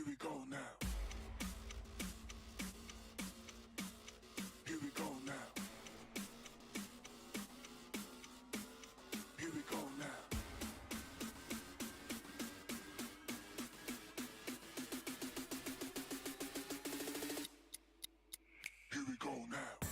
we go now. Here we go now. Here we go now. Here we go now.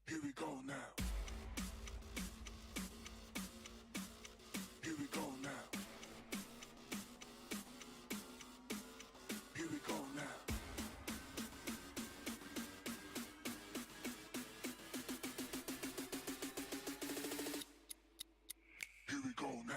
Here we go now. Here we go now. Here we go now. Here we go now.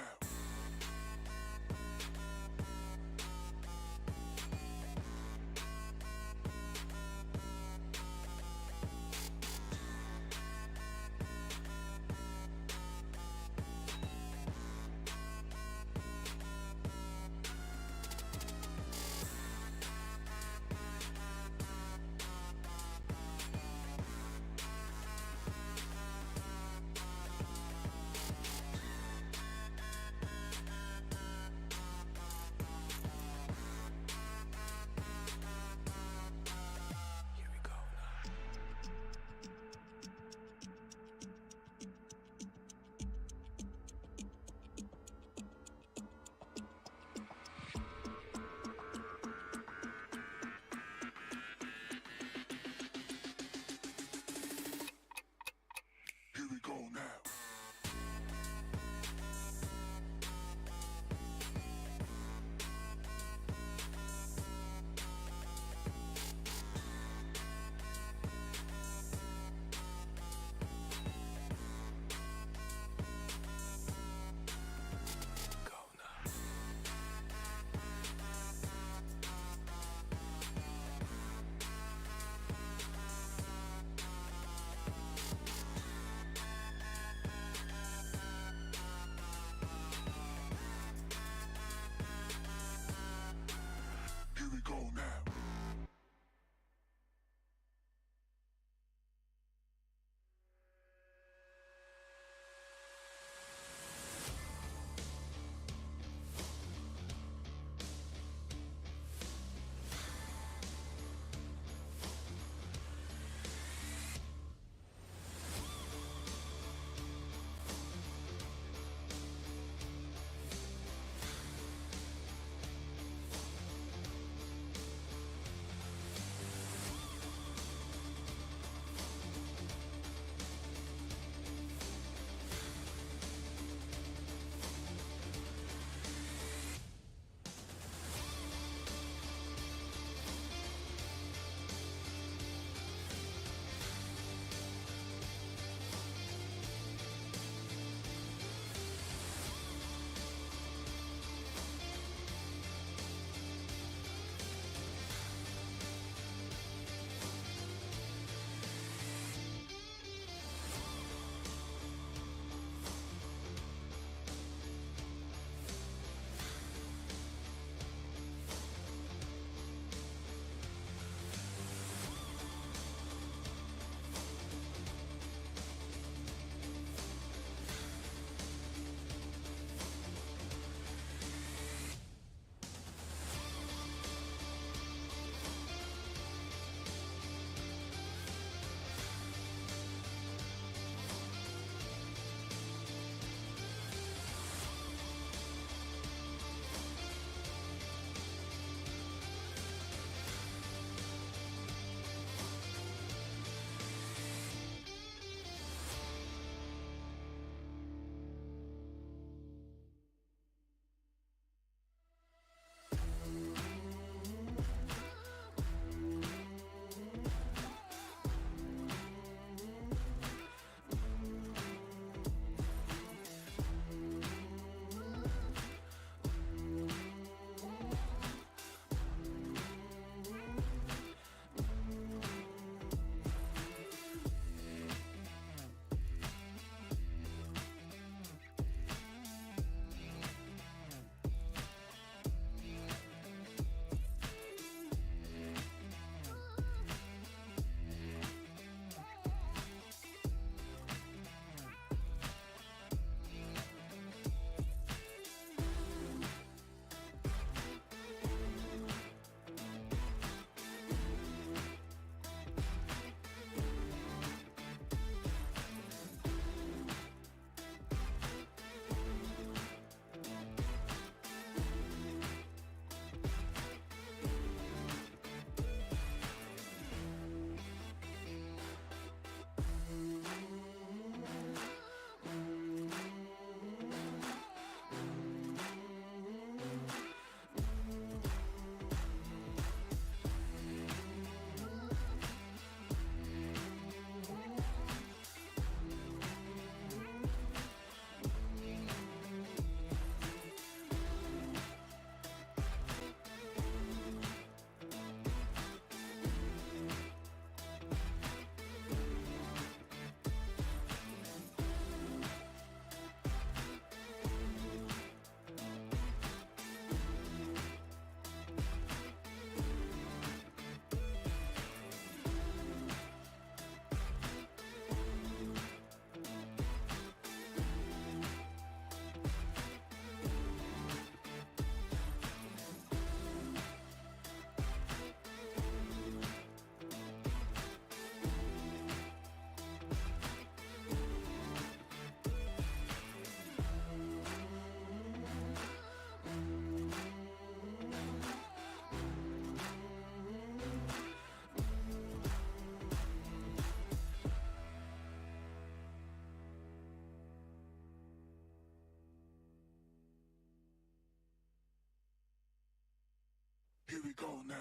Here we go now.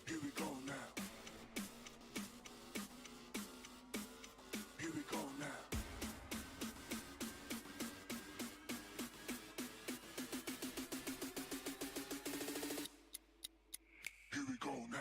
Here we go now. Here we go now. Here we go now.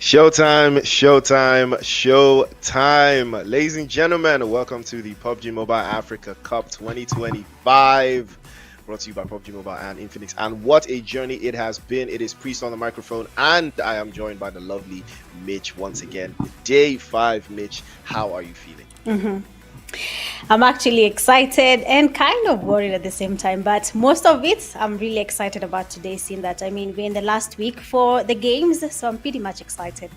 Showtime, showtime, showtime. Ladies and gentlemen, welcome to the Pubg Mobile Africa Cup 2025. Brought to you by Pubg Mobile and Infinix. And what a journey it has been. It is Priest on the microphone, and I am joined by the lovely Mitch once again. Day 5, Mitch. How are you feeling? I'm actually excited and kind of worried at the same time, but most of it I'm really excited about today, seeing that we're in the last week for the games, so I'm pretty much excited.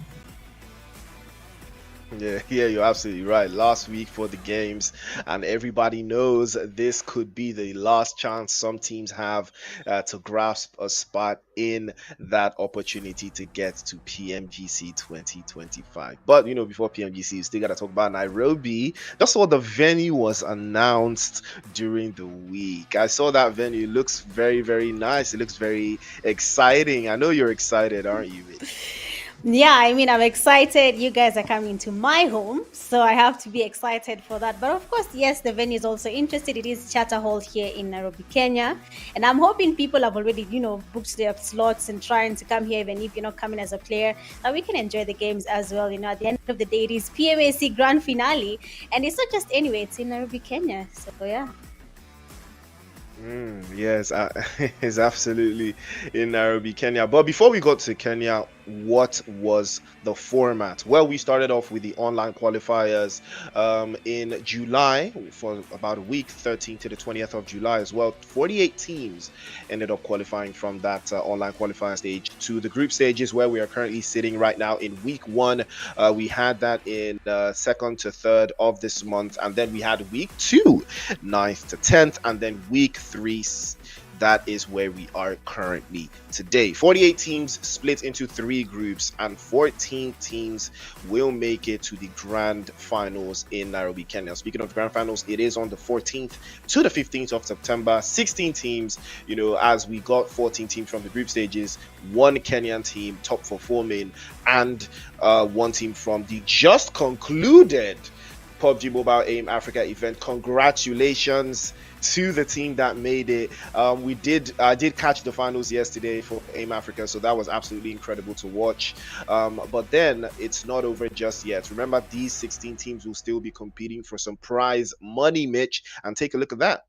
Yeah, you're absolutely right. Last week for the games, and everybody knows this could be the last chance some teams have to grasp a spot in that opportunity to get to PMGC 2025. But before PMGC, you still got to talk about Nairobi. Just saw the venue was announced during the week. I saw that venue. It looks very, very nice. It looks very exciting. I know you're excited, aren't you, Mitch? Yeah, I'm excited. You guys are coming to my home, so I have to be excited for that. But of course, yes, the venue is also interested. It is Charter Hall here in Nairobi, Kenya, and I'm hoping people have already, booked their slots and trying to come here, even if you're not coming as a player, that we can enjoy the games as well. At the end of the day, it is PMAC Grand Finale, and it's not just anyway; it's in Nairobi, Kenya. So yeah. Yes, it's absolutely in Nairobi, Kenya. But before we got to Kenya, what was the format? Well, we started off with the online qualifiers in July for about a week, 13th to the 20th of July as well. 48 teams ended up qualifying from that online qualifier stage to the group stages where we are currently sitting right now in week one. We had that in 2nd to 3rd of this month, and then we had week two, 9th to 10th, and then week three. That is where we are currently today. 48 teams split into 3 groups, and 14 teams will make it to the Grand Finals in Nairobi, Kenya. Speaking of Grand Finals, it is on the 14th to the 15th of September. 16 teams, as we got 14 teams from the group stages, one Kenyan team top performing, and one team from the just concluded Pubg Mobile AIM Africa event. Congratulations to the team that made it. I did catch the finals yesterday for AIM Africa, so that was absolutely incredible to watch. But then it's not over just yet. Remember, these 16 teams will still be competing for some prize money, Mitch, and take a look at that.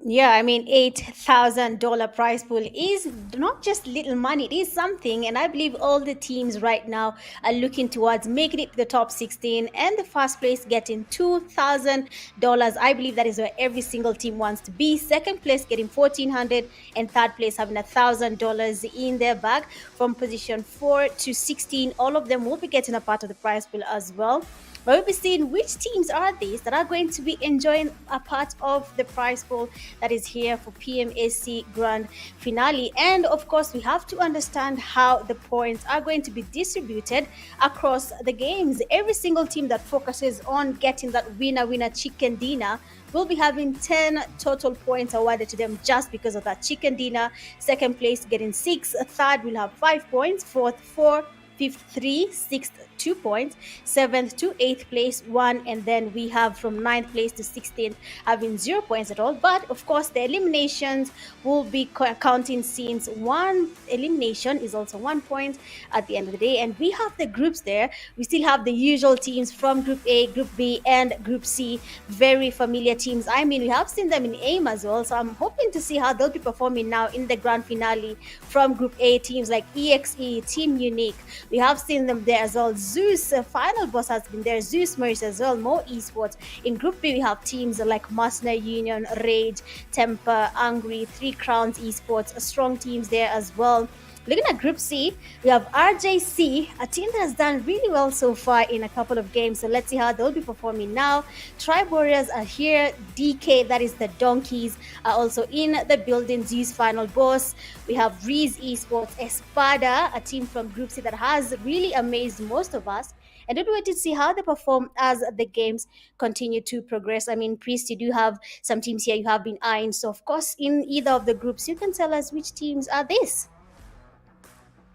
Yeah, $8,000 prize pool is not just little money, it is something. And I believe all the teams right now are looking towards making it to the top 16 and the first place getting $2,000. I believe that is where every single team wants to be. Second place getting 1,400, and third place having $1,000 in their bag. From position 4 to 16, all of them will be getting a part of the prize pool as well. But we'll be seeing which teams are these that are going to be enjoying a part of the prize pool that is here for PMAC Grand Finale. And of course, we have to understand how the points are going to be distributed across the games. Every single team that focuses on getting that winner chicken dinner will be having 10 total points awarded to them just because of that chicken dinner. Second place getting 6, third will have 5 points, fourth 4, fifth 3, sixth 2 points, seventh to eighth place 1, and then we have from ninth place to 16th having 0 points at all. But of course, the eliminations will be counting, since one elimination is also 1 point at the end of the day. And we have the groups there. We still have the usual teams from Group A, Group B, and Group C. Very familiar teams. We have seen them in AIM as well, so I'm hoping to see how they'll be performing now in the grand finale. From Group A, teams like EXE, Team Unique, we have seen them there as well. Zeus, final boss has been there. Zeus Moris as well. More esports. In Group B, we have teams like Masner Union, Rage, Temper, Angry, Three Crowns Esports. Strong teams there as well. Looking at Group C, we have RJC, a team that has done really well so far in a couple of games. So let's see how they'll be performing now. Tribe Warriors are here. DK, that is the Donkeys, are also in the building. Zeus final boss. We have Reese Esports, Espada, a team from Group C that has really amazed most of us. And we'll wait to see how they perform as the games continue to progress. Priest, you do have some teams here you have been eyeing. So, of course, in either of the groups, you can tell us which teams are this.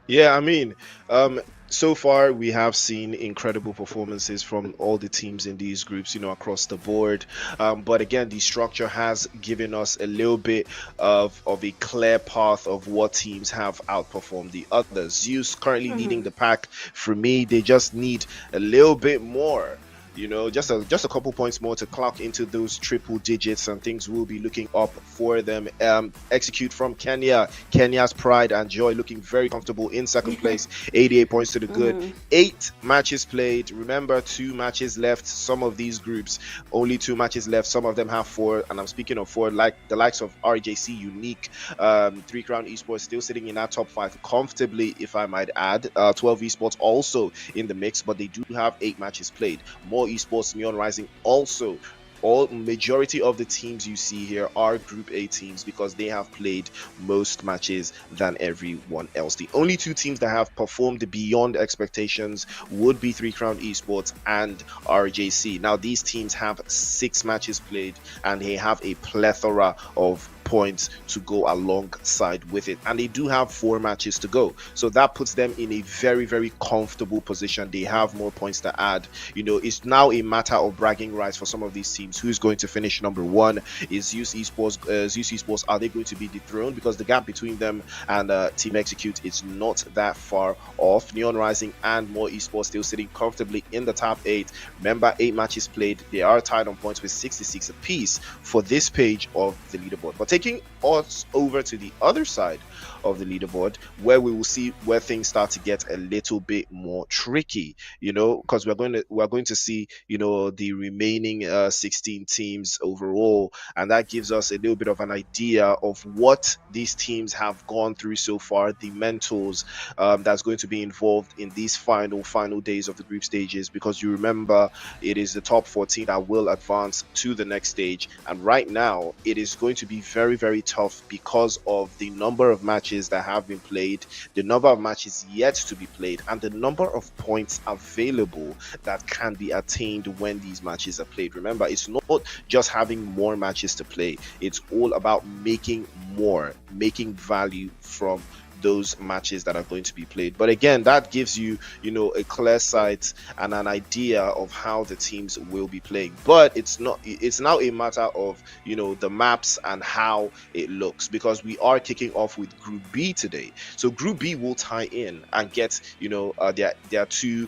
Yeah, I mean, um, so far we have seen incredible performances from all the teams in these groups, across the board. But again, the structure has given us a little bit of a clear path of what teams have outperformed the others. Zeus currently leading the pack. For me, they just need a little bit more. Just a couple points more to clock into those triple digits, and things will be looking up for them. Execute from Kenya's pride and joy, looking very comfortable in second place, 88 points to the good. 8 matches played. Remember, 2 matches left. Some of these groups, only 2 matches left. Some of them have 4, and I'm speaking of 4, like the likes of RJC, Unique, 3 Crown Esports still sitting in our top 5 comfortably, if I might add. 12 Esports also in the mix, but they do have 8 matches played. More Esports, Neon Rising also. All majority of the teams you see here are Group A teams because they have played most matches than everyone else. The only 2 teams that have performed beyond expectations would be 3 Crown Esports and RJC. Now these teams have 6 matches played and they have a plethora of points to go alongside with it, and they do have 4 matches to go, so that puts them in a very, very comfortable position. They have more points to add. It's now a matter of bragging rights for some of these teams. Who's going to finish number 1? Is Zeus Esports, are they going to be dethroned? Because the gap between them and Team Execute is not that far off. Neon Rising and More Esports still sitting comfortably in the top 8. Remember, 8 matches played, they are tied on points with 66 apiece for this page of the leaderboard. But taking us over to the other side of the leaderboard, where we will see where things start to get a little bit more tricky, because we're going to see, the remaining 16 teams overall, and that gives us a little bit of an idea of what these teams have gone through so far, the mentals that's going to be involved in these final days of the group stages, because you remember it is the top 14 that will advance to the next stage, and right now it is going to be very, very tough because of the number of matches that have been played, the number of matches yet to be played, and the number of points available that can be attained when these matches are played. Remember, it's not just having more matches to play, it's all about making value from those matches that are going to be played. But again, that gives you, a clear sight and an idea of how the teams will be playing. But it's now a matter of, the maps and how it looks, because we are kicking off with Group B today. So Group B will tie in and get, their 2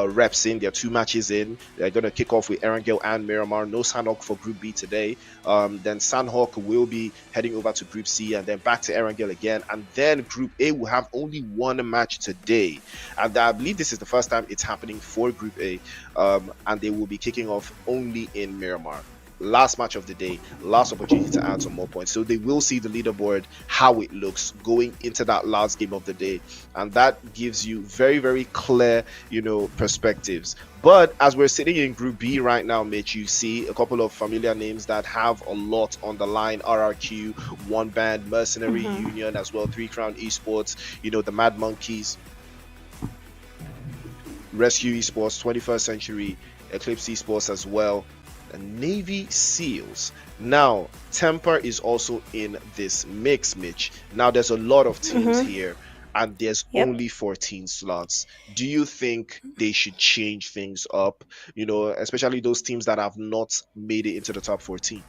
reps in, their 2 matches in. They're going to kick off with Erangel and Miramar. No Sanhok for Group B today. Then Sanhok will be heading over to Group C and then back to Erangel again. And then Group A will have only 1 match today, and I believe this is the first time it's happening for Group A, and they will be kicking off only in Miramar. Last match of the day, last opportunity to add some more points, so they will see the leaderboard, how it looks going into that last game of the day, and that gives you very, very clear, perspectives. But as we're sitting in Group B right now, Mitch, you see a couple of familiar names that have a lot on the line: RRQ, One Band, Mercenary Union, as well 3 Crown Esports, the Mad Monkeys, Rescue Esports, 21st Century, Eclipse Esports as well, and Navy SEALs. Now, Temper is also in this mix, Mitch. Now, there's a lot of teams here, and there's Yep. only 14 slots. Do you think they should change things up? Especially those teams that have not made it into the top 14.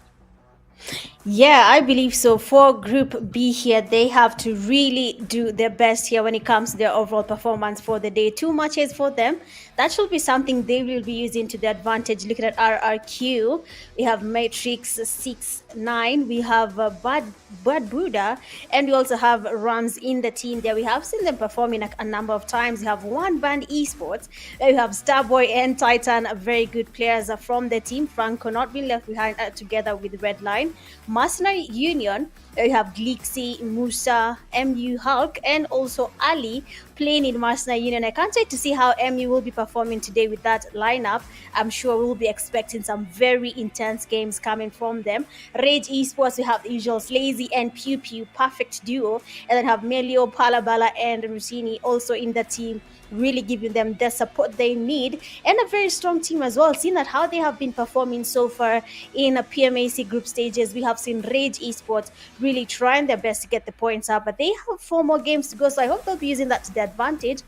Yeah, I believe so. For Group B here, they have to really do their best here when it comes to their overall performance for the day. 2 matches for them. That should be something they will be using to their advantage. Looking at RRQ, we have Matrix 6-9, we have Bad Buddha, and we also have Rams in the team there. We have seen them performing a number of times. We have One Band Esports, we have Starboy and Titan, very good players from the team. Franco not being left behind together with Redline. Mercenary Union, you have Glixi, Musa, MU Hulk, and also Ali playing in Mercenary Union. I can't wait to see how MU will be performing today with that lineup. I'm sure we'll be expecting some very intense games coming from them. Rage Esports, we have the usual Lazy and Pew Pew, perfect duo, and then have Melio, Palabala, and Rusini also in the team, really giving them the support they need, and a very strong team as well. Seeing that how they have been performing so far in a PMAC group stages, we have seen Rage Esports really trying their best to get the points up, but they have 4 more games to go, so I hope they'll be using that to their advantage.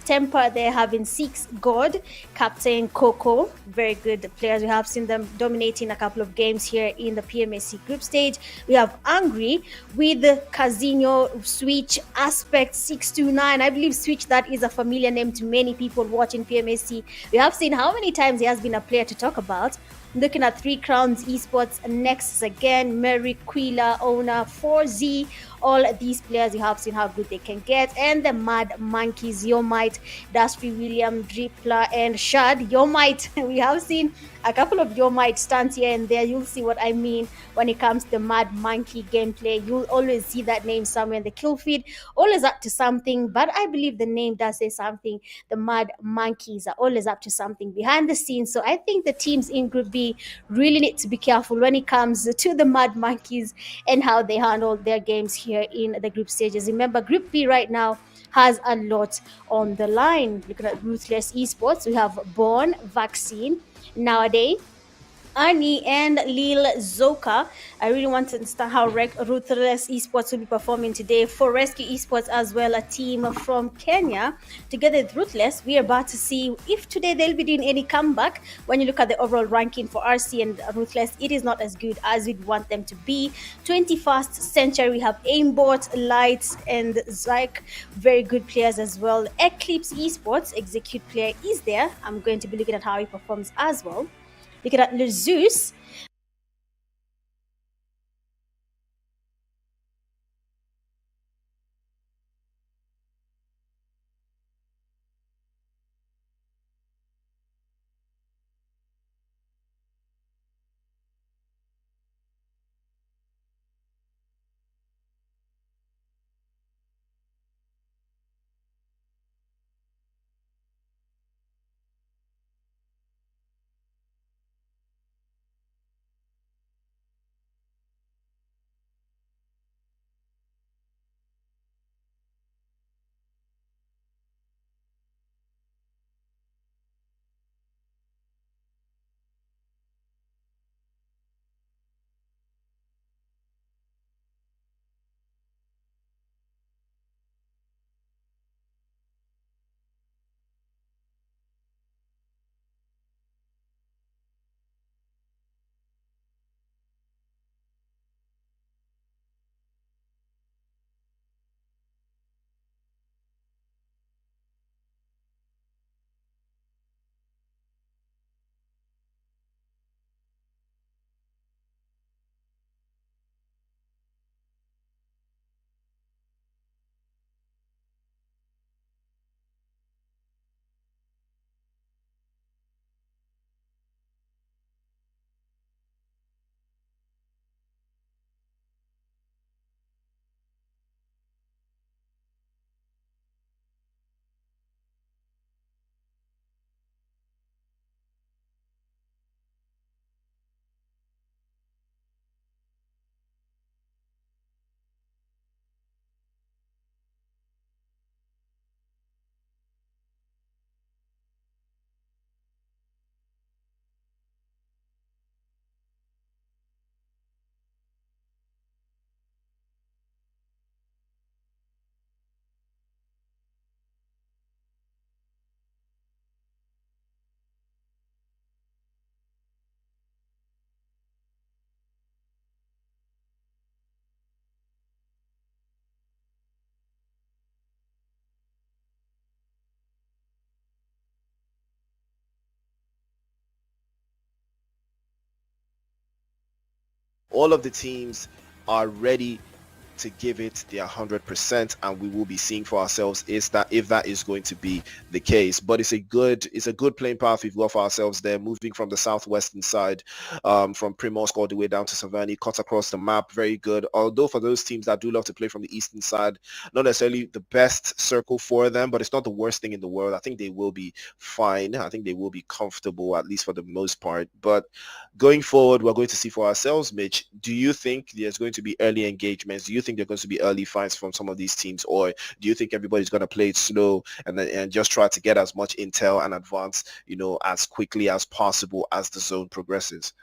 Temper, they're having 6 God, Captain Coco, very good players. We have seen them dominating a couple of games here in the PMSC group stage. We have Angry with Casino, Switch, Aspect 629. I believe Switch, that is a familiar name to many people watching PMSC. We have seen how many times he has been a player to talk about. Looking at Three Crowns Esports, Nexus again, Mary, Quila, Owner, 4Z, all these players, you have seen how good they can get. And the Mad Monkeys, Yomite, Dastry William, Dripler, and Shad. Yomite, we have seen a couple of Yomite stunts here and there. You'll see what I mean when it comes to the Mad Monkey gameplay. You'll always see that name somewhere in the kill feed, always up to something, but I believe the name does say something. The Mad Monkeys are always up to something behind the scenes. So I think the teams in Group B really need to be careful when it comes to the Mad Monkeys and how they handle their games here in the group stages. Remember, Group B right now has a lot on the line. Looking at Ruthless Esports, we have Born, Vaccine, Nowadays, Arnie, and Lil Zoka. I really want to understand how Ruthless Esports will be performing today. For Rescue Esports as well, a team from Kenya. Together with Ruthless, we are about to see if today they'll be doing any comeback. When you look at the overall ranking for RC and Ruthless, it is not as good as we'd want them to be. 21st Century, we have Aimbot, Lights, and Zyke. Very good players as well. Eclipse Esports, Execute player is there. I'm going to be looking at how he performs as well. Looking at Zeus, All of the teams are ready to give it their 100%, and we will be seeing for ourselves is that if that is going to be the case. But it's a good playing path we've got for ourselves there, moving from the southwestern side, from Primorsk all the way down to Savannah, cut across the map. Very good. Although for those teams that do love to play from the eastern side, not necessarily the best circle for them, but it's not the worst thing in the world. I think they will be fine. I think they will be comfortable, at least for the most part. But going forward, we're going to see for ourselves, Mitch. Do you think there's going to be early engagements? Do you think there are going to be early fights from some of these teams, or do you think everybody's going to play it slow and just try to get as much intel and advance, as quickly as possible as the zone progresses?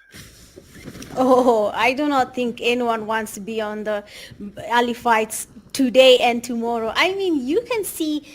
oh, I do not think anyone wants to be on the early fights today and tomorrow. I mean, you can see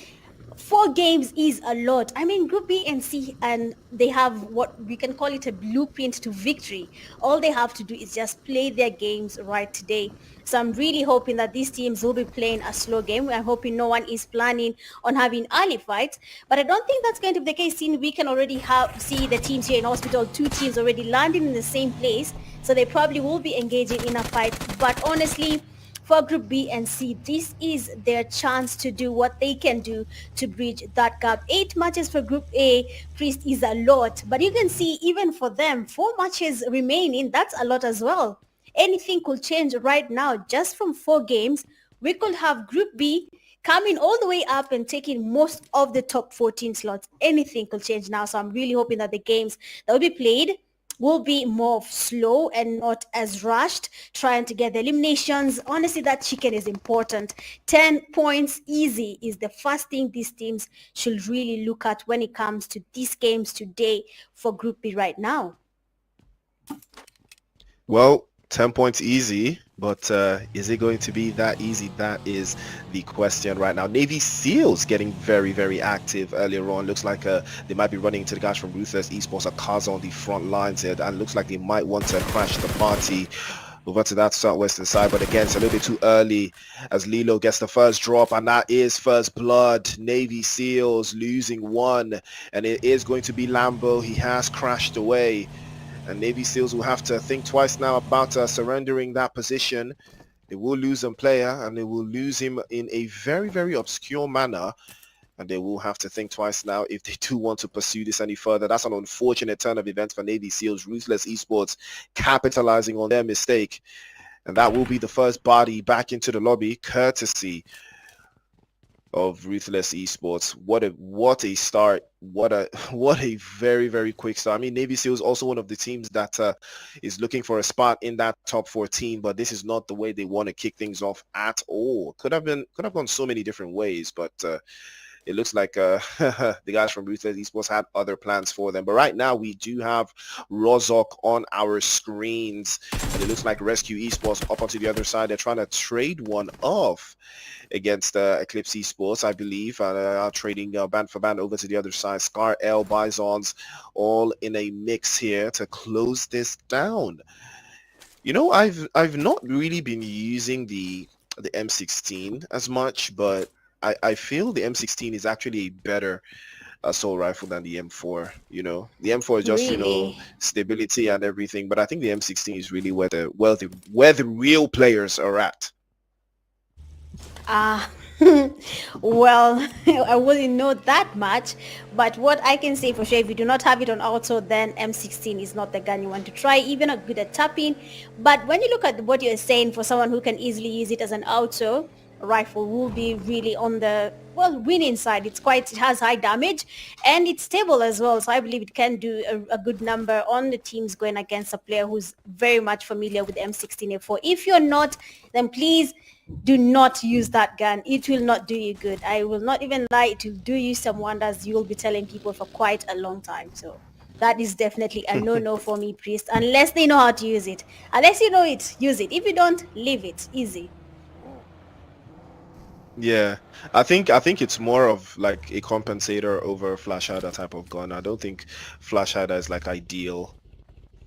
4 games is a lot. I mean, Group B and C, and they have what we can call it a blueprint to victory. All they have to do is just play their games right today. So I'm really hoping that these teams will be playing a slow game. I'm hoping no one is planning on having early fights, but I don't think that's going to be the case, since we can already see the teams here in hospital, 2 teams already landing in the same place. So they probably will be engaging in a fight. But honestly, for Group B and C, this is their chance to do what they can do to bridge that gap. 8 matches for Group A, Priest, is a lot. But you can see, even for them, 4 matches remaining, that's a lot as well. Anything could change right now. Just from 4 games, we could have Group B coming all the way up and taking most of the top 14 slots. Anything could change now. So I'm really hoping that the games that will be played will be more slow and not as rushed, trying to get the eliminations. Honestly, that chicken is important. 10 points easy is the first thing these teams should really look at when it comes to these games today for Group B right now. Well, 10 points easy, but is it going to be that easy? That is the question right now. Navy SEALs getting very, very active earlier on. Looks like they might be running into the guys from Ruthless eSports. Akaza on the front lines here, and looks like they might want to crash the party over to that southwestern side, but again, it's a little bit too early as Lilo gets the first drop, and that is first blood. Navy SEALs losing 1, and it is going to be Lambo. He has crashed away, and Navy SEALs will have to think twice now about surrendering that position. They will lose a player, and they will lose him in a very, very obscure manner, and they will have to think twice now if they do want to pursue this any further. That's an unfortunate turn of events for Navy SEALs. Ruthless eSports capitalizing on their mistake, and that will be the first body back into the lobby, courtesy of Ruthless eSports. What a start! What a very, very quick start. I mean, Navy SEALs also one of the teams that is looking for a spot in that top 14, but this is not the way they want to kick things off at all. Could have gone so many different ways, but it looks like the guys from Ruthless eSports had other plans for them. But right now, we do have Rozok on our screens. And it looks like Rescue eSports up onto the other side. They're trying to trade one off against Eclipse eSports, I believe. Trading band for band over to the other side. Scar L, Bisons, all in a mix here to close this down. You know, I've not really been using the M16 as much, but I feel the M16 is actually a better assault rifle than the M4. You know, the M4 is just Really? stability and everything, but I think the M16 is really where the real players are at. Ah, well, I wouldn't know that much, but what I can say for sure, if you do not have it on auto, then M16 is not the gun you want to try, even not good at tapping. But when you look at what you're saying, for someone who can easily use it as an auto rifle, will be really on the winning side. It has high damage and it's stable as well, so I believe it can do a good number on the teams going against a player who's very much familiar with M16A4. If you're not, then please do not use that gun. It will not do you good. I will not even lie, it will do you some wonders. You will be telling people for quite a long time. So that is definitely a no for me, Priest, unless they know how to use it. Unless you know it, use it. If you don't, leave it. Easy. Yeah, I think it's more of like a compensator over flash hider type of gun. I don't think flash hider is like ideal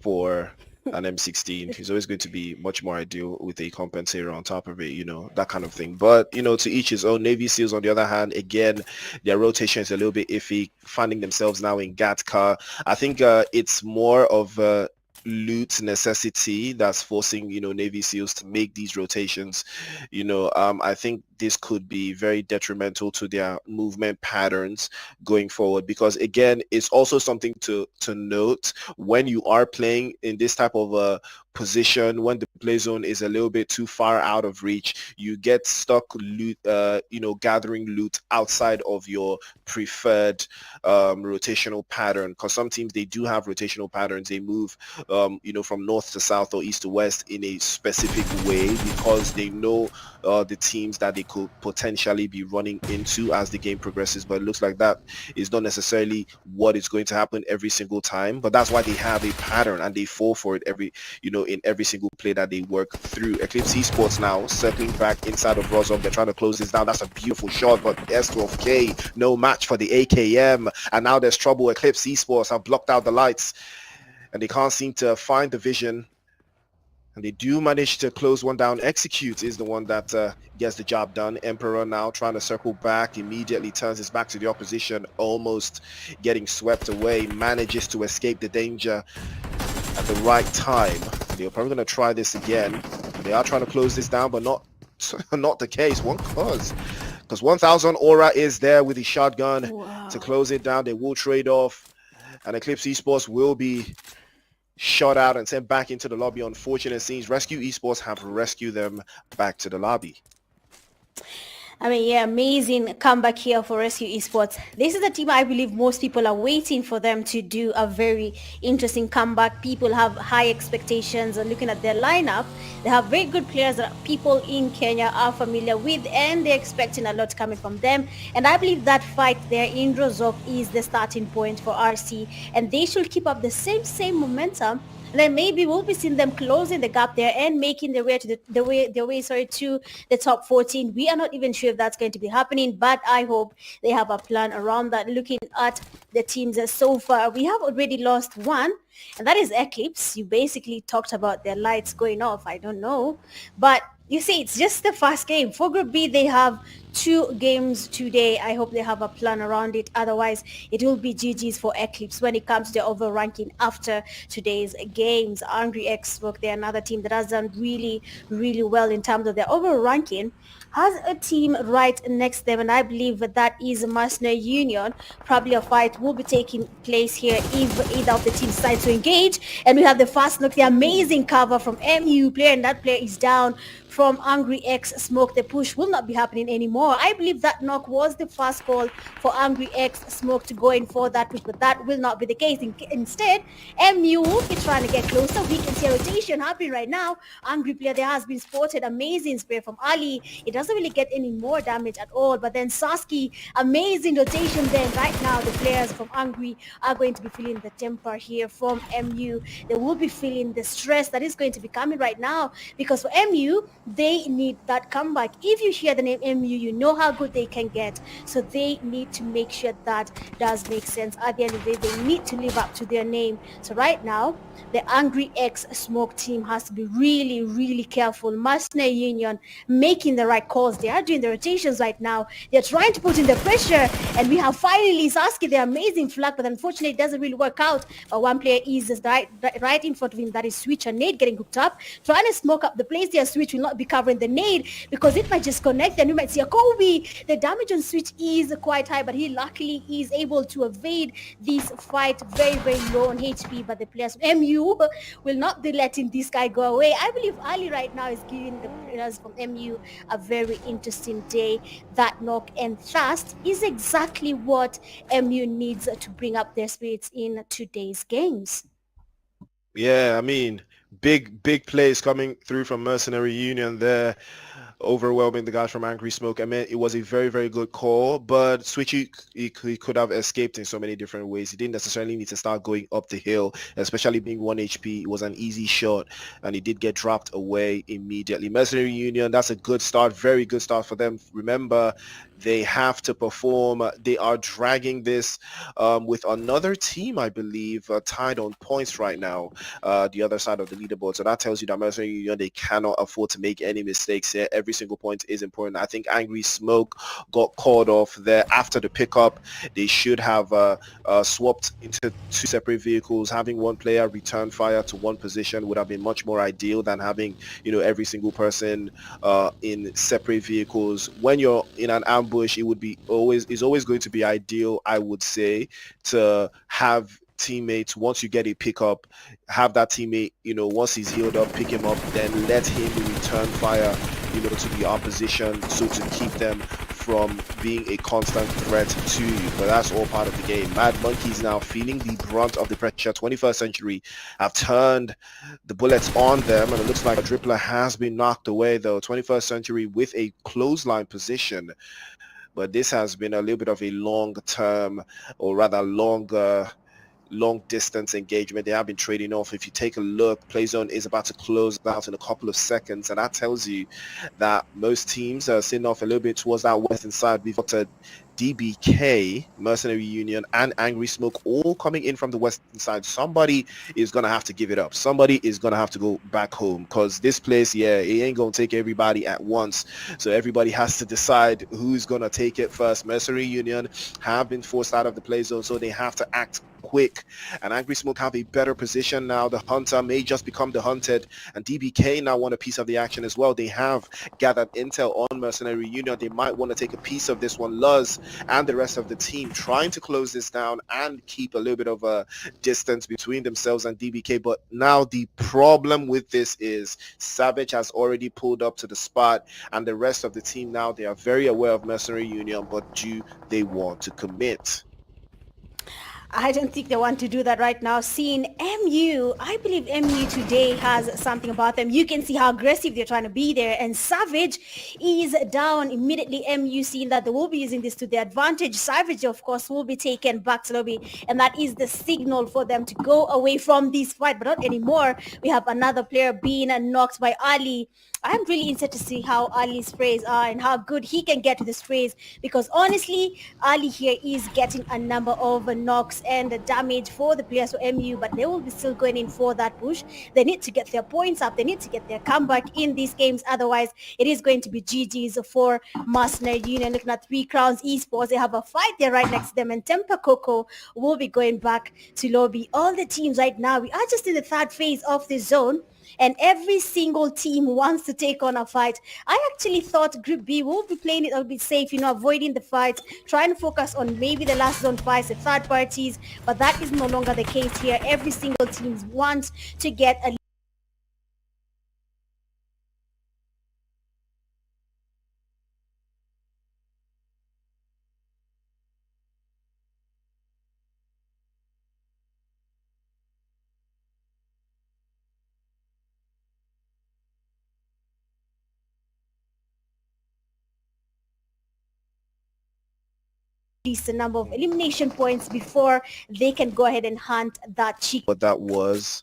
for an M16. It's always going to be much more ideal with a compensator on top of it, you know, that kind of thing. But, you know, to each his own. Navy SEALs, on the other hand, again, their rotation is a little bit iffy, finding themselves now in Gatka. I think it's more of loot necessity that's forcing, you know, Navy SEALs to make these rotations. You know, I think this could be very detrimental to their movement patterns going forward, because again, it's also something to note when you are playing in this type of position, when the play zone is a little bit too far out of reach, you get stuck loot, you know, gathering loot outside of your preferred rotational pattern, because some teams, they do have rotational patterns. They move you know, from north to south or east to west in a specific way because they know the teams that they could potentially be running into as the game progresses. But it looks like that is not necessarily what is going to happen every single time. But that's why they have a pattern and they fall for it in every single play that they work through. Eclipse Esports now circling back inside of Rozov. They're trying to close this down. That's a beautiful shot, but S12K, no match for the AKM. And now there's trouble. Eclipse Esports have blocked out the lights and they can't seem to find the vision. And they do manage to close one down. Execute is the one that gets the job done. Emperor now trying to circle back, immediately turns his back to the opposition, almost getting swept away, manages to escape the danger at the right time. They're probably going to try this again. They are trying to close this down, but not the case. Because 1000 Aura is there with the shotgun to close it down. They will trade off, and Eclipse Esports will be shot out and sent back into the lobby. Unfortunate scenes. Rescue Esports have rescued them back to the lobby. I mean, yeah, amazing comeback here for Rescue Esports. This is a team I believe most people are waiting for them to do a very interesting comeback. People have high expectations, and looking at their lineup, they have very good players that people in Kenya are familiar with, and they're expecting a lot coming from them. And I believe that fight there in Rozov is the starting point for RC, and they should keep up the same momentum. And then maybe we'll be seeing them closing the gap there and making their way to their way to the top 14. We are not even sure if that's going to be happening, but I hope they have a plan around that. Looking at the teams so far, we have already lost one, and that is Eclipse. You basically talked about their lights going off. I don't know, but you see, it's just the first game. For Group B, they have 2 games today. I hope they have a plan around it. Otherwise, it will be GG's for Eclipse when it comes to their overall ranking after today's games. Angry X Smoke, they're another team that has done really, really well in terms of their overall ranking. Has a team right next to them, and I believe that is Mercenary Union. Probably a fight will be taking place here if either of the teams decide to engage. And we have the first look, the amazing cover from MU player, and that player is down from Angry X Smoke. The push will not be happening anymore. I believe that knock was the first call for Angry X Smoke to go in for that push, but that will not be the case. Instead, MU will be trying to get closer. We can see a rotation happening right now. Angry player there has been spotted. Amazing spray from Ali. It doesn't really get any more damage at all, but then Sasuke, amazing rotation there. Right now, the players from Angry are going to be feeling the temper here from MU. They will be feeling the stress that is going to be coming right now, because for MU, they need that comeback. If you hear the name MU, you know how good they can get. So they need to make sure that does make sense. At the end of the day, they need to live up to their name. So right now, the Angry X Smoke team has to be really, really careful. Mercenary Union making the right calls. They are doing the rotations right now. They're trying to put in the pressure. And we have finally Sasuke, the amazing flag, but unfortunately it doesn't really work out. But one player is just right in front of him. That is Switch and Nade getting hooked up. Trying to smoke up the place there. Switch will not be covering the nade because it might just connect, and we might see a Kobe. The damage on Switch is quite high, but he luckily is able to evade this fight. Very, very low on HP, but the players from MU will not be letting this guy go away. I believe Ali right now is giving the players from MU a very interesting day. That knock and thrust is exactly what MU needs to bring up their spirits in today's games. Yeah, I mean, big plays coming through from Mercenary Union there, overwhelming the guys from Angry Smoke. I mean, it was a very, very good call, but Switchy, he could have escaped in so many different ways. He didn't necessarily need to start going up the hill, especially being 1 HP. It was an easy shot, and he did get dropped away immediately. Mercenary Union, that's a good start, very good start for them. Remember, they have to perform. They are dragging this with another team, I believe, tied on points right now, the other side of the leaderboard. So that tells you that Mercenary Union, they cannot afford to make any mistakes here. Every single point is important. I think Angry Smoke got called off there after the pickup. They should have swapped into 2 separate vehicles. Having one player return fire to one position would have been much more ideal than having, every single person in separate vehicles. When you're in an ambush, it's always going to be ideal, I would say, to have teammates. Once you get a pickup, have that teammate, once he's healed up, pick him up, then let him return fire, to the opposition, so to keep them from being a constant threat to you, but that's all part of the game. Mad Monkeys now feeling the brunt of the pressure. 21st Century have turned the bullets on them, and it looks like a dribbler has been knocked away though. 21st Century with a clothesline position, but this has been a little bit of a long-term, or rather long distance engagement. They have been trading off. If you take a look, play zone is about to close out in a couple of seconds, and that tells you that most teams are sitting off a little bit towards that western side. We've got a DBK, Mercenary Union, and Angry Smoke all coming in from the western side. Somebody is going to have to give it up. Somebody is going to have to go back home, because this place, yeah, it ain't going to take everybody at once. So everybody has to decide who's going to take it first. Mercenary Union have been forced out of the play zone, so they have to act quick, and Angry Smoke have a better position now. The hunter may just become the hunted, and DBK now want a piece of the action as well. They have gathered intel on Mercenary Union. They might want to take a piece of this one. Luz and the rest of the team trying to close this down and keep a little bit of a distance between themselves and DBK. But now the problem with this is Savage has already pulled up to the spot, and the rest of the team now, they are very aware of Mercenary Union, but do they want to commit? I don't think they want to do that right now. Seeing MU, I believe MU today has something about them. You can see how aggressive they're trying to be there. And Savage is down immediately. MU seeing that they will be using this to their advantage. Savage, of course, will be taken back to lobby. And that is the signal for them to go away from this fight. But not anymore. We have another player being knocked by Ali. I'm really interested to see how Ali's sprays are and how good he can get to the sprays, because honestly, Ali here is getting a number of knocks and damage for the players for MU, but they will be still going in for that push. They need to get their points up. They need to get their comeback in these games. Otherwise, it is going to be GG's for Mercenary Union. Looking at 3 Crowns eSports, they have a fight there right next to them, and Tempa Coco will be going back to lobby. All the teams right now, we are just in the third phase of the zone, and every single team wants to take on a fight. I actually thought Group B will be playing it a bit safe, avoiding the fights, trying to focus on maybe the last zone fights, the third parties, but that is no longer the case here. Every single team wants to get a decent number of elimination points before they can go ahead and hunt that chick. What that was,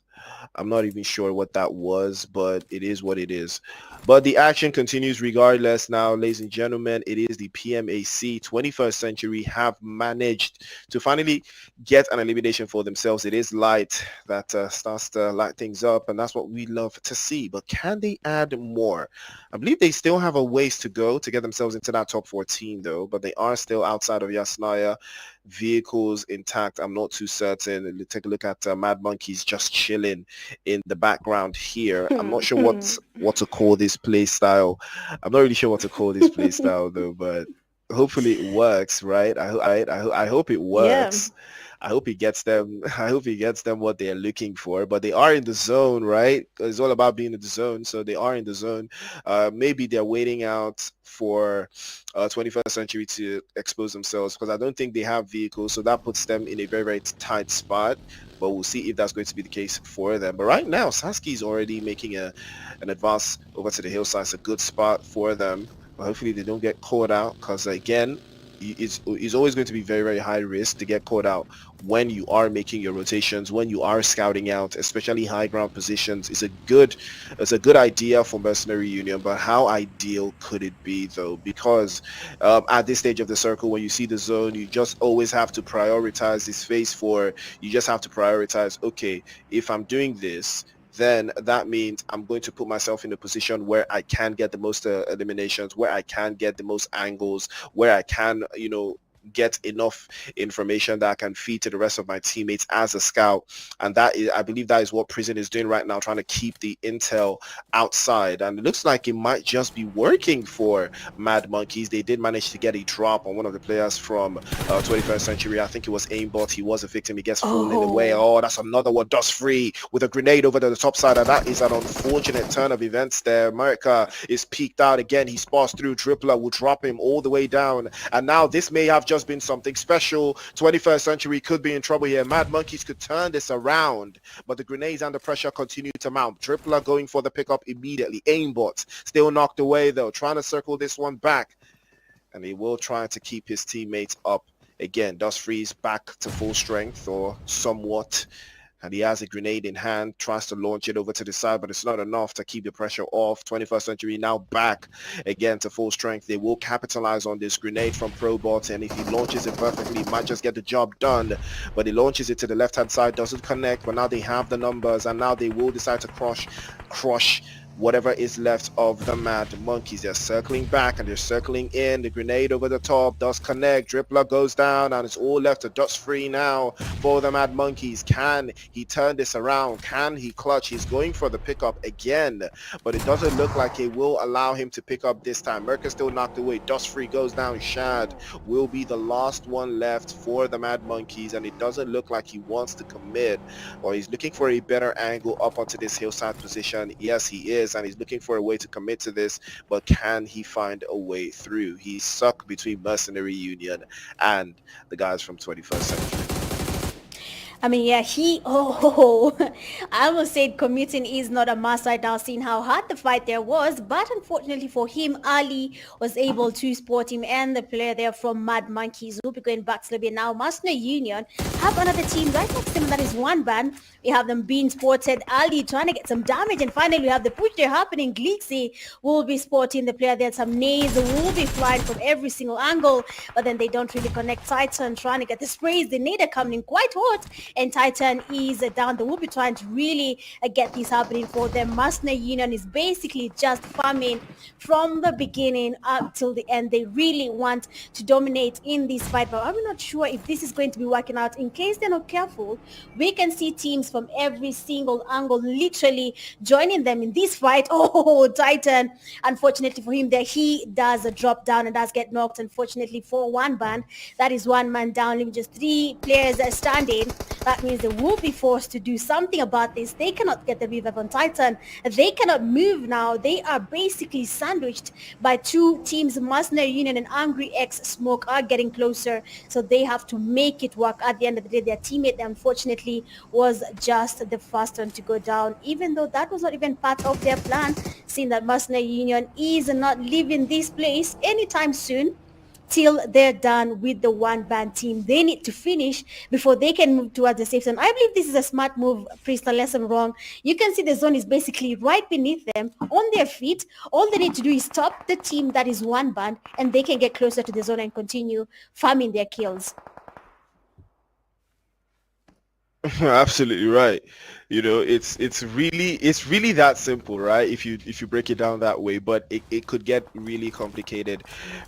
I'm not even sure what that was, but it is what it is. But the action continues regardless now, ladies and gentlemen. It is the PMAC. 21st Century have managed to finally get an elimination for themselves. It is Light that starts to light things up, and that's what we love to see. But can they add more? I believe they still have a ways to go to get themselves into that top 14 though, but they are still outside of Yasnaya. Vehicles intact, I'm not too certain. Take a look at Mad Monkeys just chilling in the background here. I'm not sure what to call this play style. I'm not really sure what to call this play style though, but hopefully it works, right? I hope it works. Yeah. I hope he gets them what they're looking for. But they are in the zone, right? It's all about being in the zone. So they are in the zone. Maybe they're waiting out for 21st Century to expose themselves, because I don't think they have vehicles. So that puts them in a very, very tight spot. But we'll see if that's going to be the case for them. But right now, Sasuke is already making an advance over to the hillside. It's a good spot for them. But hopefully they don't get caught out, because again, it's always going to be very, very high risk to get caught out when you are making your rotations, when you are scouting out, especially high ground positions. It's a good idea for Mercenary Union, but how ideal could it be though? Because at this stage of the circle, when you see the zone, you just always have to prioritize this phase 4. You just have to prioritize, okay, if I'm doing this, then that means I'm going to put myself in a position where I can get the most eliminations, where I can get the most angles, where I can, get enough information that I can feed to the rest of my teammates as a scout. And that is, I believe that is what Prison is doing right now, trying to keep the intel outside. And it looks like it might just be working for Mad Monkeys. They did manage to get a drop on one of the players from 21st Century. I think it was Aimbot. He was a victim. He gets fallen away. Oh, that's another one. Dust Free with a grenade over to the top side. And that is an unfortunate turn of events there. America is peeked out again. He spots through. Dribbler will drop him all the way down. And now this may have just been something special. 21st Century could be in trouble here. Mad Monkeys could turn this around, but the grenades and the pressure continue to mount. Dribbler going for the pickup immediately. Aimbot still knocked away though, trying to circle this one back. And he will try to keep his teammates up. Again, Dust Freeze back to full strength or somewhat. And he has a grenade in hand, tries to launch it over to the side, but it's not enough to keep the pressure off. 21st Century now back again to full strength. They will capitalize on this grenade from Probot, and if he launches it perfectly, he might just get the job done. But he launches it to the left-hand side, doesn't connect, but now they have the numbers, and now they will decide to crush whatever is left of the Mad Monkeys. They're circling back and they're circling in. The grenade over the top does connect. Dribbler goes down and it's all left to Dust Free now for the Mad Monkeys. Can he turn this around? Can he clutch? He's going for the pickup again, but it doesn't look like it will allow him to pick up this time. Merca still knocked away. Dust Free goes down. Shad will be the last one left for the Mad Monkeys, and it doesn't look like he wants to commit, or he's looking for a better angle up onto this hillside position. Yes, he is, and he's looking for a way to commit to this, but can he find a way through? He's stuck between Mercenary Union and the guys from 21st Century. I mean, yeah, I almost said commuting is not a must right now, seeing how hard the fight there was. But unfortunately for him, Ali was able to spot him and the player there from Mad Monkeys will be going back to Libya now. Mercenary Union have another team right next to them that is one ban. We have them being spotted. Ali trying to get some damage, and finally we have the push there happening. Glixie will be spotting the player there. Some nades will be flying from every single angle, but then they don't really connect. Titan trying to get the sprays. The nade are coming in quite hot, and Titan is down. They will be trying to really get this happening for them. Mercenary Union is basically just farming from the beginning up till the end. They really want to dominate in this fight, but I'm not sure if this is going to be working out. In case they're not careful, we can see teams from every single angle literally joining them in this fight. Oh, Titan, unfortunately for him there, he does drop down and does get knocked. Unfortunately for one ban, that is one man down, leaving just 3 players standing. That means they will be forced to do something about this. They cannot get the revive on Titan. They cannot move now. They are basically sandwiched by 2 teams. Mercenary Union and Angry X Smoke are getting closer, so they have to make it work. At the end of the day, their teammate unfortunately was just the first one to go down, even though that was not even part of their plan, seeing that Mercenary Union is not leaving this place anytime soon till they're done with the one band team. They need to finish before they can move towards the safe zone. I believe this is a smart move, Priest, unless I'm wrong. You can see the zone is basically right beneath them on their feet. All they need to do is stop the team that is one band, and they can get closer to the zone and continue farming their kills. Absolutely right. You know, it's really that simple, right? If you break it down that way, but it could get really complicated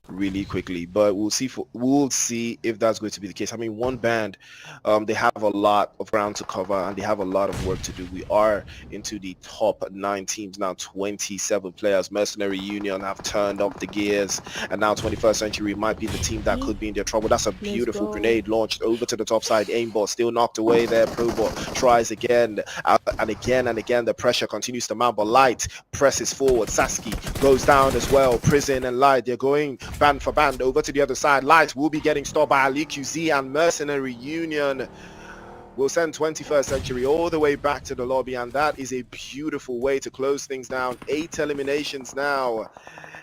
really quickly. But we'll see if that's going to be the case. I mean, one band, they have a lot of ground to cover and they have a lot of work to do. We are into the top 9 teams now, 27 players. Mercenary Union have turned up the gears, and now 21st Century might be the team that could be in their trouble. That's a beautiful grenade launched over to the top side. Aimbot still knocked away there. Probot tries again. And again, the pressure continues to mount, but Light presses forward. Sasky goes down as well. Prison and Light, they're going band for band over to the other side. Light will be getting stopped by Ali QZ, and Mercenary Union will send 21st Century all the way back to the lobby, and that is a beautiful way to close things down. 8 eliminations now,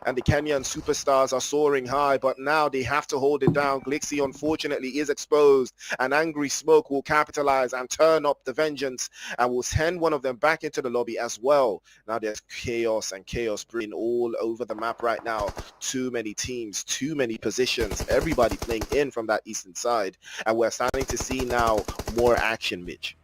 and the Kenyan superstars are soaring high, but now they have to hold it down. Glixie, unfortunately, is exposed, and Angry Smoke will capitalize and turn up the vengeance and will send one of them back into the lobby as well. Now there's chaos and chaos brewing all over the map right now. Too many teams, too many positions, everybody playing in from that eastern side, and we're starting to see now more action, Mitch.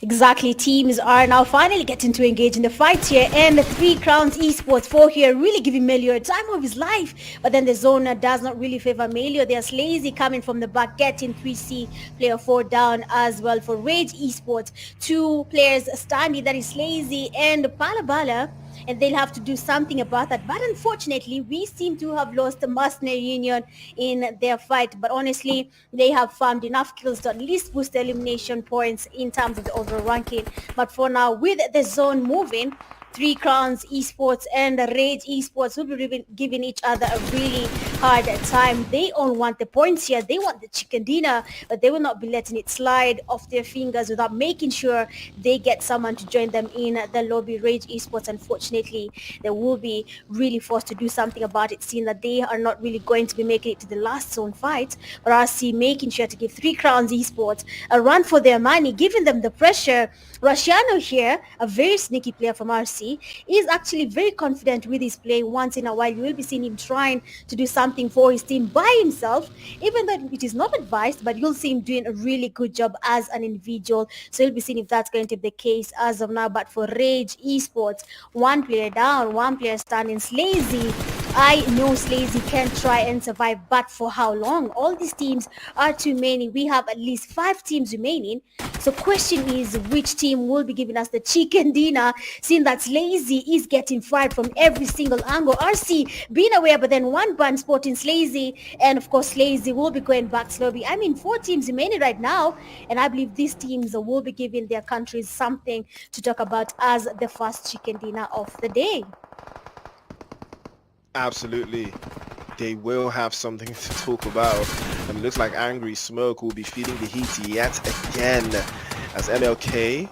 Exactly, teams are now finally getting to engage in the fight here, and the Three Crowns Esports 4 here really giving Melio a time of his life. But then the zone does not really favor Melio. There's Lazy coming from the back, getting 3C player 4 down as well for Rage Esports. Two players standing, that is Lazy and Palabala, and they'll have to do something about that. But unfortunately, we seem to have lost the Mercenary Union in their fight. But honestly, they have farmed enough kills to at least boost the elimination points in terms of the overall ranking. But for now, with the zone moving, Three Crowns Esports and Rage Esports will be giving each other a really hard time. They all want the points here. They want the chicken dinner, but they will not be letting it slide off their fingers without making sure they get someone to join them in the lobby. Rage Esports, unfortunately, they will be really forced to do something about it, seeing that they are not really going to be making it to the last zone fight. But I see making sure to give Three Crowns Esports a run for their money, giving them the pressure. Rusciano here, a very sneaky player from RC, is actually very confident with his play. Once in a while, you will be seeing him trying to do something for his team by himself, even though it is not advised, but you'll see him doing a really good job as an individual. So you'll be seeing if that's going to be the case as of now. But for Rage Esports, one player down, one player standing. Slazy, I know Slazy can try and survive, but for how long? All these teams are too many. We have at least 5 teams remaining. So question is, which team will be giving us the chicken dinner, seeing that Lazy is getting fired from every single angle. RC being aware, but then one ban spotting Slazy, and of course Lazy will be going back to lobby. I mean, 4 teams remaining right now, and I believe these teams will be giving their countries something to talk about as the first chicken dinner of the day. Absolutely. They will have something to talk about. And it looks like Angry Smoke will be feeling the heat yet again, as MLK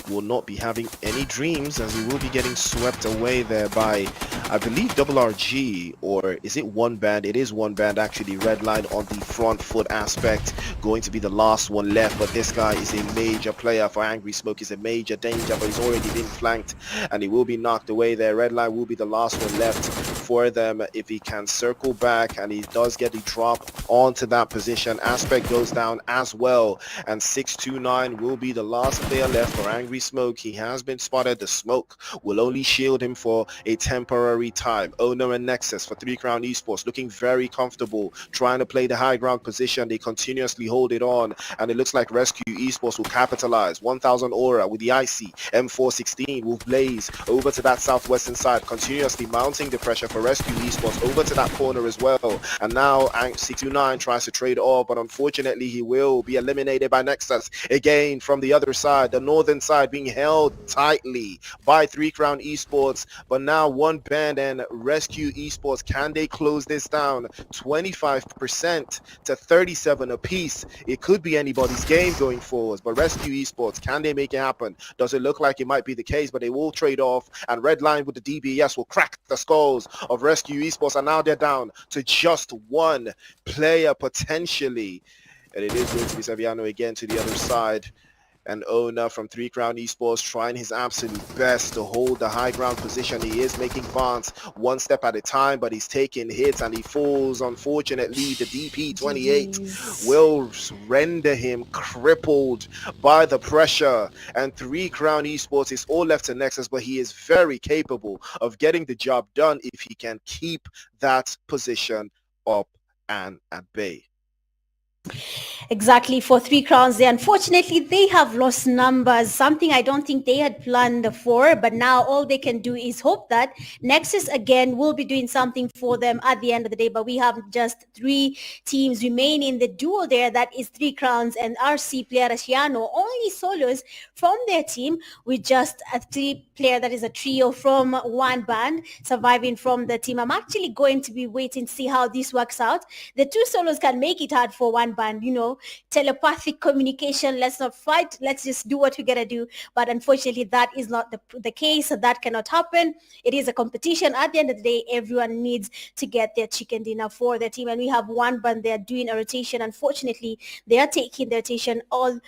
will not be having any dreams, as he will be getting swept away there by, I believe, RRG, or is it one band? It is one band actually. Redline on the front foot aspect, going to be the last one left, but this guy is a major player for Angry Smoke. He's a major danger, but he's already been flanked and he will be knocked away there. Redline will be the last one left for them if he can circle back, and he does get a drop onto that position. Aspect goes down as well, and 629 will be the last player left for Angry Smoke. He has been spotted. The smoke will only shield him for a temporary time. Owner and Nexus for Three Crown Esports looking very comfortable, trying to play the high ground position. They continuously hold it on, and it looks like Rescue Esports will capitalize. 1000 Aura with the IC. M416 will blaze over to that southwestern side, continuously mounting the pressure for Rescue Esports over to that corner as well. And now 629 tries to trade off, but unfortunately he will be eliminated by Nexus again from the other side, the northern side being held tightly by Three Crown Esports. But now one band and Rescue Esports, can they close this down? 25% to 37 apiece. It could be anybody's game going forward, but Rescue Esports, can they make it happen? Does it look like it might be the case? But they will trade off, and Redline with the DBS will crack the skulls of Rescue Esports, and now they're down to just one player potentially, and it is going to be Saviano again to the other side. And Owner from Three Crown Esports trying his absolute best to hold the high ground position. He is making advance one step at a time, but he's taking hits and he falls. Unfortunately, the DP28 will render him crippled by the pressure. And Three Crown Esports is all left to Nexus, but he is very capable of getting the job done if he can keep that position up and at bay. Exactly, for Three Crowns, unfortunately they have lost numbers, something I don't think they had planned for, but now all they can do is hope that Nexus again will be doing something for them at the end of the day. But we have just 3 teams remaining. The duo there, that is Three Crowns and RC player Rashiano, only solos from their team, with just a 3-player, that is a trio from one band surviving from the team. I'm actually going to be waiting to see how this works out. The 2 solos can make it hard for one band, you know, telepathic communication. Let's not fight, let's just do what we gotta do. But unfortunately that is not the case. That cannot happen. It is a competition. At the end of the day, everyone needs to get their chicken dinner for their team, and we have one band there doing a rotation. Unfortunately, they are taking the rotation all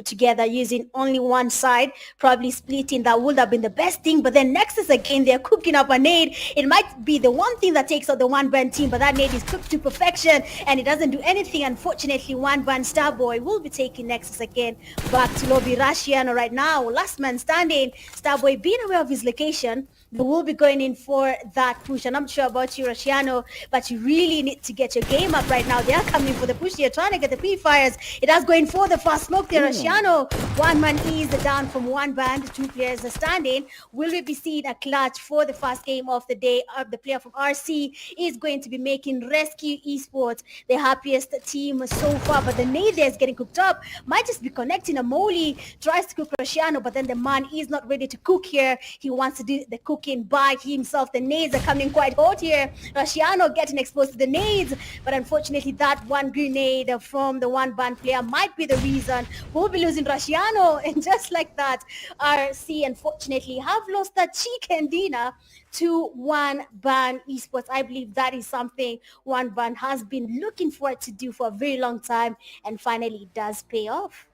together using only one side, probably splitting. That would have been the best thing, but then Nexus again, they're cooking up a nade. It might be the one thing that takes out the one band team, but that nade is cooked to perfection and it doesn't do anything. Unfortunately, unfortunately, one band Starboy will be taking Nexus again back to lobby Rushiano right now. Last man standing. Starboy being aware of his location, they will be going in for that push. And I'm sure about you, Rushiano, but you really need to get your game up right now. They are coming for the push. They're trying to get the pre-fires. It has going for the fast smoke there, Rushiano. One man is down from one band. Two players are standing. Will we be seeing a clutch for the first game of the day? The player from RC is going to be making Rescue Esports the happiest team so far, but the nade there is getting cooked up. Might just be connecting. A Molly tries to cook Rushiano, but then the man is not ready to cook here. He wants to do the cooking by himself. The nades are coming quite hot here. Rushiano getting exposed to the nades, but unfortunately that one grenade from the one band player might be the reason we'll be losing Rushiano. And just like that, RC unfortunately have lost that chicken dinner to one band esports. I believe that is something one band has been looking forward to do for a very long time, and finally it does pay off.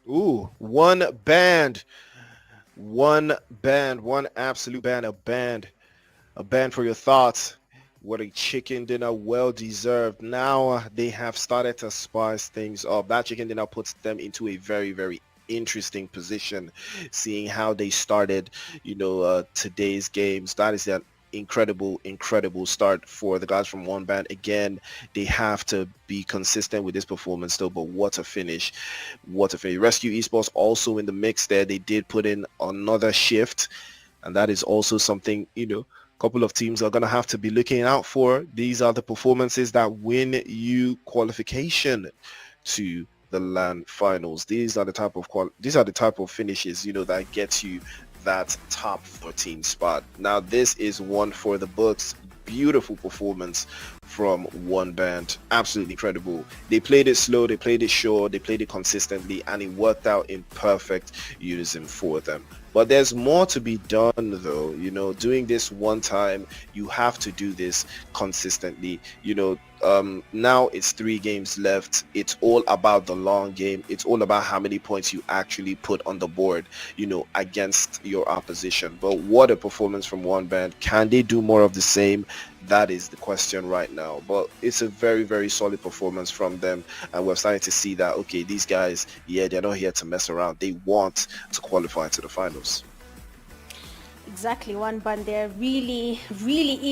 Ooh, one absolute band, a band for your thoughts. What a chicken dinner, well deserved. Now they have started to spice things up. That chicken dinner puts them into a very, very interesting position, seeing how they started, today's games. That is an incredible start for the guys from one band. Again, they have to be consistent with this performance still, but what a finish. Rescue Esports also in the mix there. They did put in another shift, and that is also something, couple of teams are going to have to be looking out for. These are the performances that win you qualification to the LAN finals. These are the type of finishes, that gets you that top 14 spot. Now this is one for the books. Beautiful performance from one band, absolutely incredible. They played it slow, they played it short, they played it consistently, and it worked out in perfect unison for them. But there's more to be done though. Doing this one time, you have to do this consistently. Now it's 3 games left. It's all about the long game. It's all about how many points you actually put on the board, against your opposition. But what a performance from one band. Can they do more of the same? That is the question right now. But it's a very, very solid performance from them, and we're starting to see that, okay, these guys, they're not here to mess around. They want to qualify to the finals. Exactly, one band there really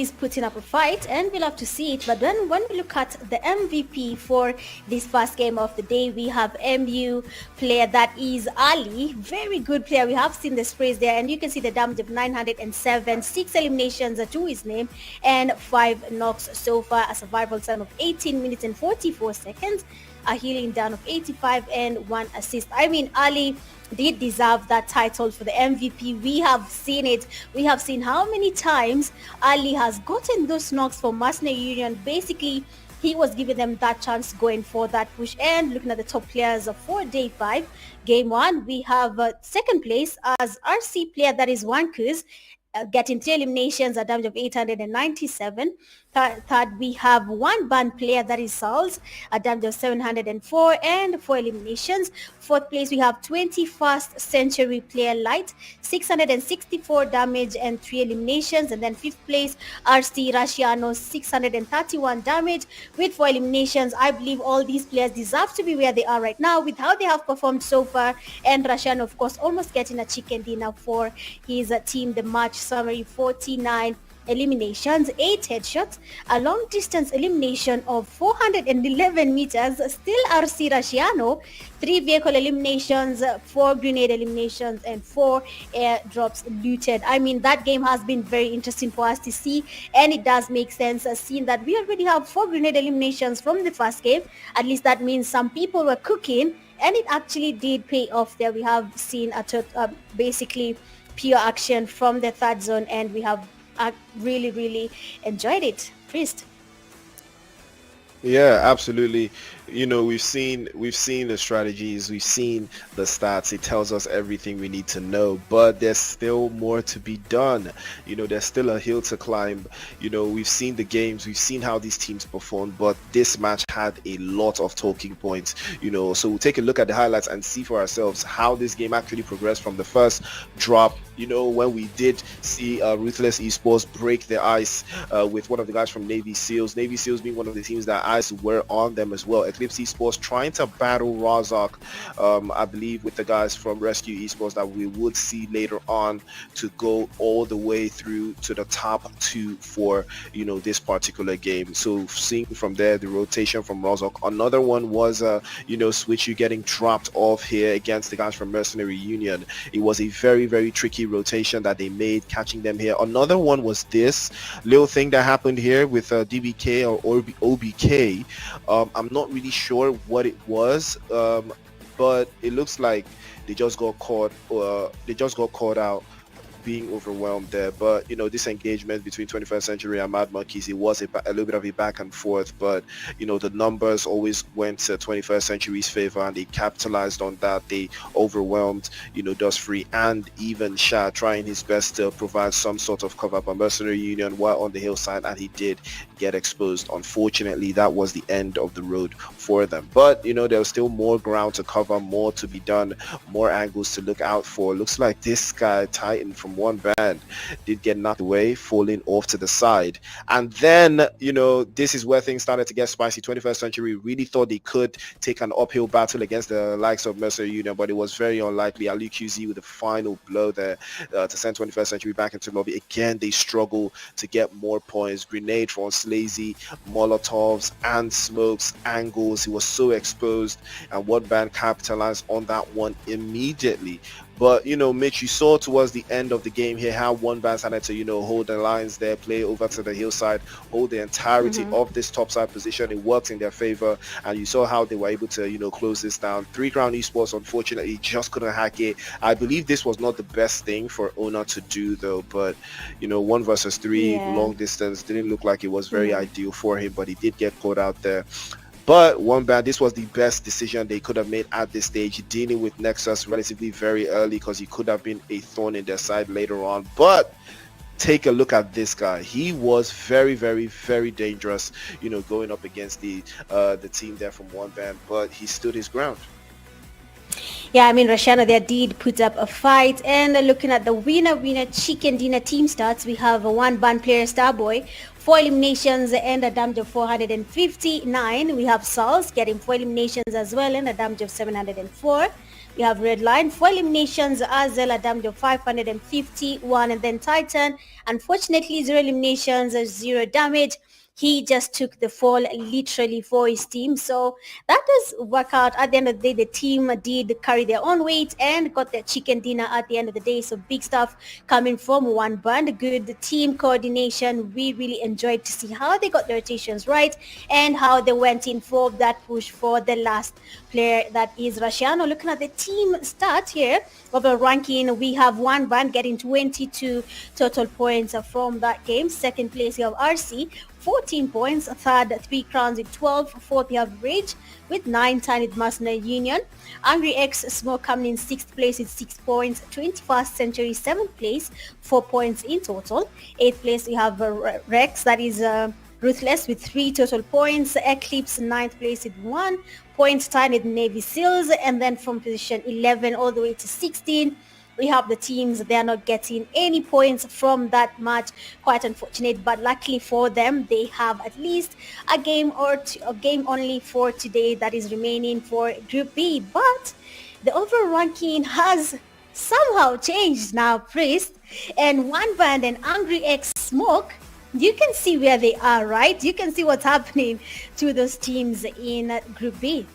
is putting up a fight, and we'll have to see it. But then when we look at the MVP for this first game of the day, we have MU player that is Ali. Very good player. We have seen the sprays there, and you can see the damage of 907, 6 eliminations to his name, and 5 knocks so far, a survival time of 18 minutes and 44 seconds, a healing down of 85, and 1 assist. I mean, Ali did deserve that title for the MVP. We have seen it. We have seen how many times Ali has gotten those knocks for Masna Union. Basically, he was giving them that chance going for that push. And looking at the top players for day 5, game 1, we have second place as RC player that is Wankuz, getting 3 eliminations, a damage of 897. Third, we have one band player that is Sauls, a damage of 704 and 4 eliminations. Fourth place, we have 21st Century player Light, 664 damage and 3 eliminations. And then fifth place, RC Rushiano, 631 damage with 4 eliminations. I believe all these players deserve to be where they are right now with how they have performed so far. And Rushiano, of course, almost getting a chicken dinner for his team. The match summary: 49 eliminations, 8 headshots, a long distance elimination of 411 meters, still RC Rushiano, 3 vehicle eliminations, 4 grenade eliminations, and 4 airdrops looted. I mean, that game has been very interesting for us to see, and it does make sense seeing that we already have 4 grenade eliminations from the first game. At least that means some people were cooking, and it actually did pay off there. We have seen basically pure action from the third zone, and we have really enjoyed it. Priest. Yeah, absolutely. We've seen the strategies, we've seen the stats. It tells us everything we need to know, but there's still more to be done. There's still a hill to climb. We've seen the games, we've seen how these teams performed, but this match had a lot of talking points. So we'll take a look at the highlights and see for ourselves how this game actually progressed from the first drop when we did see Ruthless Esports break the ice with one of the guys from Navy SEALs. Navy SEALs being one of the teams that eyes were on them as well. Eclipse Esports trying to battle Razak, I believe, with the guys from Rescue Esports that we would see later on to go all the way through to the top two for this particular game. So seeing from there the rotation from Razak. Another one was Switch you getting dropped off here against the guys from Mercenary Union. It was a very, very tricky rotation that they made, catching them here. Another one was this little thing that happened here with DBK or OBK. I'm not really sure what it was, but it looks like they just got caught. They just got caught out being overwhelmed there. But this engagement between 21st Century and Mad Monkeys, it was a little bit of a back and forth, but the numbers always went to 21st Century's favor, and they capitalized on that. They overwhelmed Dust Free and even Sha, trying his best to provide some sort of cover, but Mercenary Union were on the hillside and he did get exposed. Unfortunately, that was the end of the road for them, but there was still more ground to cover, more to be done, more angles to look out for. Looks like this guy Titan from one band did get knocked away, falling off to the side. And then this is where things started to get spicy. 21st Century really thought they could take an uphill battle against the likes of Mercenary Union, but it was very unlikely. Ali QZ with the final blow there to send 21st Century back into the lobby. Again, they struggle to get more points. Grenade from Slazy, Molotovs and smokes, angles. He was so exposed, and one band capitalized on that one immediately. But Mitch, you saw towards the end of the game here how one band started to hold the lines there, play over to the hillside, hold the entirety of this topside position. It worked in their favor, and you saw how they were able to close this down. 3 Crown Esports unfortunately just couldn't hack it. I believe this was not the best thing for Ona to do though, but 1 versus 3 long distance didn't look like it was very ideal for him, but he did get caught out there. But one band, this was the best decision they could have made at this stage, dealing with Nexus relatively very early, because he could have been a thorn in their side later on. But take a look at this guy. He was very, very, very dangerous, going up against the team there from one band, but he stood his ground. Yeah, I mean, Rashana there did put up a fight. And looking at the winner chicken dinner team stats, we have a 1 band player Starboy, 4 eliminations and a damage of 459. We have Sauls getting 4 eliminations as well and a damage of 704. We have Redline, 4 eliminations as well, a damage of 551. And then Titan, unfortunately, 0 eliminations, 0 damage. He just took the fall literally for his team. So that does work out. At the end of the day, the team did carry their own weight and got their chicken dinner at the end of the day. So big stuff coming from one band. Good team coordination. We really enjoyed to see how they got the rotations right and how they went in for that push for the last player, that is Rashiano. Looking at the team stats here of a ranking, we have one band getting 22 total points from that game. Second place, you have RC, 14 points. Third, 3 Crowns with 12. Fourth, you have Rage with 9. Tiny Mercenary Union. Angry X Smoke coming in 6th place with 6 points. 21st Century 7th place, 4 points in total. 8th place, we have Rex, that is Ruthless with 3 total points. Eclipse 9th place with 1 point. Tied with Navy SEALs. And then from position 11 all the way to 16, we have the teams, they are not getting any points from that match. Quite unfortunate, but luckily for them, they have at least a game or two, a game only for today that is remaining for Group B. But the overall ranking has somehow changed now, Priest. And One Band and Angry X Smoke, you can see where they are, right? You can see what's happening to those teams in Group B.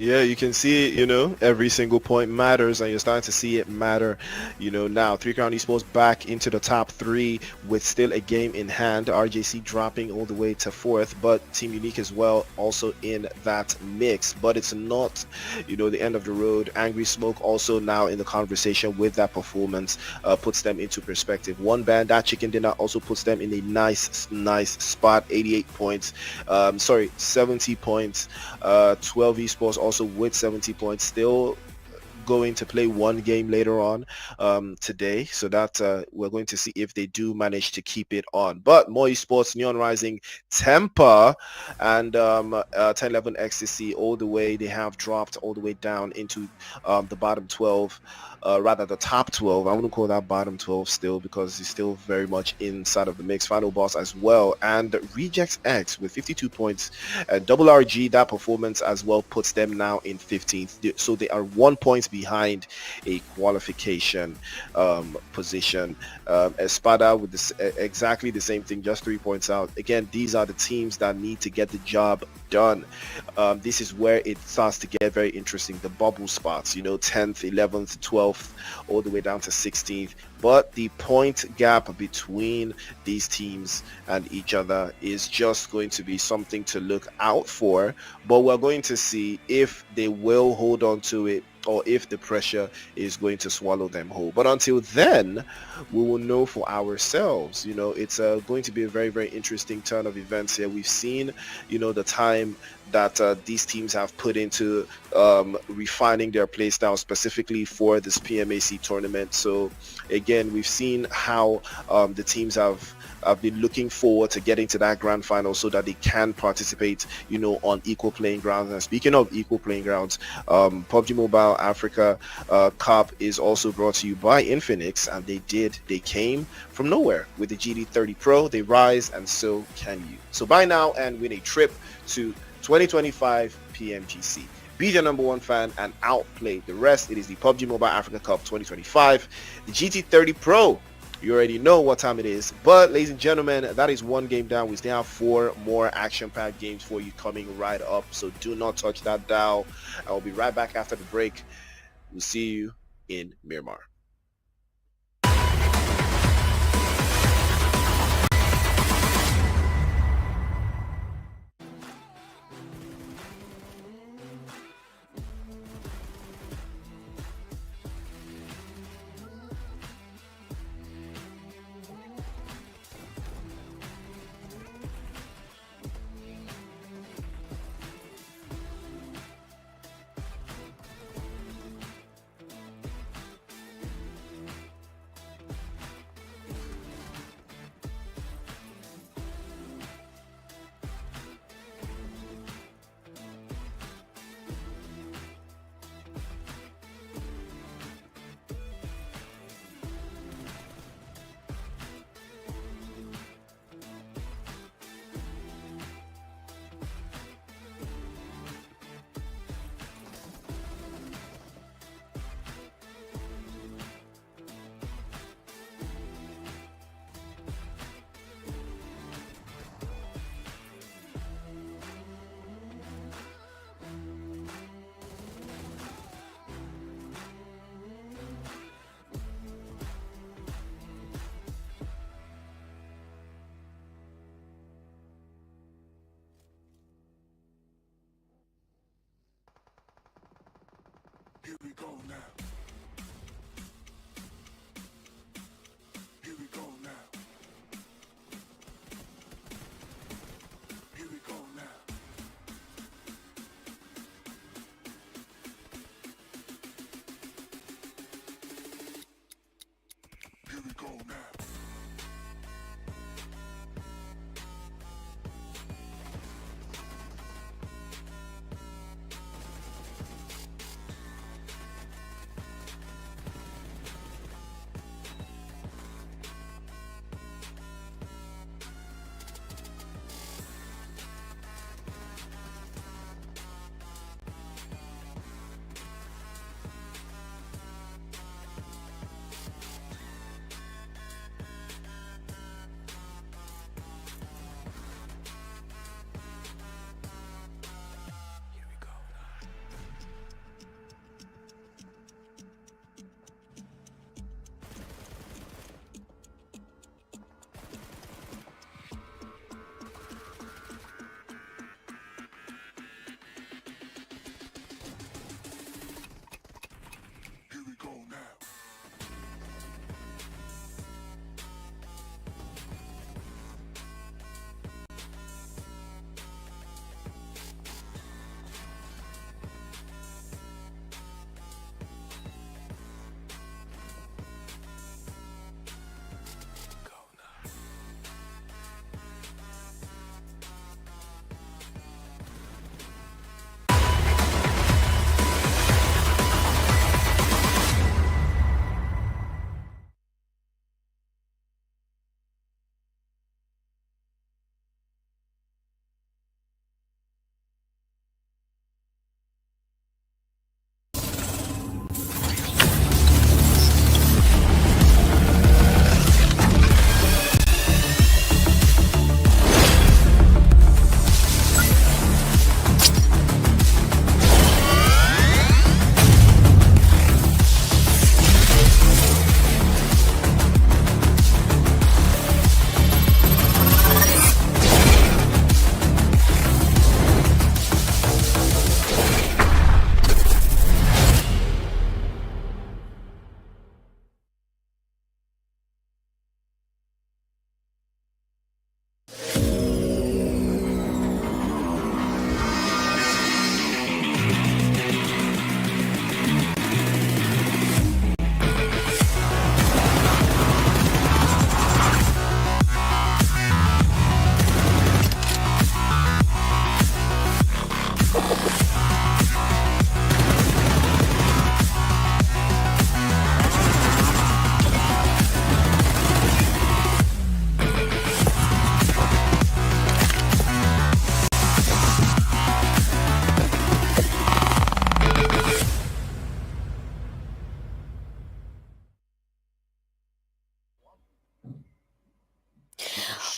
Yeah, you can see it, every single point matters, and you're starting to see it matter, now. 3 Crown Esports back into the top 3 with still a game in hand. RJC dropping all the way to 4th, but Team Unique as well also in that mix. But it's not, the end of the road. Angry Smoke also now in the conversation with that performance, puts them into perspective. One Band, that chicken dinner also puts them in a nice spot. 88 points, 70 points. 12 Esports also with 70 points, still going to play one game later on today, so that we're going to see if they do manage to keep it on. But more esports, Neon Rising, Temper, and 1011 Ecstasy all the way, they have dropped all the way down into the bottom 12 rather the top 12. I wouldn't call that bottom 12 still, because he's still very much inside of the mix. Final Boss as well, and Rejects X with 52 points. Double RG, that performance as well puts them now in 15th. So they are 1 point behind a qualification position. Espada with this, exactly the same thing, just 3 points out. Again, these are the teams that need to get the job done. This is where it starts to get very interesting. The bubble spots, 10th, 11th, 12th, all the way down to 16th. But the point gap between these teams and each other is just going to be something to look out for. But we're going to see if they will hold on to it, or if the pressure is going to swallow them whole. But until then, we will know for ourselves. It's going to be a very, very interesting turn of events here. We've seen, the time that these teams have put into refining their play style specifically for this PMAC tournament. So again, we've seen how the teams have been looking forward to getting to that grand final so that they can participate, on equal playing grounds. And speaking of equal playing grounds, PUBG Mobile Africa Cup is also brought to you by Infinix, and they came from nowhere with the GT30 Pro. They rise, and so can you. So buy now and win a trip to 2025 PMGC. Be the number one fan and outplay the rest. It is the PUBG Mobile Africa Cup 2025, the GT30 Pro. You already know what time it is. But ladies and gentlemen, that is one game down. We still have 4 more action-packed games for you coming right up. So do not touch that dial. I will be right back after the break. We'll see you in Miramar. Here we go now. Here we go now. Here we go now. Here we go now.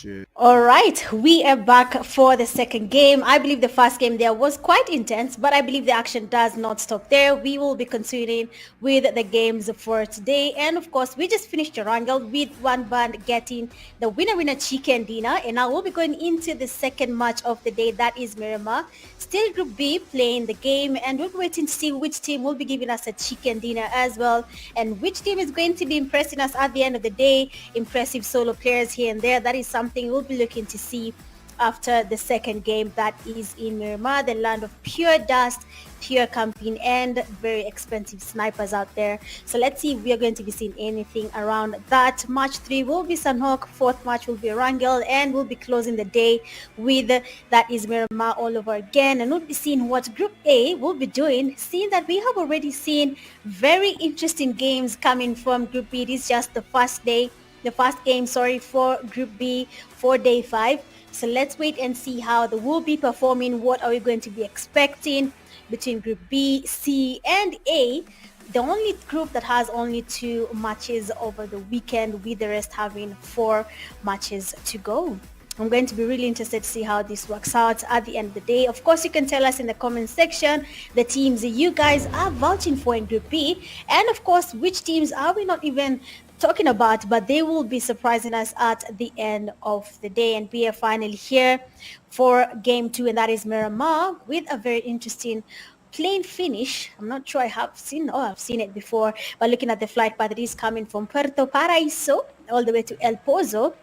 Shit. All right, we are back for the second game. I believe the first game there was quite intense, but I believe the action does not stop there. We will be continuing with the games for today. And of course, we just finished a wrangle with one band getting the winner chicken dinner. And now we'll be going into the second match of the day. That is Miramar. Still Group B playing the game, and we're waiting to see which team will be giving us a chicken dinner as well, and which team is going to be impressing us at the end of the day. Impressive solo players here and there. That is something we'll be looking to see after the second game. That is in Miramar, the land of pure dust, pure camping, and very expensive snipers out there. So let's see if we are going to be seeing anything around that. Match 3 will be Sunhawk, 4th match will be Wrangle, and we'll be closing the day with that is Miramar all over again. And we'll be seeing what Group A will be doing, seeing that we have already seen very interesting games coming from Group B. It is just the first game for Group B for day 5. So let's wait and see how they will be performing. What are we going to be expecting between Group B, C, and A? The only group that has only 2 matches over the weekend, with the rest having 4 matches to go. I'm going to be really interested to see how this works out at the end of the day. Of course, you can tell us in the comment section the teams you guys are vouching for in Group B, and of course, which teams are we not even talking about, but they will be surprising us at the end of the day. And we are finally here for game 2, and that is Miramar with a very interesting plain finish. I'm not sure I've seen it before, but looking at the flight path, it is coming from Puerto Paraíso all the way to El Pozo,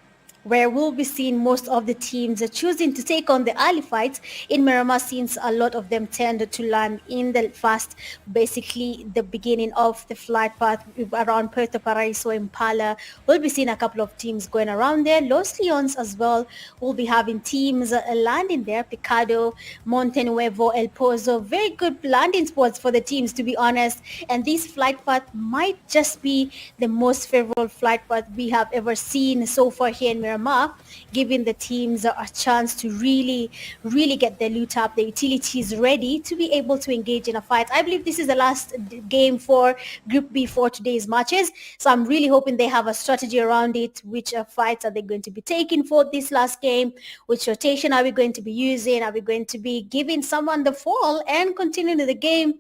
where we'll be seeing most of the teams choosing to take on the early fights in Miramar, since a lot of them tend to land in the first, basically the beginning of the flight path around Puerto Paraíso, Impala. We'll be seeing a couple of teams going around there. Los Leones as well will be having teams landing there. Picado, Monte Nuevo, El Pozo, very good landing spots for the teams, to be honest. And this flight path might just be the most favorable flight path we have ever seen so far here in Miramar, giving the teams a chance to really get their loot up, the utilities ready to be able to engage in a fight. I believe this is the last game for Group B for today's matches, so I'm really hoping they have a strategy around it. Which fights are they going to be taking for this last game? Which rotation are we going to be using? Are we going to be giving someone the fall and continuing the game?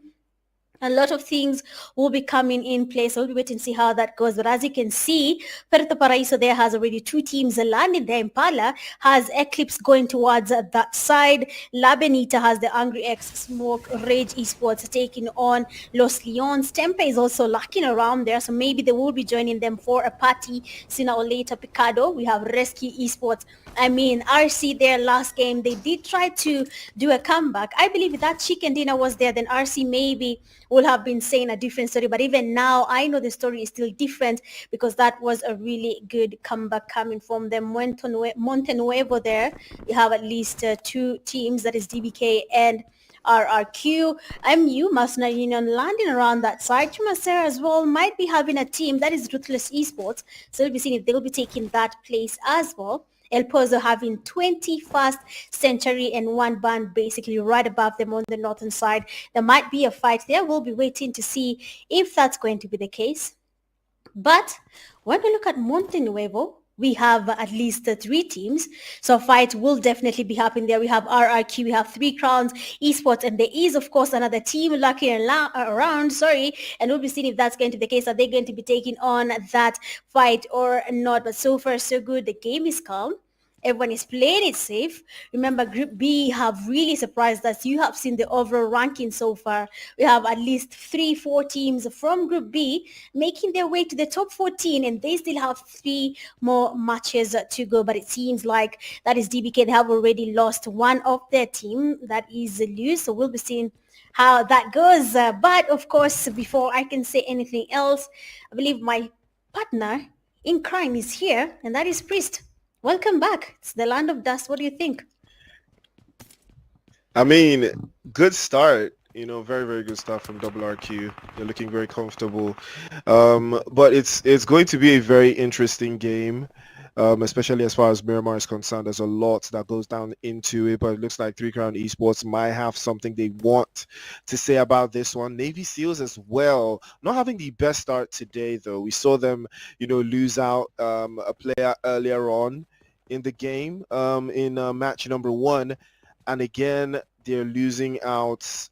A lot of things will be coming in place. So we'll be waiting to see how that goes. But as you can see, Puerto Paraíso there has already 2 teams landing there. Impala has Eclipse going towards that side. La Benita has the Angry X Smoke Rage eSports taking on Los Leones. Tempe is also lurking around there, so maybe they will be joining them for a party sooner or later. Picado, we have Rescue eSports. RC there last game, they did try to do a comeback. I believe if that chicken dinner was there, then RC maybe would have been saying a different story. But even now, I know the story is still different, because that was a really good comeback coming from them. Monte Nuevo there, you have at least 2 teams, that is DBK and RRQ. MU, Masna Union, landing around that side. Chumasera as well might be having a team, that is Ruthless Esports. So we'll be seeing if they'll be taking that place as well. El Pozo having 21st Century and 1 band basically right above them on the northern side. There might be a fight there. We'll be waiting to see if that's going to be the case. But when we look at Monte Nuevo, we have at least 3 teams. So a fight will definitely be happening there. We have RRQ, we have 3 Crowns Esports, and there is, of course, another team lucky around, and we'll be seeing if that's going to be the case. Are they going to be taking on that fight or not? But so far, so good. The game is calm. Everyone is playing it safe. Remember, Group B have really surprised us. You have seen the overall ranking so far. We have at least 3-4 teams from Group B making their way to the top 14, and they still have 3 more matches to go. But it seems like that is DBK. They have already lost one of their team. That is Zeus. So we'll be seeing how that goes. But of course, before I can say anything else, I believe my partner in crime is here, and that is Priest. Welcome back. It's the land of dust. What do you think? Good start. Very, very good start from RRQ. They're looking very comfortable. But it's going to be a very interesting game, especially as far as Miramar is concerned. There's a lot that goes down into it, but it looks like 3 Crown Esports might have something they want to say about this one. Navy SEALs as well, not having the best start today, though. We saw them, lose out a player earlier on in the game in match number 1, and again they're losing out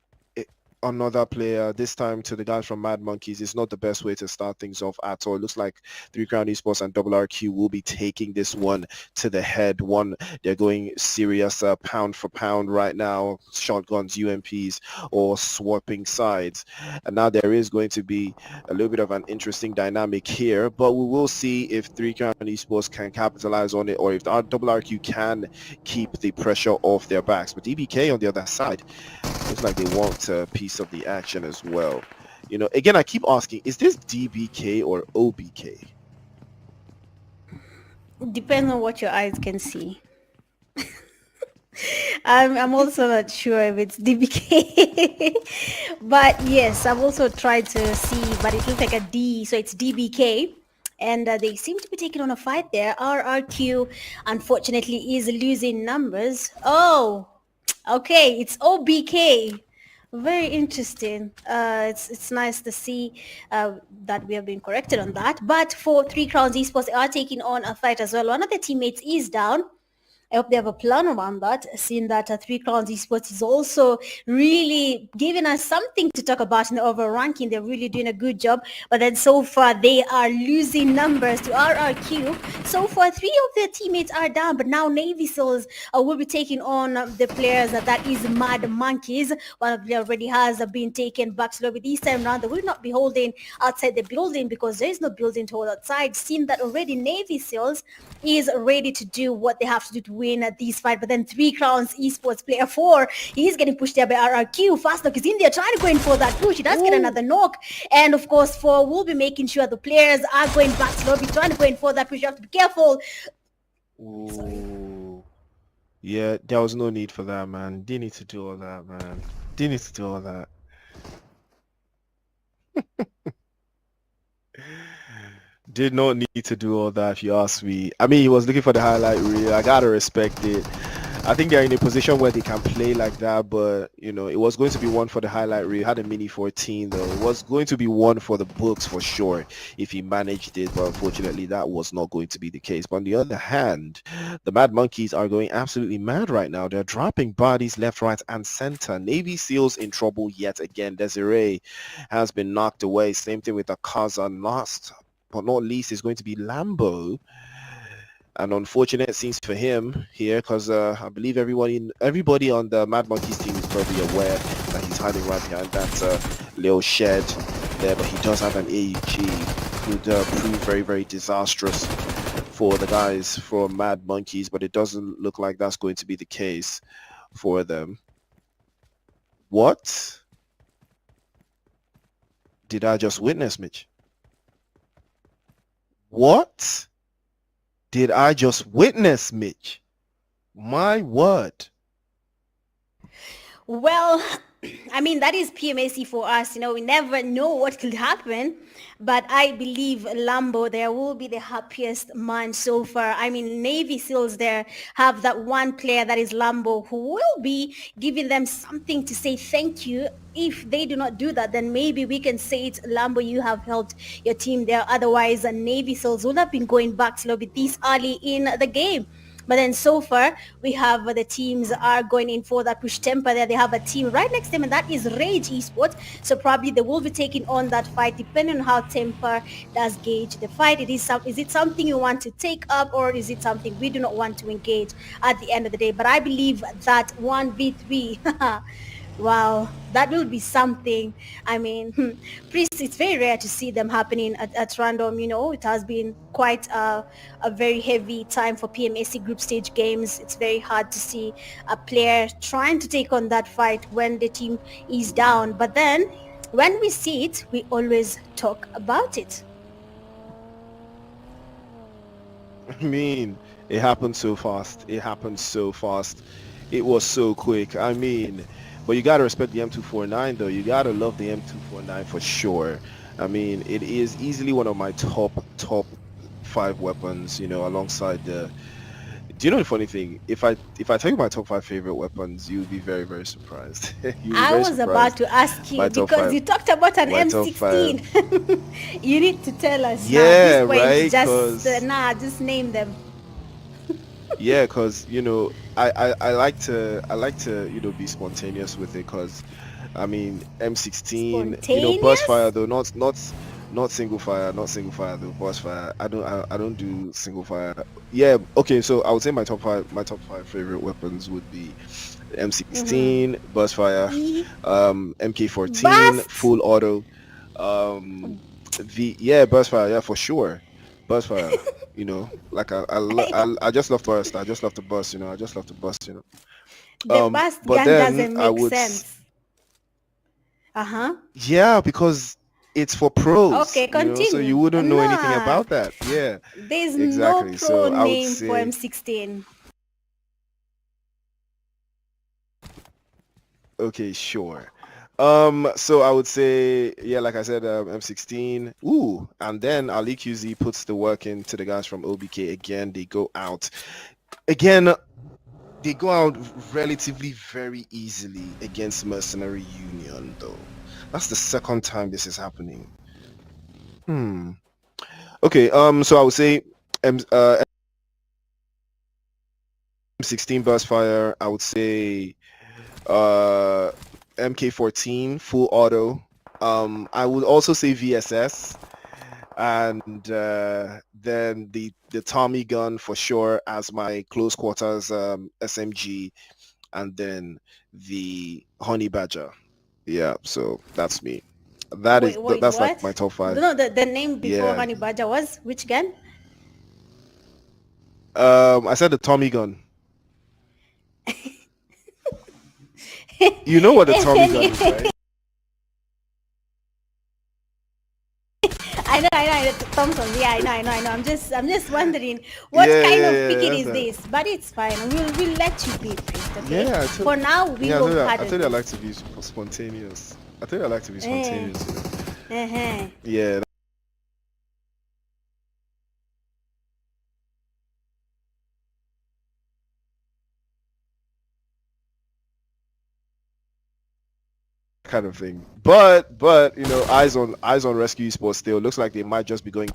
another player, this time to the guys from Mad Monkeys. It's not the best way to start things off at all. It looks like 3 Crown Esports and RRQ will be taking this one to the head. They're going serious pound for pound right now, shotguns, UMPs, or swapping sides. And now there is going to be a little bit of an interesting dynamic here, but we will see if 3 Crown Esports can capitalize on it, or if the RRQ can keep the pressure off their backs. But DBK on the other side, looks like they want a piece of the action as well. You know, again, I keep asking, is this DBK or OBK? Depends on what your eyes can see. I'm also not sure if it's DBK. But yes, I've also tried to see, but it looks like a D, so it's DBK. And they seem to be taking on a fight there. RRQ, unfortunately, is losing numbers. Oh, okay, it's OBK. Very interesting. It's nice to see that we have been corrected on that. But for 3 Crowns Esports, they are taking on a fight as well. One of their teammates is down. I hope they have a plan around that, seeing that 3 Crowns Esports is also really giving us something to talk about in the overall ranking. They're really doing a good job. But then so far, they are losing numbers to RRQ. So far, 3 of their teammates are down, but now Navy Seals will be taking on the players that is Mad Monkeys. One of them already has been taken back slowly. This time around, they will not be holding outside the building because there is no building to hold outside. Seeing that already Navy Seals is ready to do what they have to do to win at this fight. But then 3 Crowns Esports player 4, he's getting pushed there by RRQ. Fast knock is in there trying to go in for that push. He does get another knock. And of course 4 will be making sure the players are going back slowly, trying to go in for that push. You have to be careful. Ooh. Yeah, there was no need for that, man. Didn't need to do all that, man. Didn't need to do all that. Did not need to do all that, if you ask me. I mean, he was looking for the highlight reel. I gotta respect it. I think they're in a position where they can play like that, but you know, it was going to be one for the highlight reel. Had a mini 14 though. It was going to be one for the books for sure if he managed it, but unfortunately that was not going to be the case. But on the other hand, the Mad Monkeys are going absolutely mad right now. They're dropping bodies left, right, and center. Navy Seals in trouble yet again. Desiree has been knocked away. Same thing with Akaza. Last but not least is going to be Lambo. And unfortunate scenes for him here, because I believe everybody on the Mad Monkeys team is probably aware that he's hiding right behind that little shed there. But he does have an AUG. Could prove very, very disastrous for the guys from Mad Monkeys, but it doesn't look like that's going to be the case for them. What did I just witness, Mitch? What did I just witness, Mitch? My word. Well, I mean, that is PMAC for us. You know, we never know what could happen. But I believe Lambo there will be the happiest man so far. I mean, Navy Seals there have that one player that is Lambo who will be giving them something to say thank you. If they do not do that, then maybe we can say it, Lambo, you have helped your team there. Otherwise, Navy Seals would have been going back slowly this early in the game. But then so far, we have the teams are going in for that push temper there. They have a team right next to them, and that is Rage Esports. So probably they will be taking on that fight, depending on how temper does gauge the fight. Is it something you want to take up, or is it something we do not want to engage at the end of the day? But I believe that 1v3... Wow, that will be something. I mean, Priest, it's very rare to see them happening at random. You know, it has been quite a very heavy time for PMAC group stage games. It's very hard to see a player trying to take on that fight when the team is down. But then when we see it, we always talk about it. I mean, it happened so fast. It happened so fast. It was so quick. I mean... But you got to respect the M249, though. You got to love the M249 for sure. I mean, it is easily one of my top 5 weapons, you know, alongside the... Do you know the funny thing? If I tell you my top 5 favorite weapons, you'll be very, very surprised. I was about to ask you because you talked about an M16. You need to tell us. Yeah, now. right? Just name them. Yeah, because I like to be spontaneous with it because I mean M16 burst fire Spontaneous? though not single fire, not single fire though, burst fire. I don't do single fire. Yeah, okay, so I would say my top five favorite weapons would be Mm-hmm. M16 burst fire, MK14 Bust? full auto, um the yeah burst fire, yeah, for sure, burst fire. Like I just love burst. I just love to burst. I just love to burst. The bust But gun then doesn't I make would sense. Uh-huh. yeah, because it's for pros. Okay, So you continue. wouldn't know anything No, about that. Yeah, there's no exactly. pro So I would name for say M16. okay, sure. So I would say, yeah, like I said, M16. Ooh, and then Ali QZ puts the work into the guys from OBK again. They go out again. They go out relatively very easily against Mercenary Union, though. That's the second time this is happening. Hmm. Okay. So I would say M16 burst fire. I would say uh MK14 full auto. I would also say VSS, and then the Tommy gun for sure as my close quarters SMG, and then the Honey Badger. Yeah, so that's me. Wait, That's like what? my top five. No, the name before Yeah. Honey Badger was which gun? I said the Tommy gun. You know what the And Tommy then gun is, right? I know, Thompson. Yeah, I know. I'm just wondering what Yeah, kind yeah, of yeah. picket That's is a this? But it's fine. We'll let you be priest, okay? yeah. For now, we Yeah, will I pardon told you I you. like to be spontaneous. I told you I like to be Eh, spontaneous. uh-huh. Yeah, that kind of thing. But eyes on rescue sports still looks like they might just be going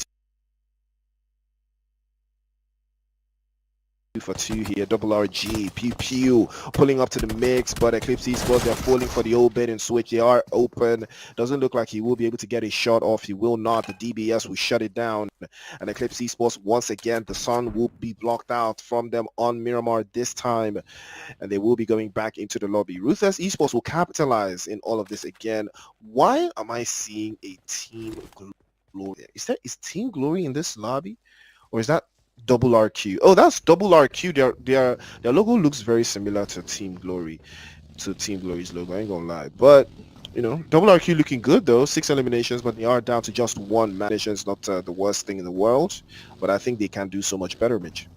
for two here. Double RG, Pew Pew, pulling up to the mix, but Eclipse Esports, they're falling for the old bait and switch. They are open. Doesn't look like he will be able to get a shot off. He will not. The DBS will shut it down. And Eclipse Esports, once again, the sun will be blocked out from them on Miramar this time, and they will be going back into the lobby. Ruthless Esports will capitalize in all of this again. Why am I seeing a Team Glory? Is Team Glory in this lobby? Or is that double RQ? Oh, that's double RQ. Their logo looks very similar to Team Glory's logo. I ain't gonna lie, but double RQ looking good though. 6 eliminations, but they are down to just one match. It's not the worst thing in the world, but I think they can do so much better, Mitch.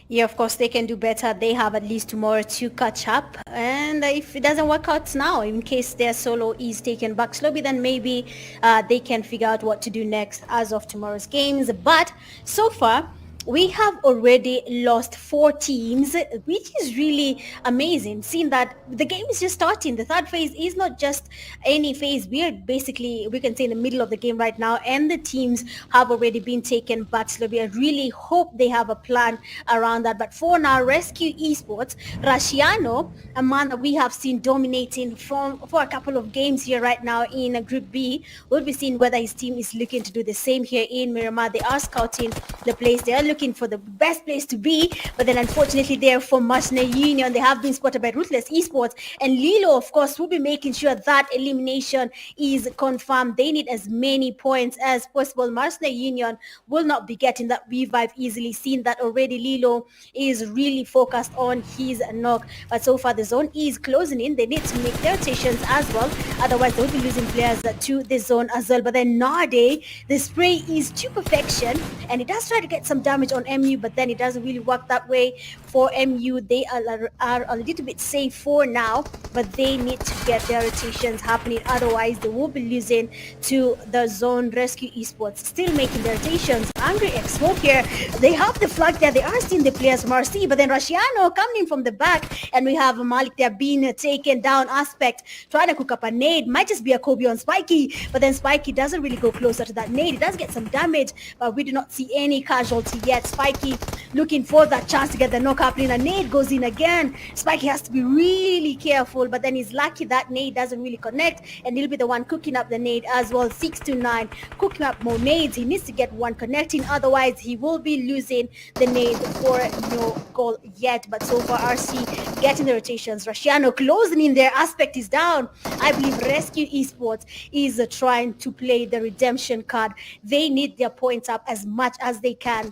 Yeah, of course they can do better. They have at least tomorrow to catch up. And if it doesn't work out now, in case their solo is taken back slowly, then maybe they can figure out what to do next as of tomorrow's games. But so far, we have already lost 4 teams, which is really amazing, seeing that the game is just starting. The third phase is not just any phase. We are basically, we can say, in the middle of the game right now, and the teams have already been taken back slowly. I really hope they have a plan around that. But for now, Rescue Esports, Rashiano, a man that we have seen dominating for a couple of games here right now in Group B, we'll be seeing whether his team is looking to do the same here in Miramar. They are scouting the place. They are looking for the best place to be, but then unfortunately they're from Mercenary Union. They have been spotted by Ruthless Esports, and Lilo, of course, will be making sure that elimination is confirmed. They need as many points as possible. Mercenary Union will not be getting that revive easily, seeing that already Lilo is really focused on his knock. But so far the zone is closing in. They need to make their rotations as well, otherwise they will be losing players to the zone as well. But then Nade, the spray is to perfection, and it does try to get some damage on MU, but then it doesn't really work that way for MU. They are a little bit safe for now, but they need to get their rotations happening, otherwise they will be losing to the zone. Rescue Esports still making their rotations. Angry X Smoke here, they have the flag there. They are seeing the players from RC, but then Rashiano coming in from the back, and we have Malik there being taken down. Aspect trying to cook up a nade, might just be a Kobe on Spiky, but then Spiky doesn't really go closer to that nade. It does get some damage, but we do not see any casualty yet. yet. Spiky looking for that chance to get the knock up lane. A nade goes in again. Spiky has to be really careful, but then he's lucky that nade doesn't really connect, and he'll be the one cooking up the nade as well. 6-9, cooking up more nades. He needs to get one connecting, otherwise he will be losing the nade for no goal yet. But so far, RC getting the rotations. Rusciano closing in there. Aspect is down. I believe Rescue Esports is trying to play the redemption card. They need their points up as much as they can.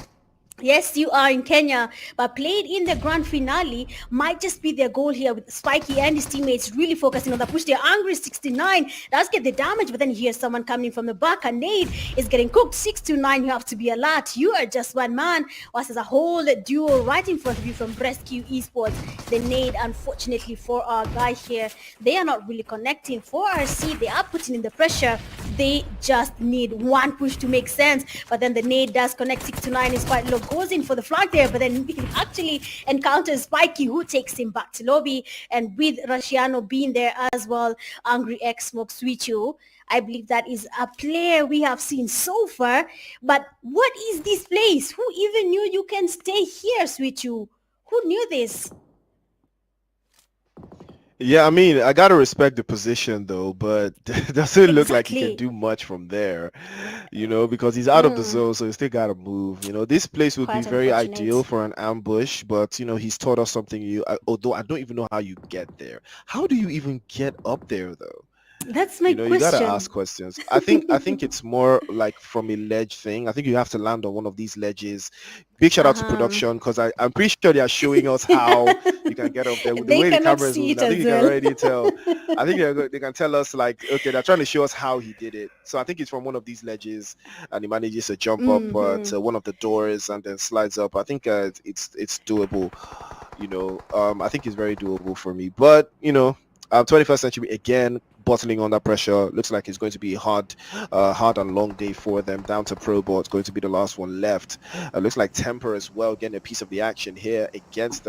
Yes, you are in Kenya, but played in the grand finale might just be their goal here, with Spiky and his teammates really focusing on the push. They're angry. 69 does get the damage, but then here's someone coming from the back. A nade is getting cooked. 6-9, you have to be alert. You are just one man versus a whole duo right in front of you from Rescue Esports. The nade, unfortunately for our guy here, they are not really connecting. For RC, they are putting in the pressure. They just need one push to make sense, but then the nade does connect. 6-9 is quite low, goes in for the flank there, but then he actually encounters Spiky, who takes him back to lobby. And with Rusciano being there as well, Angry X Smoke Switchu, I believe that is a player we have seen so far. But what is this place? Who even knew you can stay here, Switchu? Who knew this? Yeah, I mean, I gotta respect the position though, but it doesn't look like he Exactly. can do much from there, because he's out of the zone, so he still gotta move. This place would be Quite very unfortunate. ideal for an ambush, but he's taught us something new. Although I don't even know how you get there. How do you even get up there though? That's my You gotta question. ask questions. I think it's more like from a ledge thing. I think you have to land on one of these ledges. Big shout out to production, because I'm pretty sure they are showing us how you can get up there. The They way the cannot camera is see moving, it I think as you can well. already tell. I think they can tell us, like, okay, they're trying to show us how he did it. So I think it's from one of these ledges, and he manages to jump up to one of the doors and then slides up. I think it's doable. I think it's very doable for me. But 21st century again, bottling under pressure. Looks like it's going to be a hard and long day for them. Down to Pro Bot, going to be the last one left. Looks like Temper as well getting a piece of the action here against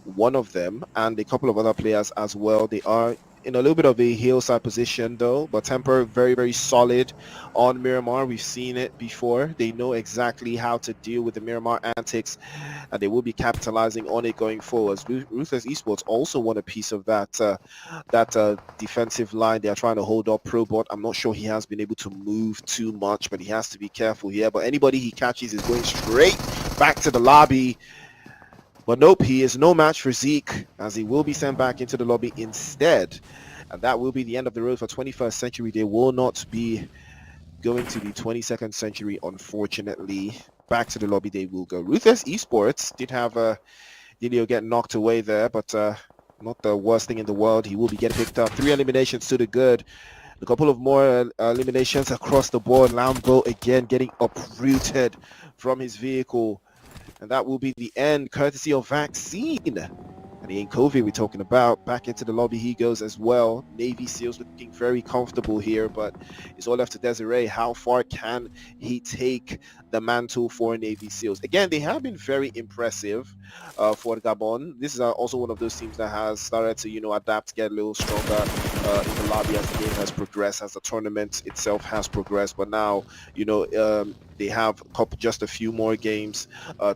one of them, and a couple of other players as well. They are in a little bit of a hillside position though, but Temper very, very solid on Miramar. We've seen it before. They know exactly how to deal with the Miramar antics, and they will be capitalizing on it going forward. Ruthless Esports also want a piece of that defensive line. They are trying to hold up Probot. I'm not sure he has been able to move too much, but he has to be careful here. But anybody he catches is going straight back to the lobby. But nope, he is no match for Zeke, as he will be sent back into the lobby instead. And that will be the end of the road for 21st century. They will not be going to the 22nd century, unfortunately. Back to the lobby they will go. Ruthless Esports did have Dilio get knocked away there, but not the worst thing in the world. He will be getting picked up. 3 eliminations to the good. A couple of more eliminations across the board. Lambo again getting uprooted from his vehicle. And that will be the end, courtesy of Vaccine. And the Nkovi we're talking about, back into the lobby he goes as well. Navy SEALs looking very comfortable here, but it's all left to Desiree. How far can he take the mantle for Navy SEALs? Again, they have been very impressive for Gabon. This is also one of those teams that has started to, adapt, get a little stronger in the lobby as the game has progressed, as the tournament itself has progressed. But now, they have just a few more games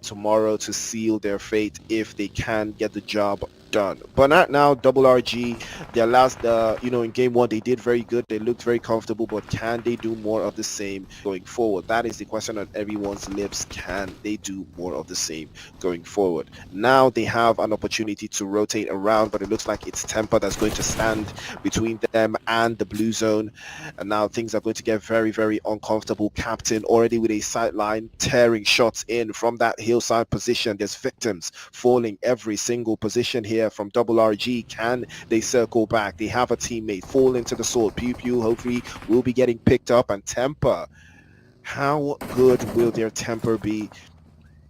tomorrow to seal their fate if they can get the job done. But not now. Double RG, their last in game one they did very good, they looked very comfortable, but can they do more of the same going forward? That is the question on everyone's lips. Can they do more of the same going forward? Now they have an opportunity to rotate around, but it looks like it's Temper that's going to stand between them and the blue zone, and now things are going to get very, very uncomfortable. Captain already with a sideline, tearing shots in from that hillside position. There's victims falling every single position here from Double RG. Can they circle back? They have a teammate fall into the sword. Pew hopefully will be getting picked up. And Temper, how good will their Temper be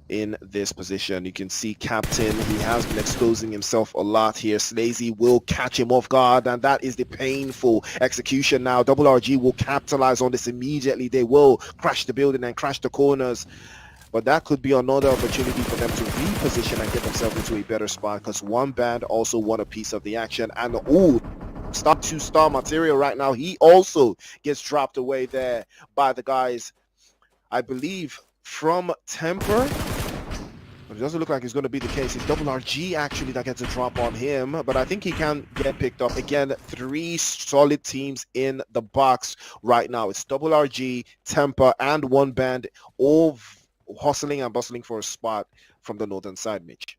in this position? You can see Captain, he has been exposing himself a lot here. Slazy will catch him off guard, and that is the painful execution now. Double RG will capitalize on this immediately. They will crash the building and crash the corners. But that could be another opportunity for them to reposition and get themselves into a better spot, because one band also want a piece of the action. And star material right now, he also gets dropped away there by the guys, I believe, from Temper. But it doesn't look like it's going to be the case. It's Double RG actually that gets a drop on him, but I think he can get picked up. Again, 3 solid teams in the box right now. It's Double RG, Temper, and One Band, all hustling and bustling for a spot from the northern side, Mitch.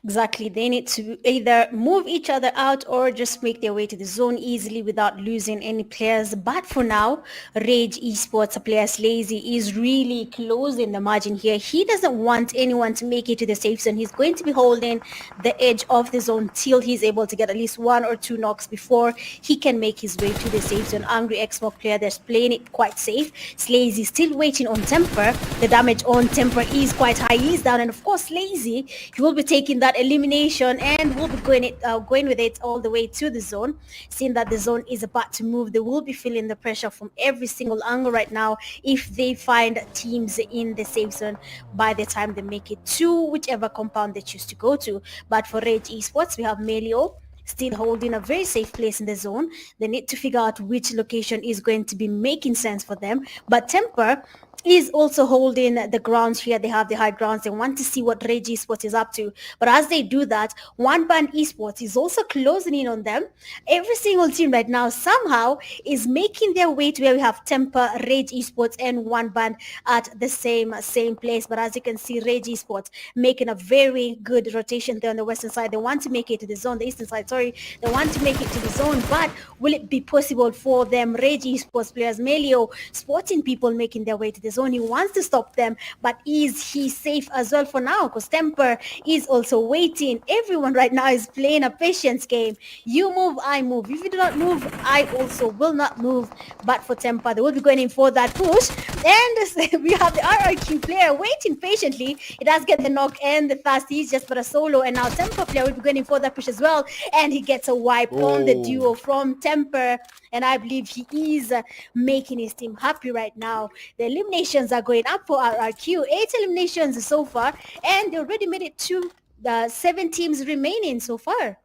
Exactly. They need to either move each other out or just make their way to the zone easily without losing any players. But for now, Rage Esports player Lazy is really closing the margin here. He doesn't want anyone to make it to the safe zone. He's going to be holding the edge of the zone till he's able to get at least 1 or 2 knocks before he can make his way to the safe zone. Angry Xmoc player that's playing it quite safe. Lazy still waiting on Temper. The damage on Temper is quite high. He's down, and of course Lazy, he will be taking that elimination and will be going with it all the way to the zone. Seeing that the zone is about to move, they will be feeling the pressure from every single angle right now if they find teams in the safe zone by the time they make it to whichever compound they choose to go to. But for Rage Esports, we have Melio still holding a very safe place in the zone. They need to figure out which location is going to be making sense for them. But Temper is also holding the grounds here. They have the high grounds. They want to see what Rage Esports is up to. But as they do that, One Band Esports is also closing in on them. Every single team right now somehow is making their way to where we have Temper, Rage Esports, and One Band at the same place. But as you can see, Rage Esports making a very good rotation there on the western side. They want to make it to the zone, the eastern side, sorry. They want to make it to the zone, but will it be possible for them? Rage Esports players, Melio, Sporting people making their way to the zone. He wants to stop them, but is he safe as well for now? Because Temper is also waiting. Everyone right now is playing a patience game. You move, I move. If you do not move, I also will not move. But for Temper, they will be going in for that push. And we have the RRQ player waiting patiently. He does get the knock and the fast. He's just for a solo. And now Temper player will be going in for that push as well. And he gets a wipe on the duo from Temper. And I believe he is making his team happy right now. The eliminations are going up for RRQ. 8 eliminations so far. And they already made it to the 7 teams remaining so far.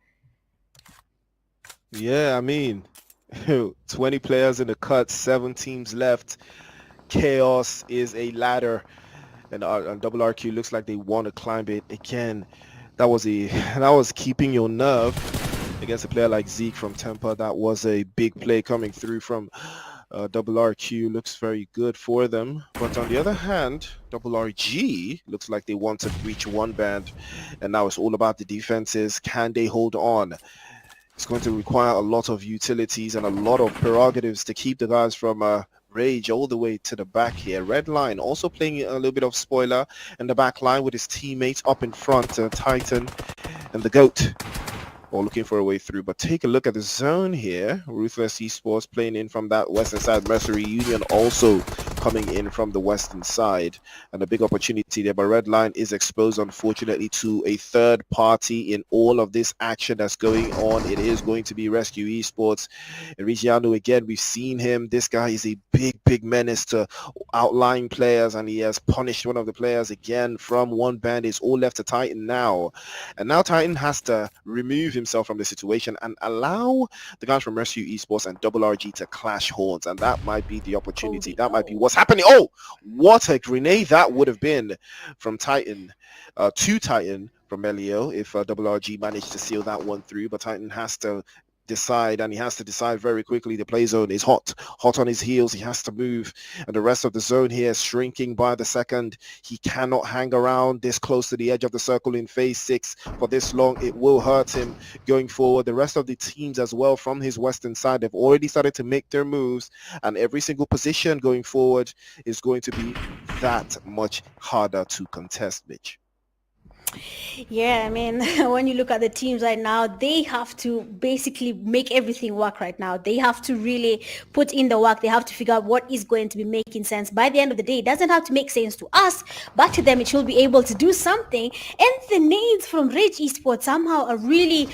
Yeah, I mean, 20 players in the cut, 7 teams left. Chaos is a ladder. And Double RQ looks like they want to climb it again. That was keeping your nerve against a player like Zeke from Temper. That was a big play coming through from Double RQ. Looks very good for them. But on the other hand, Double RG looks like they want to reach One Band. And now it's all about the defenses. Can they hold on? It's going to require a lot of utilities and a lot of prerogatives to keep the guys from Rage all the way to the back here. Red Line also playing a little bit of spoiler in the back line with his teammates up in front, Titan and the GOAT. Or looking for a way through. But take a look at the zone here. Ruthless Esports playing in from that western side. Mercenary Union also coming in from the western side. And a big opportunity there. But Red Line is exposed, unfortunately, to a third party in all of this action that's going on. It is going to be Rescue Esports. And Rigiano, again, we've seen him. This guy is a big menace to outlying players. And he has punished one of the players again from One Band. It's all left to Titan now. And now Titan has to remove himself from the situation and allow the guys from Rescue Esports and Double RG to clash horns, and that might be the opportunity. That might be what's happening. Oh, what a grenade that would have been from Titan to Titan from Melio if Double RG managed to seal that one through. But Titan has to decide, and he has to decide very quickly. The play zone is hot on his heels. He has to move, and the rest of the zone here is shrinking by the second. He cannot hang around this close to the edge of the circle in phase 6 for this long. It will hurt him going forward. The rest of the teams as well from his western side, they've already started to make their moves, and every single position going forward is going to be that much harder to contest, Mitch. Yeah, I mean, when you look at the teams right now, they have to basically make everything work right now. They have to really put in the work. They have to figure out what is going to be making sense. By the end of the day, it doesn't have to make sense to us, but to them, it should be able to do something. And the nades from Rage Esports somehow are really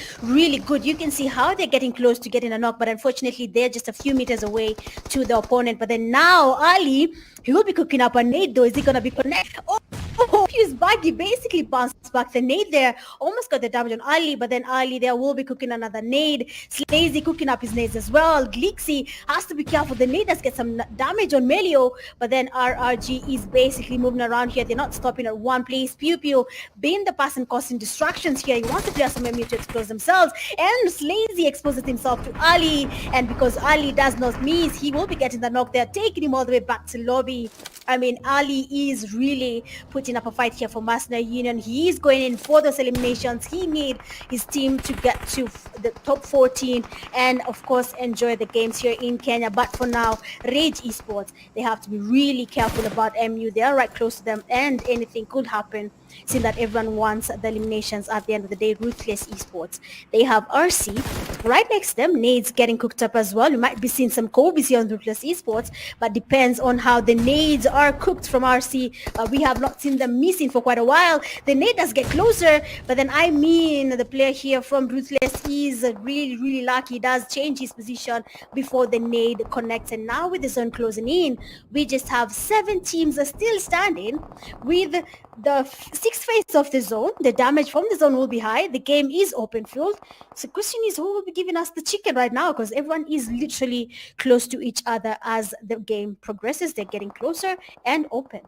good. You can see how they're getting close to getting a knock, but unfortunately, they're just a few meters away to the opponent. But then now, Ali, he will be cooking up a nade, though. Is he going to be connected? Oh! Oh, Pius Baggy basically bounced back the nade there. Almost got the damage on Ali, but then Ali there will be cooking another nade. Slazy cooking up his nades as well. Glixie has to be careful. The nade does get some damage on Melio, but then RRG is basically moving around here. They're not stopping at one place. Pew Pew being the person causing distractions here. He wants to play some MU to expose themselves. And Slazy exposes himself to Ali. And because Ali does not miss, he will be getting the knock there, taking him all the way back to lobby. I mean, Ali is really putting up a fight here for Mercenary Union. He is going in for those eliminations. He needs his team to get to the top 14 and, of course, enjoy the games here in Kenya. But for now, Rage Esports, they have to be really careful about MU. They are right close to them and anything could happen, seeing that everyone wants the eliminations at the end of the day. Ruthless Esports, they have RC right next to them. Nades getting cooked up as well. You might be seeing some Kobe's here on Ruthless Esports, but depends on how the nades are cooked from RC. We have not seen them missing for quite a while. The nade does get closer, but then I mean the player here from Ruthless is really lucky. He does change his position before the nade connects, and now with the zone closing in, we just have 7 teams are still standing with the 6th phase of the zone. The damage from the zone will be high. The game is open field. So the question is, who will be giving us the chicken right now? Because everyone is literally close to each other as the game progresses. They're getting closer and open.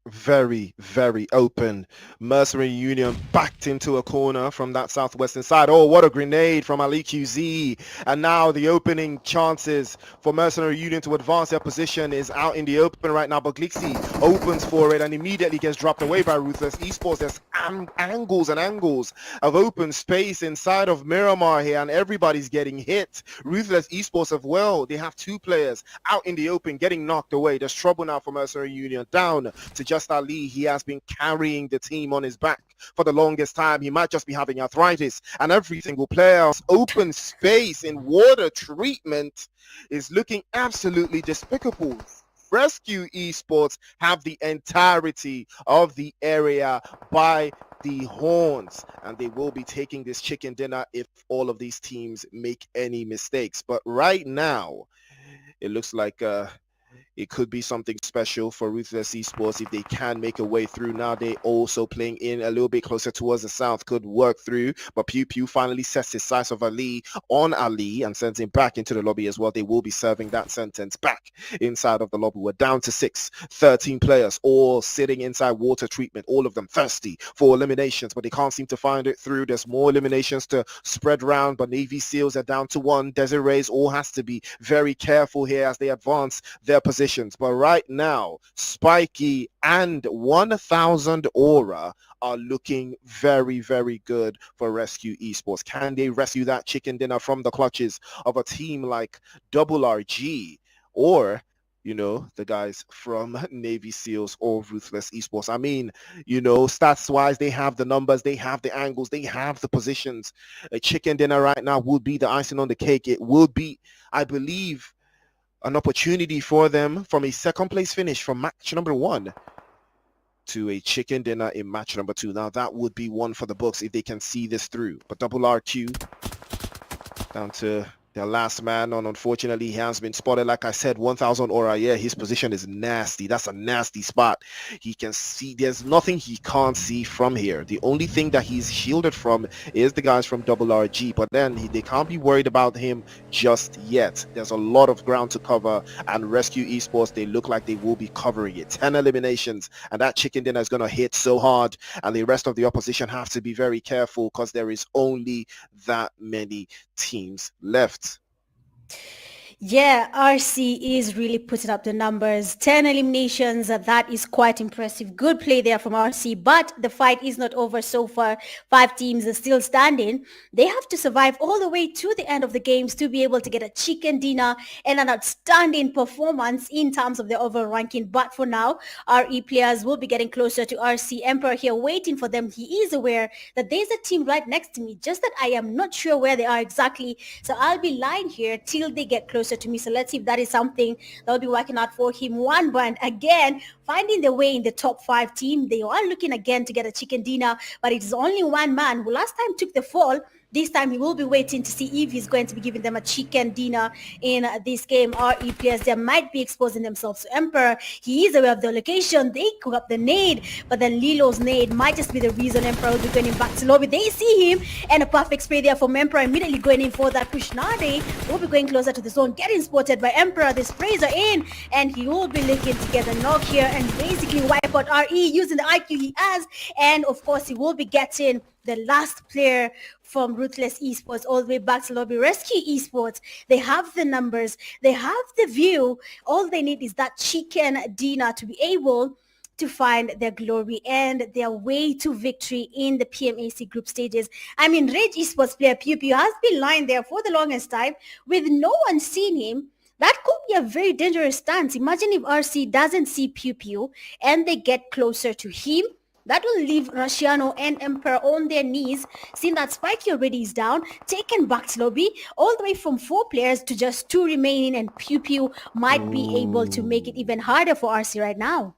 Very open. Mercenary Union backed into a corner from that southwestern side. Oh, what a grenade from Ali QZ. And now the opening chances for Mercenary Union to advance their position is out in the open right now. But Glixie opens for it and immediately gets dropped away by Ruthless Esports. There's angles and angles of open space inside of Miramar here, and everybody's getting hit. Ruthless Esports as well. They have 2 players out in the open getting knocked away. There's trouble now for Mercenary Union. Down to just Ali. He has been carrying the team on his back for the longest time. He might just be having arthritis, and every single player's open space in water treatment is looking absolutely despicable. Rescue Esports have the entirety of the area by the horns, and they will be taking this chicken dinner if all of these teams make any mistakes. But right now, it looks like it could be something special for Ruthless Esports if they can make a way through. Now they also playing in a little bit closer towards the south, could work through, but Pew Pew finally sets his sights of Ali on Ali and sends him back into the lobby as well. They will be serving that sentence back inside of the lobby. We're down to 13 players, all sitting inside water treatment, all of them thirsty for eliminations, but they can't seem to find it through. There's more eliminations to spread around, but Navy SEALs are down to 1. Desiree's all has to be very careful here as they advance their positions. But right now, Spiky and 1000 Aura are looking very good for Rescue Esports. Can they rescue that chicken dinner from the clutches of a team like Double RG or, you know, the guys from Navy SEALs or Ruthless Esports? I mean, you know, stats-wise, they have the numbers, they have the angles, they have the positions. A chicken dinner right now would be the icing on the cake. It will be, I believe, an opportunity for them from a 2nd place finish from match number 1 to a chicken dinner in match number 2. Now that would be one for the books if they can see this through. But Double RQ down to their last man on. Unfortunately, he has been spotted. Like I said, 1000 Aura. Yeah, his position is nasty. That's a nasty spot. He can see. There's nothing he can't see from here. The only thing that he's shielded from is the guys from Double RG. But then they can't be worried about him just yet. There's a lot of ground to cover. And Rescue Esports, they look like they will be covering it. 10 eliminations. And that chicken dinner is going to hit so hard. And the rest of the opposition have to be very careful because there is only that many teams left. Yeah, RC is really putting up the numbers. 10 eliminations, that is quite impressive. Good play there from RC, but the fight is not over so far. 5 teams are still standing. They have to survive all the way to the end of the games to be able to get a chicken dinner and an outstanding performance in terms of the overall ranking. But for now, RE players will be getting closer to RC. Emperor here waiting for them. He is aware that there's a team right next to me, just that I am not sure where they are exactly. So I'll be lying here till they get closer to me. So let's see if that is something that will be working out for him. One band again finding their way in the top 5 team. They are looking again to get a chicken dinner, but it is only one man who last time took the fall This time he will be waiting to see if he's going to be giving them a chicken dinner in this game. RE players, they might be exposing themselves to Emperor. He is aware of the location. They cook up the nade, but then Lilo's nade might just be the reason Emperor will be going back to lobby. They see him, and a perfect spray there from Emperor, immediately going in for that push. Nade will be going closer to the zone, getting spotted by Emperor. The sprays are in, and he will be looking to get a knock here and basically wipe out RE using the IQ he has. And of course, he will be getting the last player from Ruthless Esports all the way back to lobby. Rescue Esports, they have the numbers, they have the view. All they need is that chicken dinner to be able to find their glory and their way to victory in the PMAC group stages. I mean, Rage Esports player Pubg has been lying there for the longest time with no one seeing him. That could be a very dangerous stance. Imagine if RC doesn't see Pubg and they get closer to him. That will leave Rusciano and Emperor on their knees, seeing that Spikey already is down, taken back to lobby, all the way from 4 players to just 2 remaining, and Pubg might be able to make it even harder for RC right now.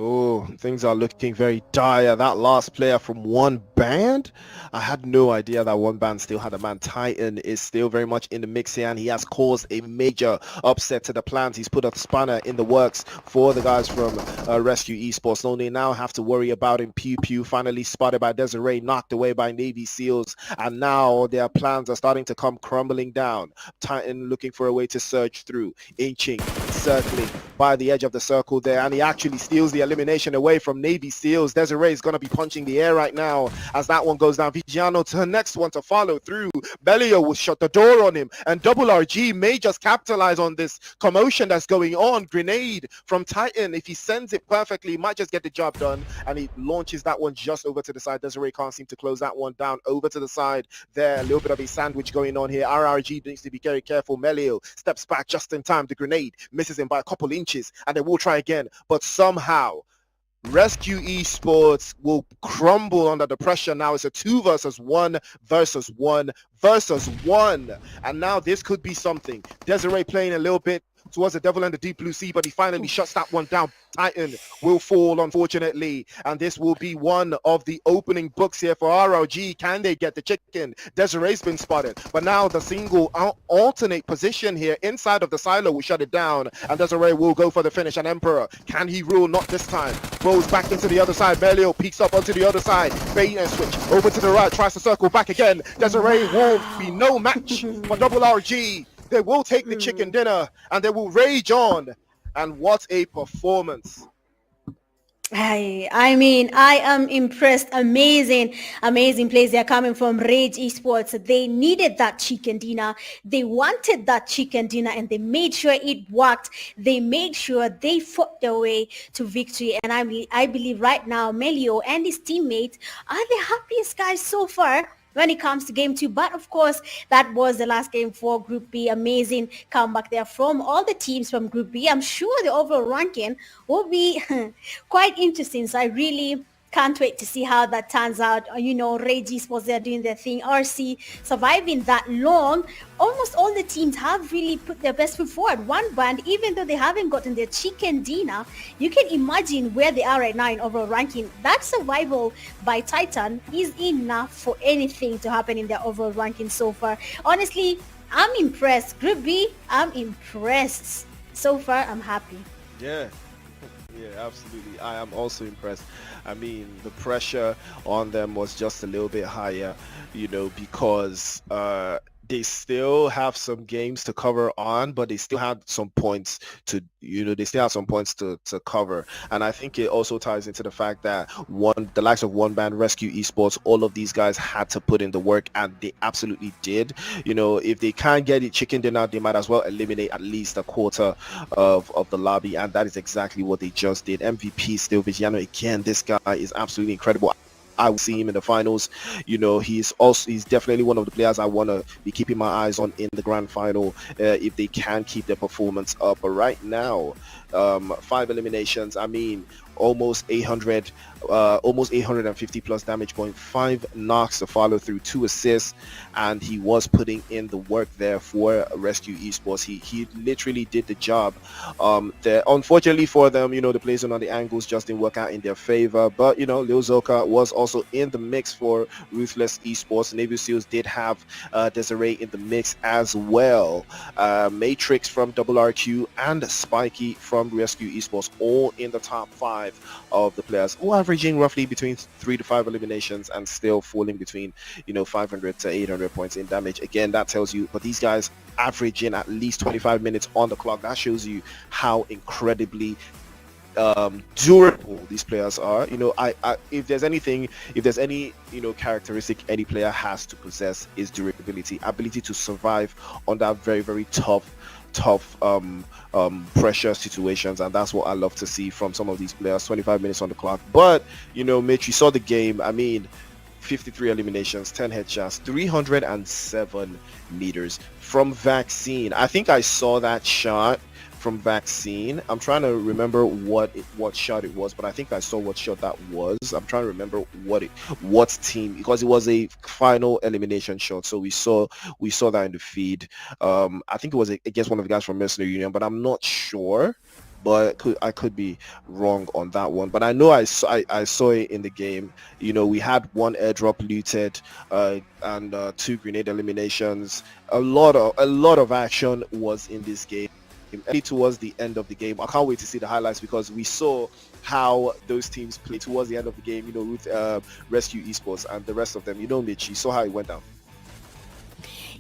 Oh, things are looking very dire. That last player from one band, I had no idea that one band still had a man. Titan is still very much in the mix here, and he has caused a major upset to the plans. He's put a spanner in the works for the guys from Rescue Esports. So they now have to worry about him. Pew finally spotted by Desiree, knocked away by Navy SEALs, and now their plans are starting to come crumbling down. Titan looking for a way to surge through, inching, circling by the edge of the circle there, and he actually steals the elimination away from Navy SEALs. Desiree is going to be punching the air right now as that one goes down. Vigiano to the next one to follow through. Bellio will shut the door on him, and Double RG may just capitalize on this commotion that's going on. Grenade from Titan. If he sends it perfectly, he might just get the job done, and he launches that one just over to the side. Desiree can't seem to close that one down. Over to the side there, a little bit of a sandwich going on here. RRG needs to be very careful. Melio steps back just in time. The grenade misses him by a couple inches, and they will try again, but somehow Rescue Esports will crumble under the pressure. Now it's a 2 versus 1 versus 1 versus 1, and now this could be something. Desiree playing a little bit towards the devil and the deep blue sea, but he finally shuts that one down. Titan will fall, unfortunately, and this will be one of the opening books here for RRG. Can they get the chicken? Desiree's been spotted, but now the single alternate position here inside of the silo will shut it down, and Desiree will go for the finish. And Emperor, can he rule? Not this time. Rolls back into the other side. Melio peeks up onto the other side. Bait and switch over to the right, tries to circle back again. Desiree won't be no match for Double RG. They will take the chicken dinner, and they will rage on. And what a performance. I mean, I am impressed. Amazing plays. They're coming from Rage Esports. They needed that chicken dinner. They wanted that chicken dinner, and they made sure it worked. They made sure they fought their way to victory. And I believe right now, Melio and his teammates are the happiest guys so far when it comes to game 2. But of course, that was the last game for Group B. Amazing comeback there from all the teams from Group B. I'm sure the overall ranking will be quite interesting. So I really can't wait to see how that turns out. You know, Rage Esports, they're doing their thing. RC surviving that long. Almost all the teams have really put their best foot forward. One band, even though they haven't gotten their chicken dinner, you can imagine where they are right now in overall ranking. That survival by Titan is enough for anything to happen in their overall ranking so far. Honestly, I'm impressed. Group B, I'm impressed. So far, I'm happy. Yeah, absolutely. I am also impressed. I mean, the pressure on them was just a little bit higher, you know, because they still have some games to cover on, but they still had some points to, you know, they still have some points to cover. And I think it also ties into the fact that the likes of One Band, Rescue Esports, all of these guys had to put in the work, and they absolutely did. You know, if they can't get it chicken dinner, they might as well eliminate at least a quarter of the lobby, and that is exactly what they just did. MVP still Vigiano again. This guy is absolutely incredible. I will see him in the finals. You know, he's definitely one of the players I want to be keeping my eyes on in the grand final if they can keep their performance up. But right now, 5 eliminations. I mean, almost 800, almost 850 plus damage point, 5 knocks to follow through, 2 assists, and he was putting in the work there for Rescue Esports. He literally did the job. Unfortunately for them, the placement on the angles just didn't work out in their favor, but Lil Zoka was also in the mix for Ruthless Esports. Navy Seals did have Desiree in the mix as well. Matrix from RRQ and Spiky from Rescue Esports, all in the top 5 of the players, all averaging roughly between 3 to 5 eliminations and still falling between 500 to 800 points in damage. Again, that tells you, but these guys averaging at least 25 minutes on the clock. That shows you how incredibly durable these players are. If there's any characteristic any player has to possess, is durability, ability to survive on that very, very tough pressure situations, and that's what I love to see from some of these players. 25 minutes on the clock, but Mitch, you saw the game. I mean, 53 eliminations, 10 headshots, 307 meters from Vaccine. I think I saw that shot from Vaccine. I'm trying to remember what shot it was, but I think I saw what shot that was. I'm trying to remember what team, because it was a final elimination shot. So we saw that in the feed. I think it was against one of the guys from Mercenary Union, but I'm not sure. But I could be wrong on that one. But I know I saw it in the game. We had 1 airdrop looted and 2 grenade eliminations. A lot of action was in this game. Towards the end of the game, I can't wait to see the highlights, because we saw how those teams played towards the end of the game. With Rescue Esports and the rest of them. Mitch, you saw how it went down.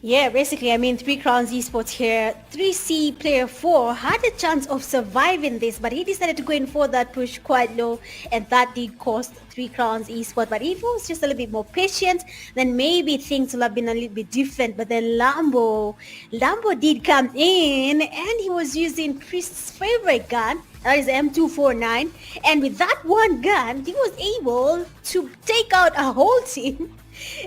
Yeah, basically, I mean, 3 Crowns Esports here. 3C player 4 had a chance of surviving this, but he decided to go in for that push quite low, and that did cost 3 Crowns Esports. But if he was just a little bit more patient, then maybe things would have been a little bit different. But then Lambo did come in, and he was using Priest's favorite gun, that is M249, and with that one gun, he was able to take out a whole team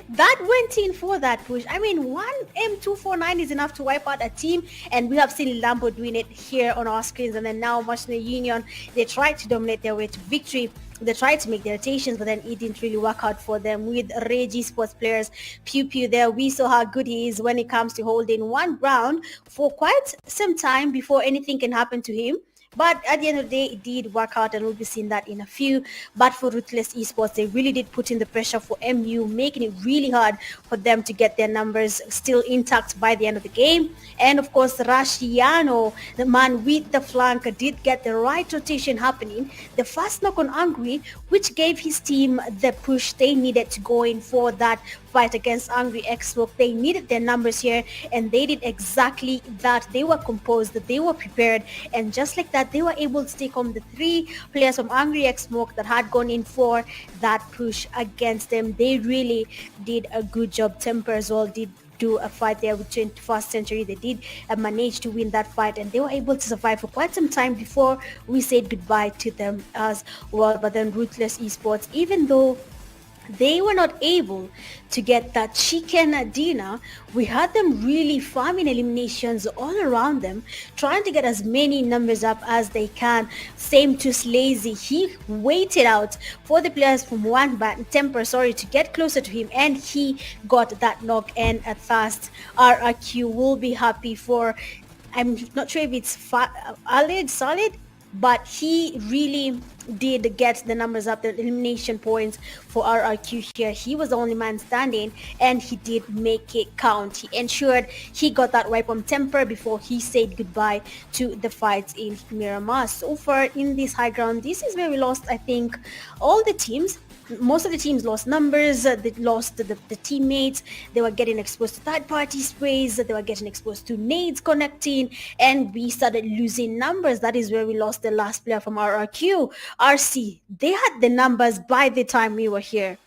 that went in for that push. I mean, one M249 is enough to wipe out a team, and we have seen Lambo doing it here on our screens. And then now Mercenary Union, they tried to dominate their way to victory. They tried to make their rotations, but then it didn't really work out for them. With Rage Esports players, Pew there, we saw how good he is when it comes to holding one ground for quite some time before anything can happen to him. But at the end of the day, it did work out, and we'll be seeing that in a few. But for Ruthless Esports, they really did put in the pressure for MU, making it really hard for them to get their numbers still intact by the end of the game. And of course, Rashiano, the man with the flank, did get the right rotation happening. The first knock on Angry, which gave his team the push they needed to go in for that fight against Angry X-Smoke. They needed their numbers here, and they did exactly that. They were composed, they were prepared, and just like that, they were able to take home the 3 players from Angry X-Smoke that had gone in for that push against them. They really did a good job. Temper as well did do a fight there with 21st Century. They did manage to win that fight, and they were able to survive for quite some time before we said goodbye to them as well. But then Ruthless Esports, even though they were not able to get that chicken dinner, we had them really farming eliminations all around them, trying to get as many numbers up as they can. Same to Slazy. He waited out for the players from Temper to get closer to him, and he got that knock. And at first, RRQ will be happy for, I'm not sure if it's solid, but he really did get the numbers up, the elimination points for RRQ here. He was the only man standing, and he did make it count. He ensured he got that wipe on Temper before he said goodbye to the fights in Miramar. So far in this high ground, this is where we lost, I think, all the teams. Most of the teams lost numbers, they lost the teammates, they were getting exposed to third-party sprays, they were getting exposed to nades connecting, and we started losing numbers. That is where we lost the last player from RRQ. RC, they had the numbers by the time we were here.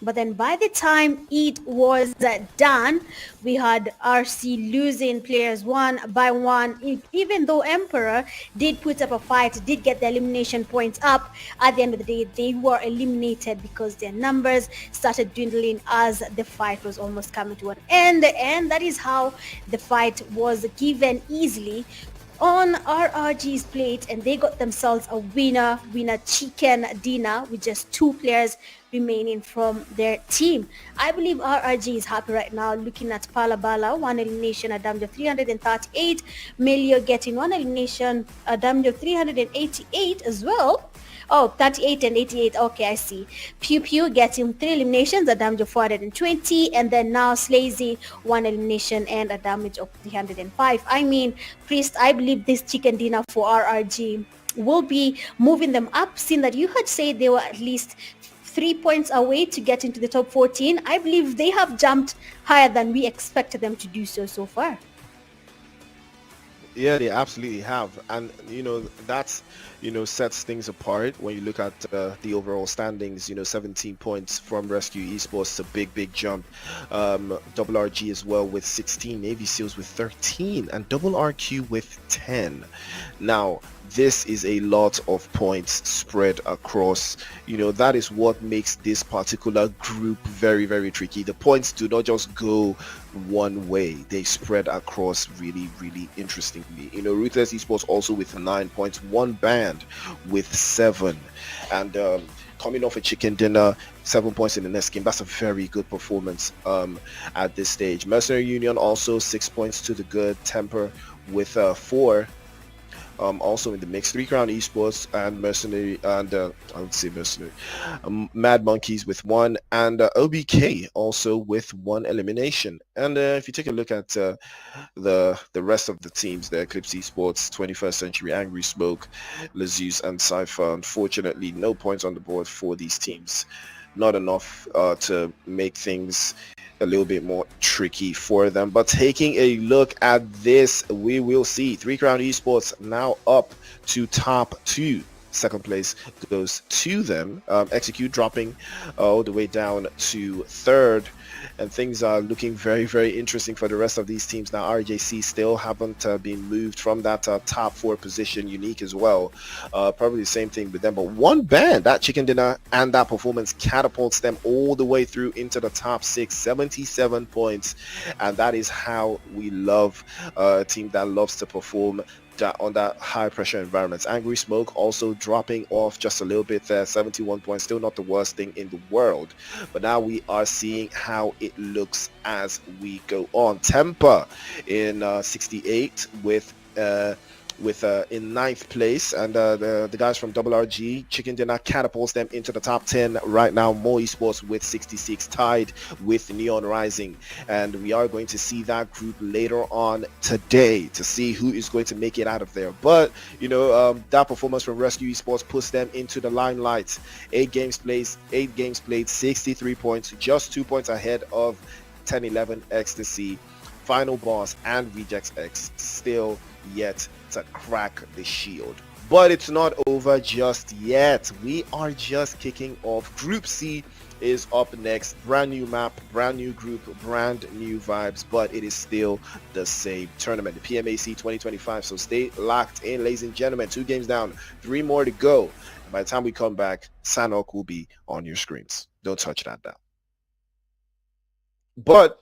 But then by the time it was done, we had RC losing players one by one. Even though Emperor did put up a fight, did get the elimination points up, at the end of the day, they were eliminated because their numbers started dwindling as the fight was almost coming to an end. And that is how the fight was given easily on RRG's plate, and they got themselves a winner chicken dinner with just 2 players remaining from their team. I believe RRG is happy right now looking at Palabala, 1 elimination, a damage of 338, Melio getting 1 elimination, a damage of 388 as well. Oh, 38 and 88. Okay, I see. Pew Pew getting 3 eliminations, a damage of 420. And then now Slazy, 1 elimination and a damage of 305. I mean, Priest, I believe this chicken dinner for RRG will be moving them up, seeing that you had said they were at least 3 points away to get into the top 14. I believe they have jumped higher than we expected them to do so far. Yeah, they absolutely have, and that's sets things apart when you look at the overall standings. 17 points from Rescue Esports, a big jump. Double RG as well with 16, Navy Seals with 13, and Double RQ with 10. Now, this is a lot of points spread across. That is what makes this particular group very tricky. The points do not just go one way, they spread across really interestingly. Ruthless Esports also with 9 points, One Band with 7, and coming off a chicken dinner, 7 points in the next game. That's a very good performance at this stage. Mercenary Union also 6 points to the good. Temper with 4. Also in the mix, 3 Crown Esports and Mercenary, and I would say Mercenary, Mad Monkeys with 1, and OBK also with 1 elimination. And if you take a look at the rest of the teams, the Eclipse Esports, 21st Century, Angry Smoke, Zeus, and Cypher, unfortunately no points on the board for these teams. Not enough to make things a little bit more tricky for them. But taking a look at this, we will see 3 Crown Esports now up to top 2. Second place goes to them. Execute dropping all the way down to 3rd, and things are looking very interesting for the rest of these teams. Now RJC still haven't been moved from that top 4 position. Unique as well, probably the same thing with them. But One Band, that chicken dinner and that performance catapults them all the way through into the top 6, 77 points, and that is how we love a team that loves to perform on that high pressure environments. Angry Smoke also dropping off just a little bit there, 71 points, still not the worst thing in the world, but now we are seeing how it looks as we go on. Temper in 68 with in 9th place, and the guys from Double RG, Chicken Dinner catapults them into the top 10 right now. More Esports with 66, tied with Neon Rising, and we are going to see that group later on today to see who is going to make it out of there. But that performance from Rescue Esports puts them into the limelight. 8 games played, 63 points, just 2 points ahead of 10-11 Ecstasy, Final Boss, and Rejects X, still yet to crack the shield. But it's not over just yet. We are just kicking off. Group C is up next. Brand new map, brand new group, brand new vibes, but it is still the same tournament, the PMAC 2025. So stay locked in, ladies and gentlemen. 2 games down, 3 more to go. And by the time we come back, Sanok will be on your screens. Don't touch that down. But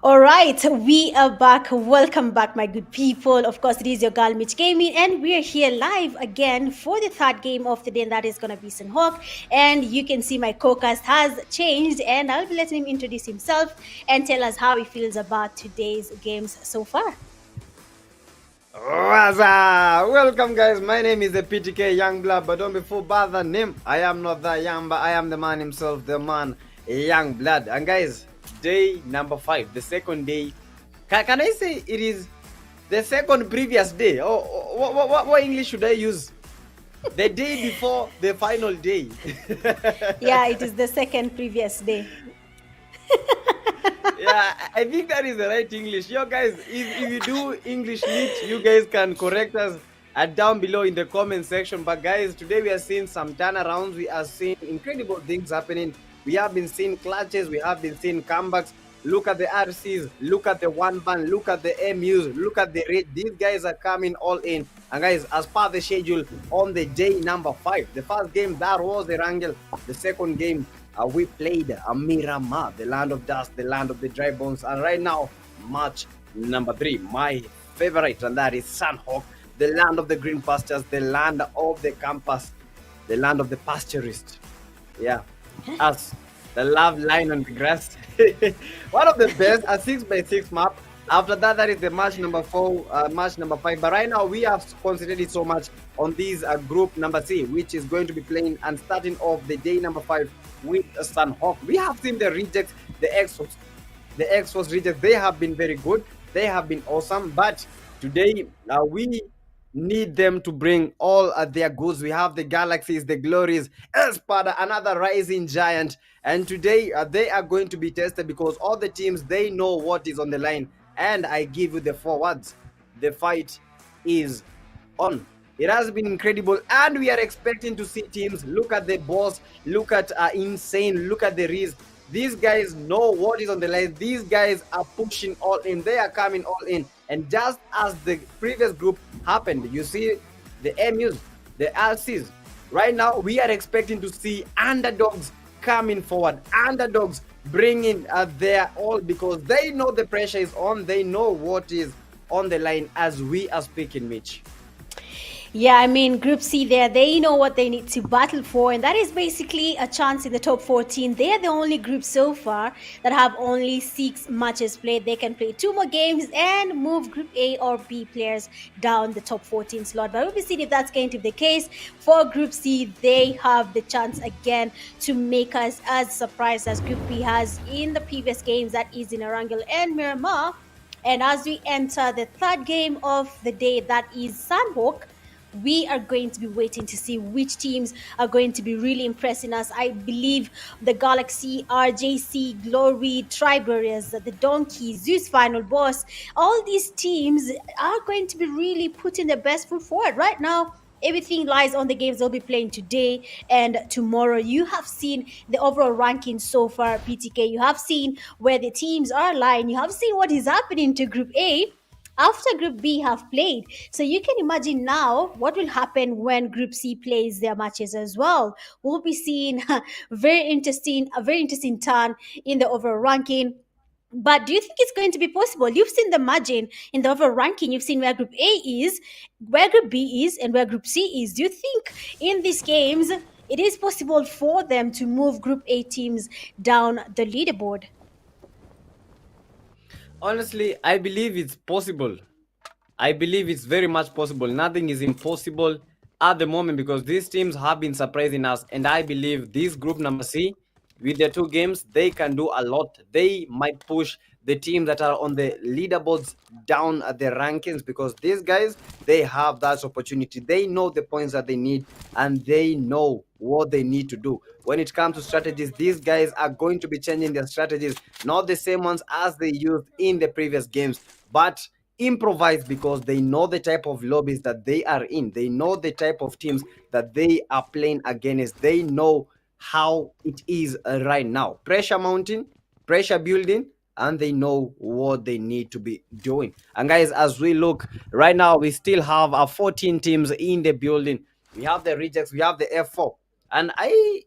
All right, we are back. Welcome back, my good people. Of course, it is your girl Mitch Gaming, and we are here live again for the third game of the day, and that is going to be Sun Hawk. And you can see my co-cast has changed, and I'll be letting him introduce himself and tell us how he feels about today's games so far. What's up? Welcome, guys. My name is the PTK Youngblood, but don't be fooled by the name. I am not the young, but I am the man himself, the man Youngblood. And guys, day number 5, the second day. Can I say it is the second previous day? Oh, what English should I use? The day before the final day. Yeah, it is the second previous day. Yeah, I think that is the right English. Yo, guys, if you do English lit, you guys can correct us down below in the comment section. But guys, today we are seeing some turnarounds. We are seeing incredible things happening. We have been seeing clutches. We have been seeing comebacks. Look at the RCs. Look at the one band. Look at the MUs. Look at the rate. These guys are coming all in. And guys, as per the schedule, on the day number 5, the first game, that was the Wrangle. The second game, we played Miramar, the land of dust, the land of the dry bones. And right now, match number 3, my favorite, and that is Sunhawk, the land of the green pastures, the land of the campus, the land of the pasturist. Yeah, us, the love line on the grass. One of the best, a 6x6 map. After that, that is the match number 4, match number 5. But right now, we have concentrated so much on this group number C, which is going to be playing and starting off the day number 5 with Sunhawk. We have seen the rejects, the X-Force rejects. They have been very good. They have been awesome. But today, we need them to bring all their goods. We have the Galaxies, the Glories, Espada, another rising giant. And today, they are going to be tested because all the teams, they know what is on the line. And I give you the forwards. The fight is on. It has been incredible, and we are expecting to see teams. Look at the boss, look at Insane, look at the Riz. These guys know what is on the line. These guys are pushing all in. They are coming all in. And just as the previous group happened, you see the MUs, the RCs. Right now, we are expecting to see underdogs coming forward. Underdogs bringing their all because they know the pressure is on. They know what is on the line as we are speaking, Mitch. Yeah, I mean, Group C there, they know what they need to battle for, and that is basically a chance in the top 14. They are the only group so far that have only 6 matches played. They can play 2 more games and move Group A or B players down the top 14 slot. But we'll be seeing if that's going to be the case. For Group C, they have the chance again to make us as surprised as Group B has in the previous games, that is in Erangel and Miramar. And as we enter the third game of the day, that is Sunhawk, we are going to be waiting to see which teams are going to be really impressing us. I believe the Galaxy, RJC, Glory, Tribarius, the Donkey, Zeus Final Boss, all these teams are going to be really putting their best foot forward. Right now, everything lies on the games they'll be playing today and tomorrow. You have seen the overall ranking so far, PTK. You have seen where the teams are lying. You have seen what is happening to Group A after Group B have played. So you can imagine now what will happen when Group C plays their matches as well. We'll be seeing a very interesting turn in the overall ranking. But do you think it's going to be possible? You've seen the margin in the overall ranking. You've seen where Group A is, where Group B is, and where Group C is. Do you think in these games it is possible for them to move Group A teams down the leaderboard? Honestly, I believe it's possible. I believe it's very much possible. Nothing is impossible at the moment because these teams have been surprising us. And I believe this group number C, with their 2 games, they can do a lot. They might push the teams that are on the leaderboards down at the rankings because these guys, they have that opportunity. They know the points that they need and they know what they need to do. When it comes to strategies, these guys are going to be changing their strategies, not the same ones as they used in the previous games, but improvise because they know the type of lobbies that they are in. They know the type of teams that they are playing against. They know how it is right now. Pressure mounting, pressure building, and they know what they need to be doing. And guys, as we look right now, we still have 14 teams in the building. We have the rejects, we have the F4. And I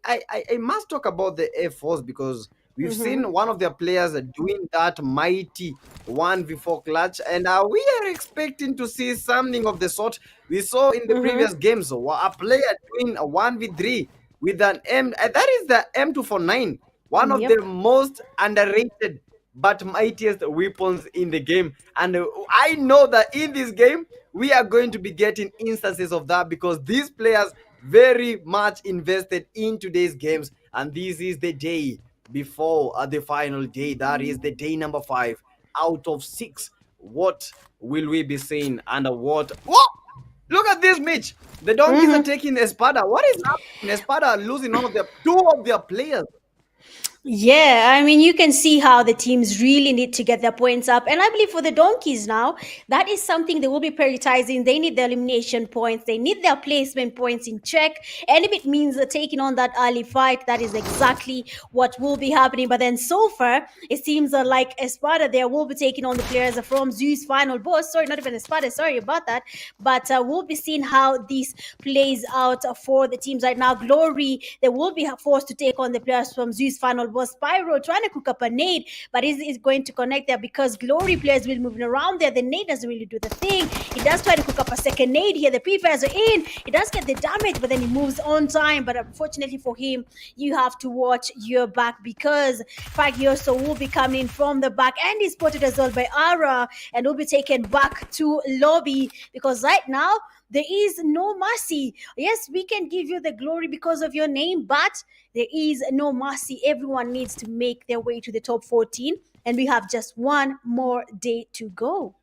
must talk about the F4s because We've Mm-hmm. seen one of their players doing that mighty 1v4 clutch, and we are expecting to see something of the sort we saw in the previous Mm-hmm. games. So a player doing a 1v3 with an that is the M249, one of the Yep. most underrated but mightiest weapons in the game. And I know that in this game, we are going to be getting instances of that because these players very much invested in today's games. And this is the day before the final day. That is the day number 5 out of 6. What will we be seeing? And what? What? Look at this, Mitch. The donkeys are Mm-hmm. taking Espada. What is happening? Espada are losing two of their players. Yeah, I mean, you can see how the teams really need to get their points up. And I believe for the Donkeys now, that is something they will be prioritizing. They need their elimination points, they need their placement points in check. And if it means taking on that early fight, that is exactly what will be happening. But then so far, it seems like Espada there will be taking on the players from Zeus final boss. Sorry, not even Espada, sorry about that. But we'll be seeing how this plays out for the teams right now. Glory, they will be forced to take on the players from Zeus final boss. Spyro trying to cook up a nade, but is going to connect there because Glory players will moving around there. The nade doesn't really do the thing. He does try to cook up a second nade here. The pre-fires are in. He does get the damage, but then he moves on time. But unfortunately for him, you have to watch your back because Fagioso will be coming from the back and he's spotted as well by Ara and will be taken back to lobby because right now there is no mercy. Yes, we can give you the glory because of your name, but there is no mercy. Everyone needs to make their way to the top 14, and we have just one more day to go.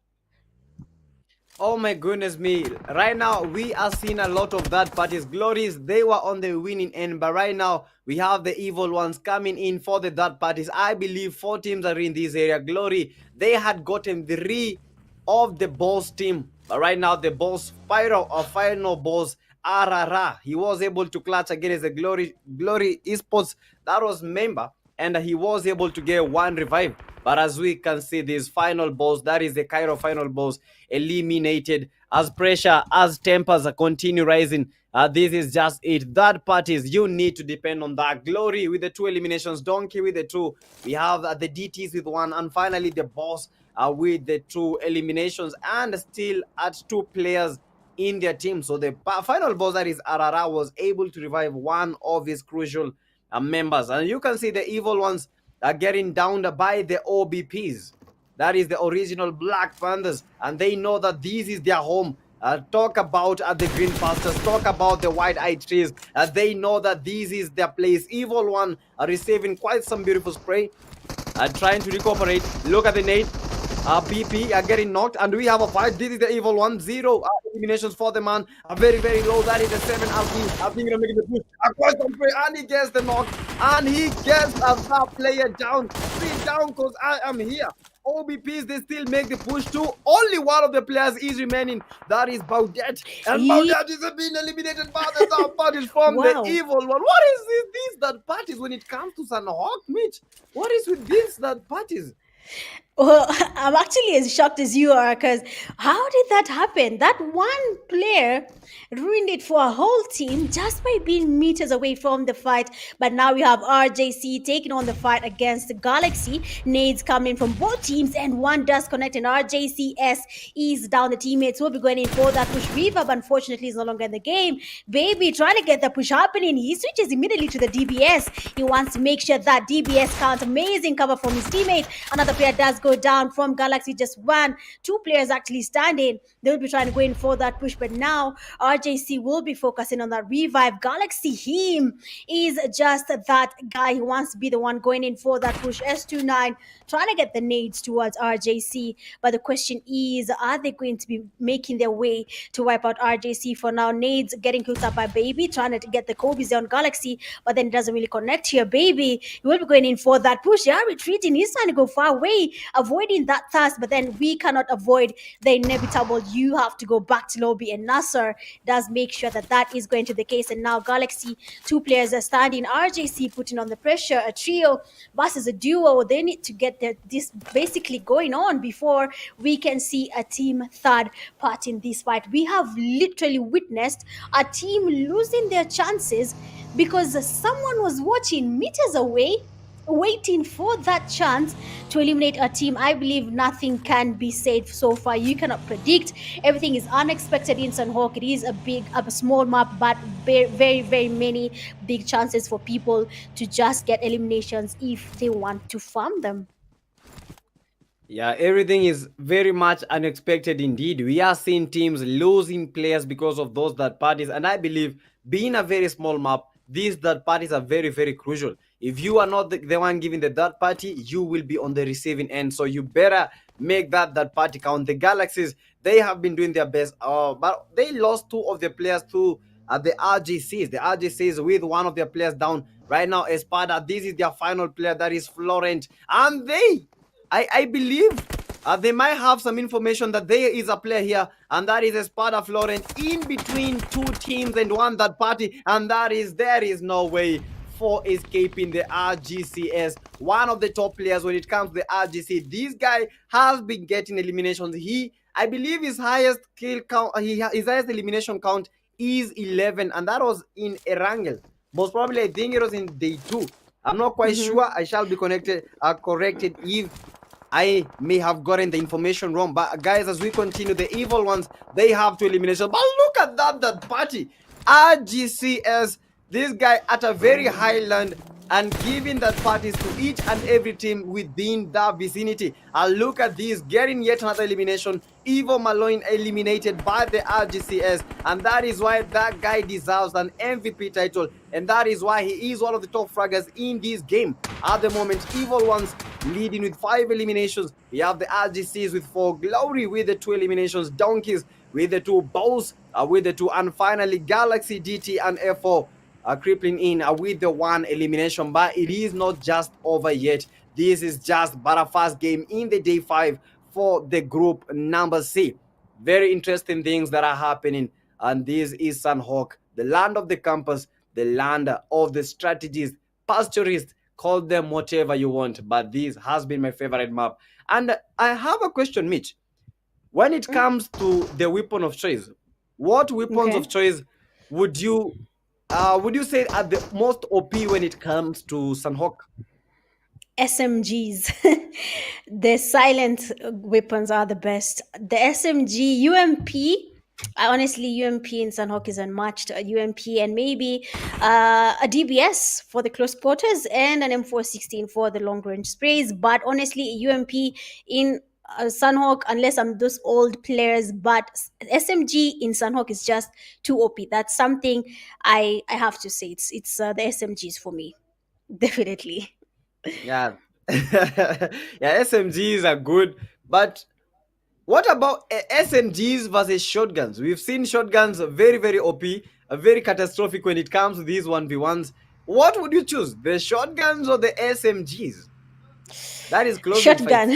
Oh my goodness me. Right now, we are seeing a lot of that parties. Glories, they were on the winning end, but right now, we have the evil ones coming in for the third parties. I believe 4 teams are in this area. Glory, they had gotten 3 of the boss team, but right now, the boss, final boss, Arara, he was able to clutch against the Glory eSports that was member, and he was able to get 1 revive. But as we can see, this final boss, that is the Cairo final boss, eliminated as pressure, as tempers continue rising. This is just it. Third parties, you need to depend on that. Glory with the 2 eliminations, Donkey with the 2. We have the DTs with 1, and finally the boss with the 2 eliminations, and still at 2 players in their team. So the final boss, that is Arara, was able to revive 1 of his crucial members. And you can see the evil ones are getting downed by the OBPs. That is the original Black Panthers, and they know that this is their home. Talk about the green pastures, talk about the wide-eyed trees. They know that this is their place. Evil one are receiving quite some beautiful spray, trying to recuperate. Look at the nade. BP are getting knocked, and we have a fight. This is the evil one. 0 eliminations for the man. Very, very low. That is the 7 RP. I think making the push across the play, and he gets the knock, and he gets that player down. 3 down, because I am here. OBPs, they still make the push too. Only one of the players is remaining. That is Baudet. And Baudet is being eliminated by the third parties from Wow. the evil one. What is this third parties when it comes to Sanhawk, Mitch? What is with these third parties? Well, I'm actually as shocked as you are because how did that happen? That one player ruined it for a whole team just by being meters away from the fight. But now we have RJC taking on the fight against the Galaxy. Nades coming from both teams, and one does connect, and RJCS is down. The teammates will be going in for that push. Reverb, unfortunately, is no longer in the game. Baby trying to get the push happening. He switches immediately to the DBS. He wants to make sure that DBS counts. Amazing cover from his teammate. Another player does go down from Galaxy. Just 1, 2 players actually standing. They'll be trying to go in for that push, but now RJC will be focusing on that revive. Galaxy, him is just that guy who wants to be the one going in for that push. S29 trying to get the nades towards RJC, but the question is, are they going to be making their way to wipe out RJC? For now, nades getting cooked up by Baby, trying to get the Kobe's on Galaxy, but then it doesn't really connect here. Baby, he will be going in for that push. They are retreating. He's trying to go far away, avoiding that thirst, but then we cannot avoid the inevitable. You have to go back to lobby, and Nasser does make sure that that is going to the case. And now Galaxy, 2 players are standing. RJC putting on the pressure. A trio versus a duo. They need to get this basically going on before we can see a team third part in this fight. We have literally witnessed a team losing their chances because someone was watching meters away waiting for that chance to eliminate a team. I believe nothing can be said so far. You cannot predict. Everything is unexpected in Sunhawk. It is a small map, but very, very, very many big chances for people to just get eliminations if they want to farm them. Yeah, everything is very much unexpected indeed. We are seeing teams losing players because of those third parties, and I believe being a very small map, these third parties are very, very crucial. If you are not the one giving the third party, you will be on the receiving end. So you better make that third party count. The Galaxies, they have been doing their best, but they lost two of their players to the RGCs. The RGCs with one of their players down right now. Espada, this is their final player, that is Florent, and I believe they might have some information that there is a player here, and that is Espada Florent in between two teams and one third party, and there is no way for escaping the RGCS. One of the top players when it comes to the RGC. This guy has been getting eliminations. I believe his highest kill count, his highest elimination count is 11, and that was in Erangel. Most probably, I think it was in day 2. I'm not quite sure. I shall be corrected if I may have gotten the information wrong. But guys, as we continue, the evil ones, they have 2 eliminations. But look at that party. RGCS, this guy at a very high land and giving that parties to each and every team within that vicinity. And look at this, getting yet another elimination. Evo Malone eliminated by the RGCS, and that is why that guy deserves an MVP title, and that is why he is one of the top fraggers in this game. At the moment, Evil Ones leading with 5 eliminations. We have the RGCs with 4, Glory with the 2 eliminations, Donkeys with the 2, Bows with the 2, and finally Galaxy, DT, and F4 crippling in with the 1 elimination. But it is not just over yet. This is just but a first game in the day 5 for the group number C. Very interesting things that are happening, and this is Sunhawk, the land of the campus, the land of the strategists, pasturists, call them whatever you want, but this has been my favorite map. And I have a question, Mitch. When it comes to the weapon of choice, what weapons of choice would you say are the most OP when it comes to Sunhawk? SMGs. The silent weapons are the best. The SMG, UMP. Honestly, UMP in Sunhawk is unmatched. UMP and maybe a DBS for the close quarters and an M416 for the long range sprays. But honestly, UMP in Sunhawk, unless I'm those old players, but SMG in Sunhawk is just too OP. That's something I have to say. It's the SMGs for me, definitely. Yeah. Yeah, SMGs are good, but what about SMGs versus shotguns? We've seen shotguns very, very OP, very catastrophic when it comes to these 1v1s. What would you choose, the shotguns or the SMGs? That is close. Shotgun.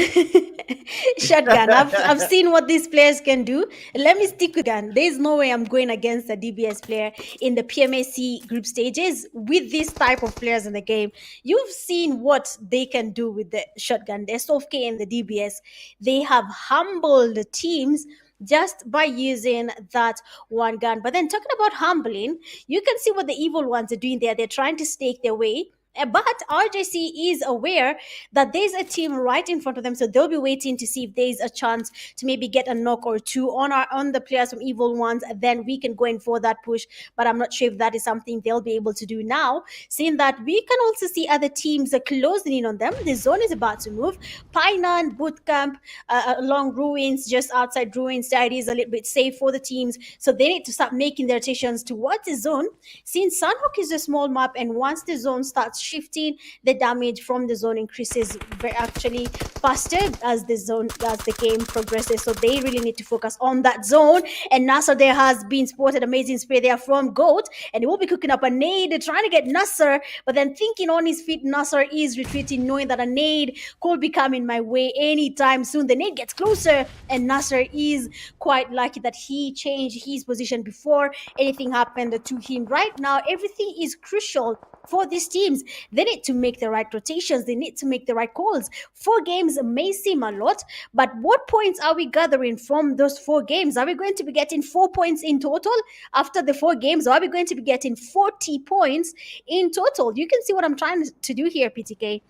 Shotgun. I've seen what these players can do. Let me stick with gun. There's no way I'm going against a DBS player in the PMAC group stages with this type of players in the game. You've seen what they can do with the shotgun. The SOFK and the DBS. They have humbled teams just by using that one gun. But then talking about humbling, you can see what the evil ones are doing there. They're trying to stake their way. But RJC is aware that there's a team right in front of them, so they'll be waiting to see if there's a chance to maybe get a knock or two on the players from Evil Ones. Then we can go in for that push. But I'm not sure if that is something they'll be able to do now, seeing that we can also see other teams closing in on them. The zone is about to move. Painan Bootcamp along Ruins, just outside Ruins. The idea is a little bit safe for the teams, so they need to start making their rotations towards the zone. Since Sunhawk is a small map, and once the zone starts shifting, the damage from the zone increases actually faster as the game progresses. So they really need to focus on that zone. And Nasser there has been spotted, amazing spray there from Goat, and he will be cooking up a nade, trying to get Nasser, but then thinking on his feet, Nasser is retreating, knowing that a nade could be coming my way anytime soon. The nade gets closer, and Nasser is quite lucky that he changed his position before anything happened to him. Right now, everything is crucial for these teams. They need to make the right rotations. They need to make the right calls. 4 games may seem a lot, but what points are we gathering from those 4 games? Are we going to be getting 4 points in total after the 4 games, or are we going to be getting 40 points in total? You can see what I'm trying to do here, PTK.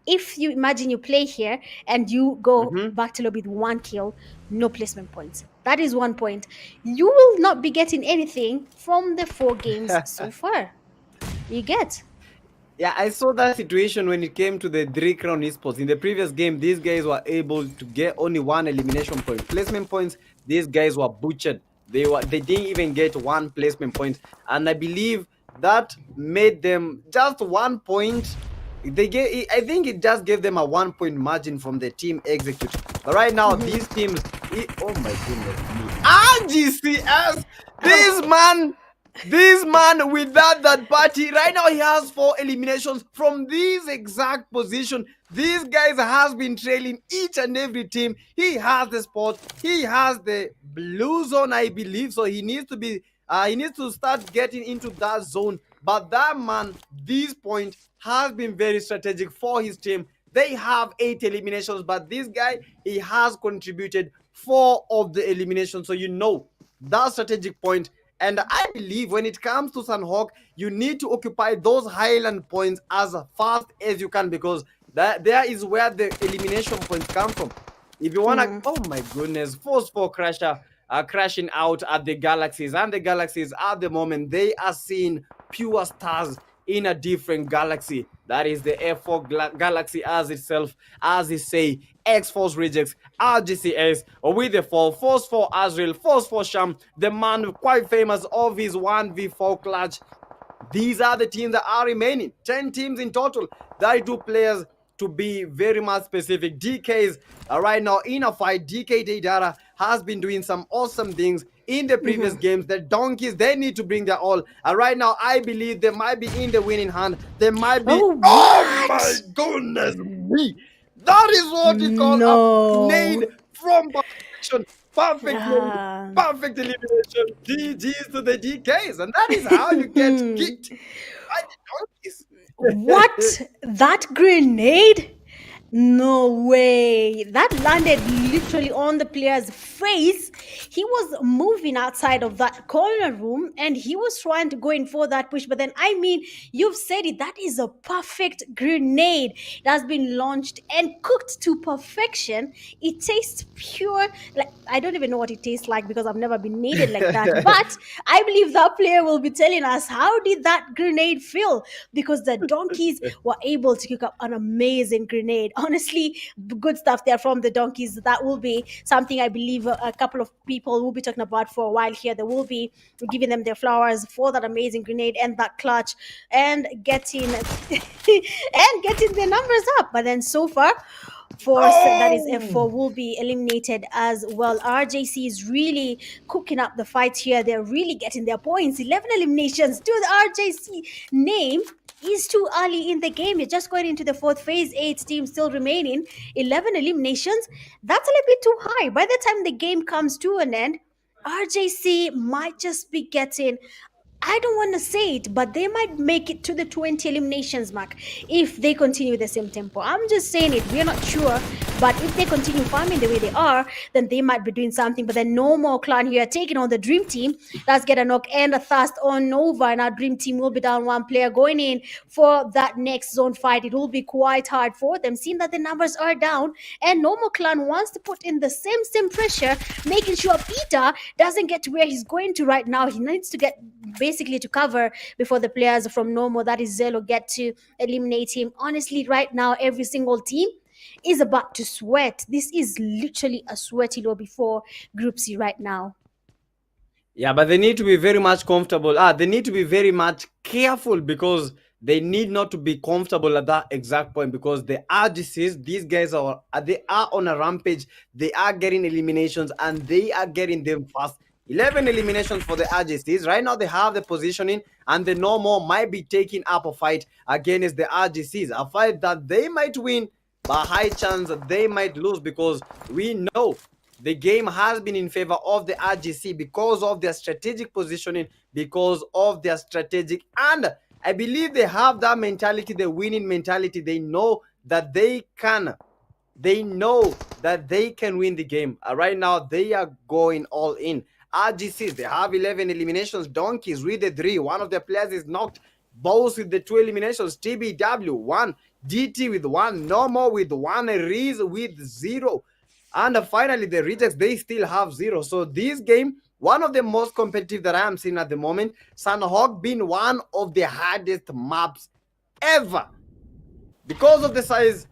If you imagine you play here and you go Mhm. back to lobby with 1 kill, no placement points. That is 1 point. You will not be getting anything from the 4 games so far. You get? Yeah, I saw that situation when it came to the 3 crown esports. In the previous game, these guys were able to get only 1 elimination point. Placement points, these guys were butchered. They didn't even get 1 placement point. And I believe that made them just 1 point. I think it just gave them a 1 point margin from the team execute. But right now, Mhm. these teams, oh my goodness me. RGCS, this man with that party right now, he has 4 eliminations from this exact position. These guys has been trailing each and every team. He has the spot, he has the blue zone, I believe. So he needs to start getting into that zone. But that man, this point has been very strategic for his team. They have 8 eliminations, but this guy, he has contributed 4 of the eliminations. So that strategic point. And I believe when it comes to Sunhawk, you need to occupy those highland points as fast as you can, because there is where the elimination points come from. If you wanna, oh my goodness, Force 4 Crasher crashing out at the Galaxies, and the Galaxies at the moment, they are seeing pure stars in a different galaxy. That is the F4 galaxy as itself, as they say, X-Force Rejects, RGCS, or with the fall, Force 4 Azrael, Force 4 Sham, the man quite famous of his 1v4 clutch. These are the teams that are remaining. 10 teams in total. There are 2 players to be very much specific. DK's right now in a fight. DK Deidara has been doing some awesome things in the previous games. The Donkeys, they need to bring their all. Right now, I believe they might be in the winning hand. They might be. Oh, Oh my what? goodness me! That is what we call No. a nade from perfection. Perfect nade. Ah. Perfect elimination. GG's to the DKs. And that is how you get kicked by the Donkeys. What? That grenade? No way. That landed literally on the player's face. He was moving outside of that corner room and he was trying to go in for that push. But then, I mean, you've said it. That is a perfect grenade. It has been launched and cooked to perfection. It tastes pure. Like, I don't even know what it tastes like because I've never been needed like that. But I believe that player will be telling us how did that grenade feel, because the Donkeys were able to cook up an amazing grenade. Honestly, good stuff there from the Donkeys. That will be something I believe a couple of people will be talking about for a while here. They will be giving them their flowers for that amazing grenade and that clutch and getting and getting their numbers up. But then so far, Force, that is F4, will be eliminated as well. RJC is really cooking up the fight here. They're really getting their points. 11 eliminations to the RJC name is too early in the game. You're just going into the 4th phase, 8 teams still remaining. 11 eliminations, that's a little bit too high. By the time the game comes to an end, RJC might just be getting, I don't want to say it, but they might make it to the 20 eliminations mark if they continue the same tempo. I'm just saying it. We're not sure. But if they continue farming the way they are, then they might be doing something. But then no more clan here taking on the dream team. Let's get a knock and a thirst on Nova. And our dream team will be down 1 player going in for that next zone fight. It will be quite hard for them, seeing that the numbers are down. And no more clan wants to put in the same pressure, making sure Peter doesn't get to where he's going to right now. He needs to get basically to cover before the players from Normal, that is Zelo, get to eliminate him. Honestly, right now, every single team is about to sweat. This is literally a sweaty lobby for Group C right now. Yeah, but they need to be very much comfortable. They need to be very much careful, because they need not to be comfortable at that exact point, because the RGCs, these guys they are on a rampage. They are getting eliminations and they are getting them fast. 11 eliminations for the RGCs. Right now they have the positioning, and the Normal might be taking up a fight against the RGCs. A fight that they might win, but high chance that they might lose, because we know the game has been in favor of the RGC because of their strategic positioning, because of their strategic, and I believe they have that mentality, the winning mentality. They know that they can win the game. Right now they are going all in. RGCs, they have 11 eliminations. Donkeys with the 3. One of their players is knocked. Both with the 2 eliminations. TBW 1. DT with 1, Normal with 1, Reese with 0. And finally, the rejects, they still have 0. So this game, one of the most competitive that I am seeing at the moment, Sunhawk being one of the hardest maps ever. Because of the size,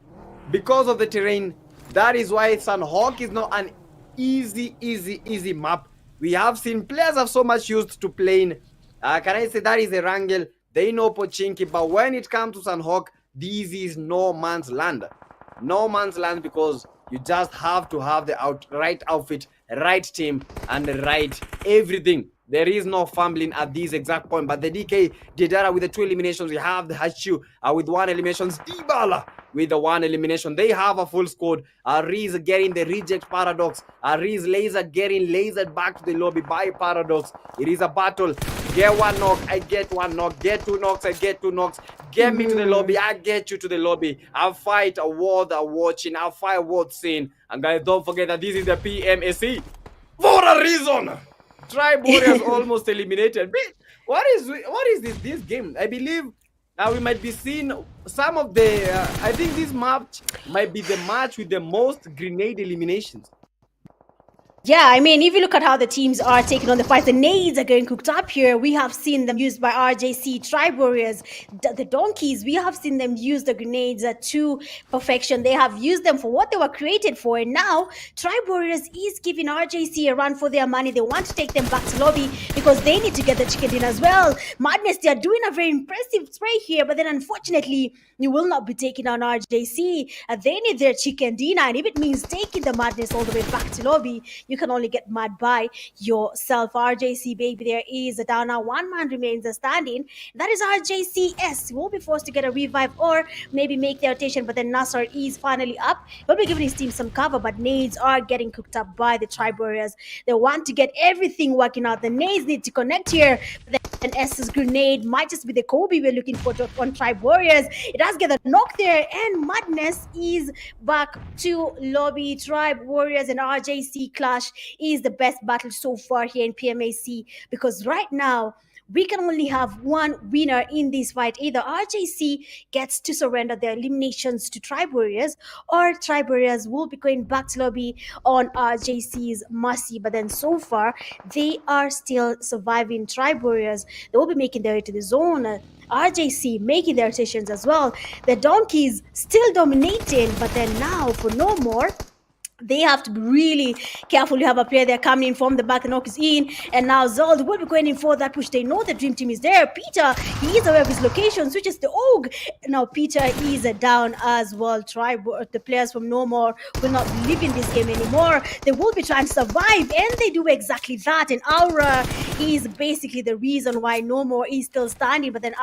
because of the terrain, that is why Sunhawk is not an easy map. We have seen players have so much used to playing. Can I say that is a wrangle? They know Pochinki, but when it comes to Sunhawk, this is no man's land. No man's land, because you just have to have the right outfit, right team, and the right everything. There is no fumbling at this exact point. But the DK Didara with the 2 eliminations, we have the Hachu with 1 elimination, Dibala with the 1 elimination. They have a full squad. Reese getting the reject Paradox. Reese Laser getting lasered back to the lobby by Paradox. It is a battle. Get 1 knock, I get 1 knock. Get 2 knocks, I get 2 knocks. Get me to the lobby, I get you to the lobby. I'll fight a war that watching. I'll fight a war scene. And guys, don't forget that this is the PMSC for a reason. Tribe Warriors almost eliminated. What is this game? I believe we might be seeing some of the. I think this match might be the match with the most grenade eliminations. Yeah, I mean, if you look at how the teams are taking on the fights, the nades are getting cooked up here. We have seen them used by RJC, Tribe Warriors, the Donkeys. We have seen them use the grenades to perfection. They have used them for what they were created for. And now, Tribe Warriors is giving RJC a run for their money. They want to take them back to lobby because they need to get the chicken dinner as well. Madness, they are doing a very impressive spray here, but then unfortunately, you will not be taking on RJC. They need their chicken dinner, and if it means taking the Madness all the way back to lobby, you can only get mad by yourself. RJC, baby, there is a down now. 1 man remains standing. That is RJCS. Will be forced to get a revive or maybe make their rotation, but then Nasser is finally up. He'll be giving his team some cover, but nades are getting cooked up by the Tribe Warriors. They want to get everything working out. The nades need to connect here. But then S's grenade might just be the Kobe we're looking for on Tribe Warriors. It does get a knock there, and Madness is back to lobby. Tribe Warriors and RJC clash is the best battle so far here in PMAC, because right now we can only have one winner in this fight. Either RJC gets to surrender their eliminations to Tribe Warriors, or Tribe Warriors will be going back to lobby on RJC's mercy. But then so far, they are still surviving. Tribe Warriors, they will be making their way to the zone. RJC making their rotations as well. The Donkeys still dominating, but then now for no more, they have to be really careful. You have a player there coming in from the back. The knock is in, and now Zold will be going in for that push. They know the dream team is there. Peter, he is aware of his location, switches the Og. Now Peter is down as well. Tribe, the players from No More will not live in this game anymore. They will be trying to survive, and they do exactly that. And Aura is basically the reason why No More is still standing, but then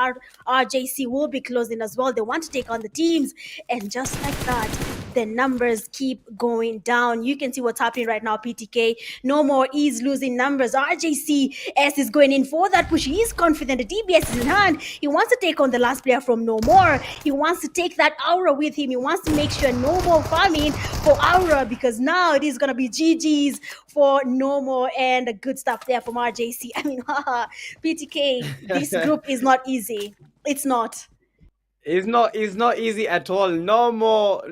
RJC will be closing as well. They want to take on the teams, and just like that, the numbers keep going down. You can see what's happening right now. PTK, No More is losing numbers. RJCS is going in for that push. He is confident. The DBS is in hand. He wants to take on the last player from No More. He wants to take that Aura with him. He wants to make sure No More farming for Aura, because now it is going to be GG's for No More, and the good stuff there from RJC. I mean, PTK, this group is not easy. It's not. It's not easy at all. No more.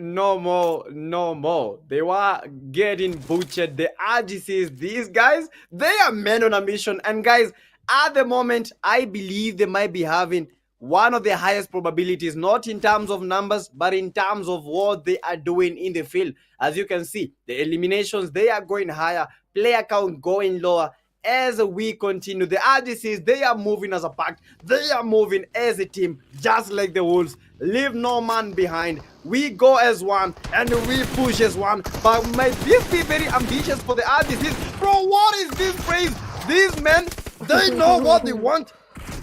They were getting butchered. The RGCs, these guys, they are men on a mission. And guys, at the moment, I believe they might be having one of the highest probabilities, not in terms of numbers, but in terms of what they are doing in the field. As you can see, the eliminations, they are going higher, player count going lower. As we continue, the RGCs, they are moving as a pack. They are moving as a team, just like the Wolves. Leave no man behind. We go as one, and we push as one. But might this be very ambitious for the RGCs? Bro, what is this phrase? These men, they know what they want.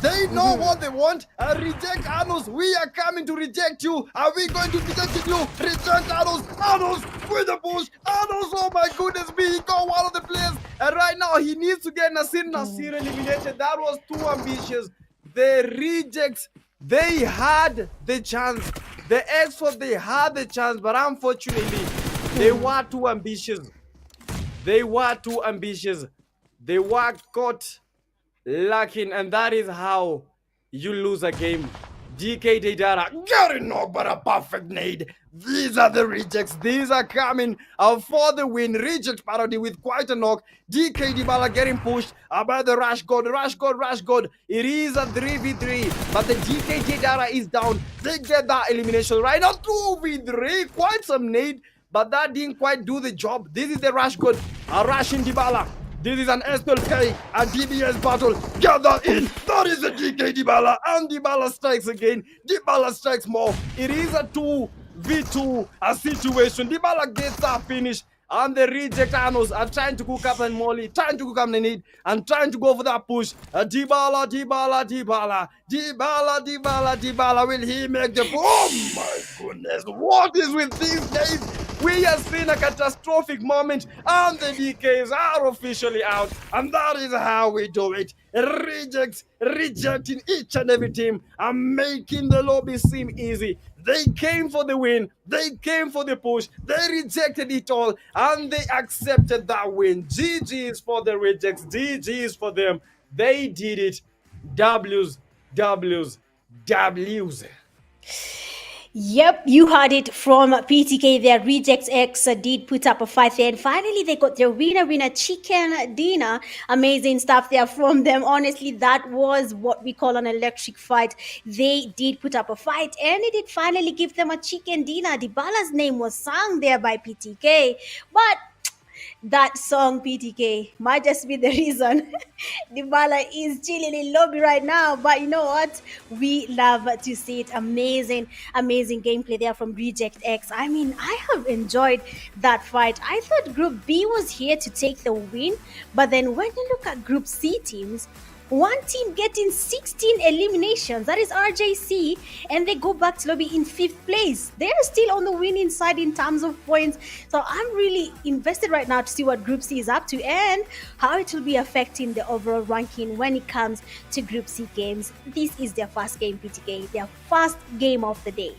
They know what they want. Reject Arnos. We are coming to reject you. Are we going to reject you? Reject Arnos. Arnos with the push. Arnos, oh my goodness me. He got one of the players. And right now, he needs to get Nasir. Nasir eliminated. That was too ambitious. The rejects, they had the chance. The Exford, they had the chance. But unfortunately, they were too ambitious. They were too ambitious. They were caught lacking, and that is how you lose a game. DK Data, getting knocked but a perfect nade. These are the rejects. These are coming for the win. Reject parody with quite a knock. DK Dybala getting pushed by the Rush God. Rush God. It is a 3v3, but the DK Data is down. They get that elimination right now. 2v3, quite some nade, but that didn't quite do the job. This is the Rush God, a rushing Dybala. This is an SPLK and DBS battle. Get that in. That is a DK Dybala. And Dybala strikes again. Dybala strikes more. It is a 2v2 situation. Dybala gets that finish. And the reject Anos are trying to cook up and Molly, trying to cook up the need, and trying to go for that push. Dybala. Will he make the... Oh my goodness. What is with these days? We have seen a catastrophic moment, and the DKs are officially out, and that is how we do it. Rejecting each and every team and making the lobby seem easy. They came for the win, they came for the push, they rejected it all, and they accepted that win. GG's for the rejects, GG's for them. They did it. W's. Yep, you heard it from PTK. Their Rejects X did put up a fight there, and finally they got their winner chicken dinner. Amazing stuff there from them. Honestly, that was what we call an electric fight. They did put up a fight, and it did finally give them a chicken dinner. Dybala's name was sung there by PTK, but that song PTK might just be the reason Dybala is chilling in lobby right now. But you know what? We love to see it. Amazing gameplay there from Reject X. I mean, I have enjoyed that fight. I thought Group B was here to take the win, but then when you look at Group C teams, one team getting 16 eliminations, that is RJC, and they go back to lobby in 5th place. They're still on the winning side in terms of points. So I'm really invested right now to see what Group C is up to and how it will be affecting the overall ranking when it comes to Group C games. This is their first game, PTK, their first game of the day.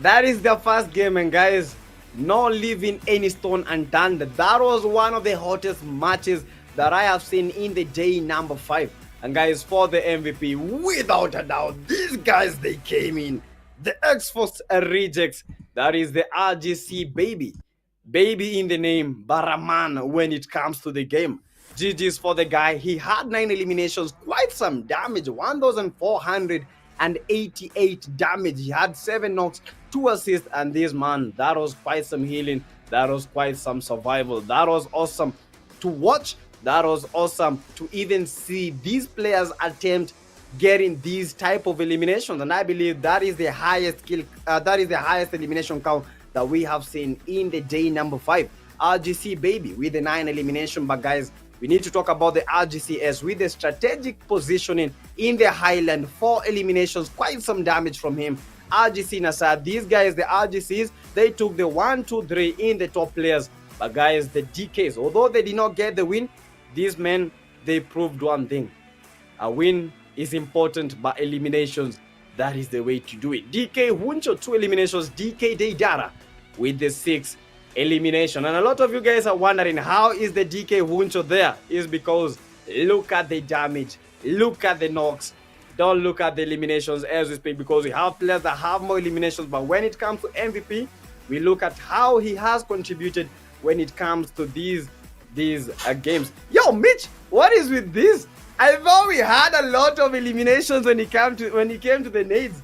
That is their first game, and guys, not leaving any stone unturned. That was one of the hottest matches that I have seen in the day number 5. And guys, for the MVP, without a doubt, these guys, they came in. The X-Force rejects, that is the RGC baby. Baby in the name, but a man when it comes to the game. GG's for the guy. He had 9 eliminations, quite some damage, 1,488 damage. He had 7 knocks, 2 assists, and this man, that was quite some healing. That was quite some survival. That was awesome to watch. That was awesome to even see these players attempt getting these type of eliminations, and I believe that is the highest elimination count that we have seen in the day number 5. RGC baby with the 9 elimination, but guys, we need to talk about the RGCS with the strategic positioning in the Highland. 4 eliminations, quite some damage from him. RGC Nasar, these guys, the RGCs, they took the 1, 2, 3 in the top players, but guys, the DKs, although they did not get the win, these men, they proved one thing. A win is important, but eliminations, that is the way to do it. DK Huncho, 2 eliminations. DK Deidara with the 6 elimination. And a lot of you guys are wondering, how is the DK Huncho there? Is because look at the damage, look at the knocks. Don't look at the eliminations as we speak, because we have players that have more eliminations. But when it comes to MVP, we look at how he has contributed when it comes to these games. Yo, Mitch, what is with this? I thought we had a lot of eliminations when it came to the nades.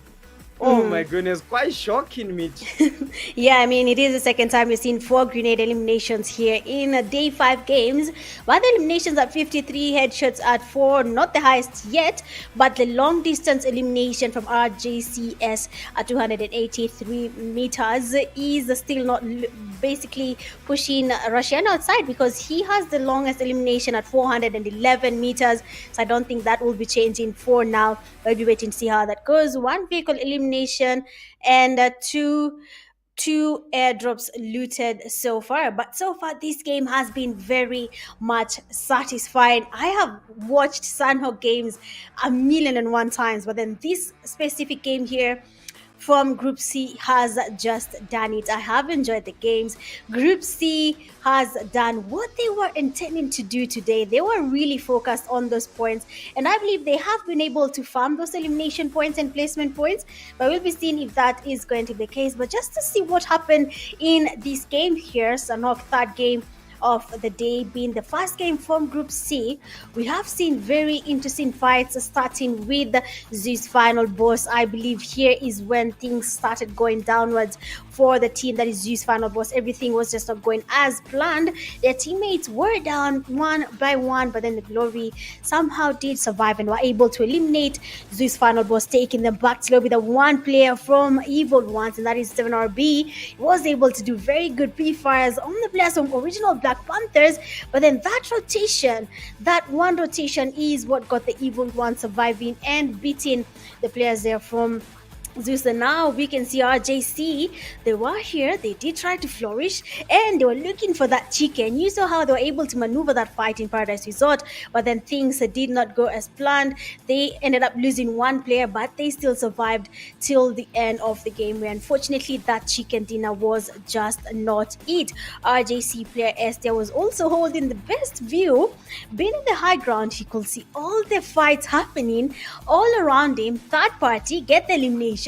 Oh my goodness, quite shocking, Mitch. Yeah, I mean, it is the second time we've seen 4 grenade eliminations here in day 5 games. But the eliminations at 53, headshots at 4, not the highest yet, but the long distance elimination from RJCS at 283 meters is still not basically pushing Russian outside, because he has the longest elimination at 411 meters. So I don't think that will be changing for now. We'll be waiting to see how that goes. 1 vehicle elimination and 2 airdrops looted so far. But so far this game has been very much satisfying. I have watched Sandhawk games 1,001 times, but then this specific game here, from Group C has just done it. I have enjoyed the games. Group C has done what they were intending to do today. They were really focused on those points, and I believe they have been able to farm those elimination points and placement points. But we'll be seeing if that is going to be the case. But just to see what happened in this game here, Sanhok, third game of the day being the first game from Group C, we have seen very interesting fights, starting with Zeus final boss. I believe here is when things started going downwards for the team that is Zeus final boss. Everything was just not going as planned. Their teammates were down one by one, but then the Glory somehow did survive and were able to eliminate Zeus final boss, taking them back to lobby. The one player from Evil Ones, and that is 7RB, was able to do very good pre-fires on the players from original Black Panthers, but then that one rotation is what got the Evil One surviving and beating the players there from Zeus. And now we can see RJC, they were here, they did try to flourish, and they were looking for that chicken. You saw how they were able to maneuver that fight in Paradise Resort, but then things did not go as planned. They ended up losing one player, but they still survived till the end of the game, where unfortunately that chicken dinner was just not it. RJC player Esther was also holding the best view. Being in the high ground, he could see all the fights happening all around him. Third party get the elimination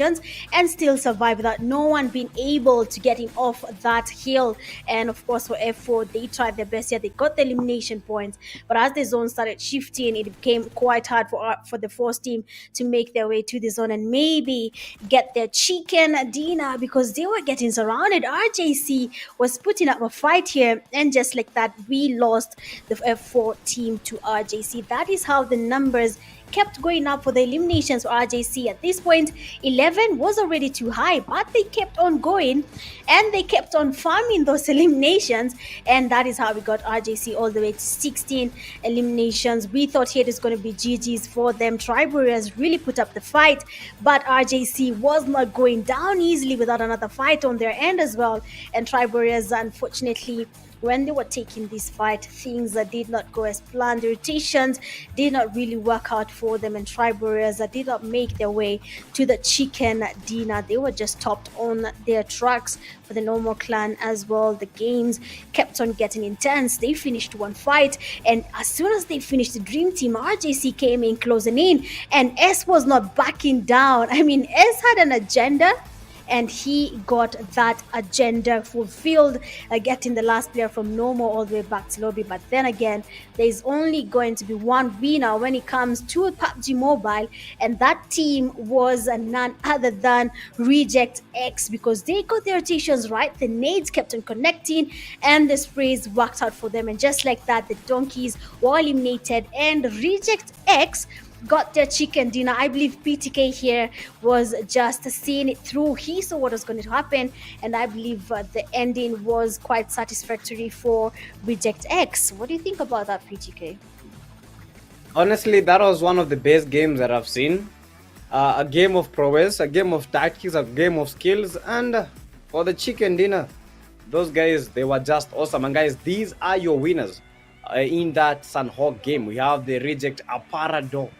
and still survive without no one being able to get him off that hill. And of course, for F4, they tried their best here. They got the elimination points, but as the zone started shifting, it became quite hard for the Force team to make their way to the zone and maybe get their chicken dinner, because they were getting surrounded. RJC was putting up a fight here, and just like that, we lost the F4 team to RJC. That is how the numbers kept going up for the eliminations for RJC. At this point, 11 was already too high, but they kept on going and they kept on farming those eliminations, and that is how we got RJC all the way to 16 eliminations. We thought here it was going to be GG's for them. Tribe Warriors really put up the fight, but RJC was not going down easily without another fight on their end as well. And Tribe Warriors, unfortunately, when they were taking this fight, things that did not go as planned. The rotations did not really work out for them, and Tribe Warriors that did not make their way to the chicken dinner. They were just stopped on their tracks. For the normal clan as well, the games kept on getting intense. They finished one fight, and as soon as they finished, the dream team RJC came in closing in, and S was not backing down. I mean, S had an agenda, and he got that agenda fulfilled, getting the last player from normal all the way back to lobby. But then again, there's only going to be one winner when it comes to PUBG Mobile, and that team was none other than Reject X, because they got their rotations right. The nades kept on connecting, and the sprays worked out for them. And just like that, the donkeys were eliminated, and Reject X got their chicken dinner. I believe PTK here was just seeing it through. He saw what was going to happen, and I believe the ending was quite satisfactory for Reject X. What do you think about that, PTK? Honestly, that was one of the best games that I've seen. A game of prowess, a game of tactics, a game of skills, and for the chicken dinner, those guys, they were just awesome. And guys, these are your winners in that Sanhok game. We have the Reject Aparado.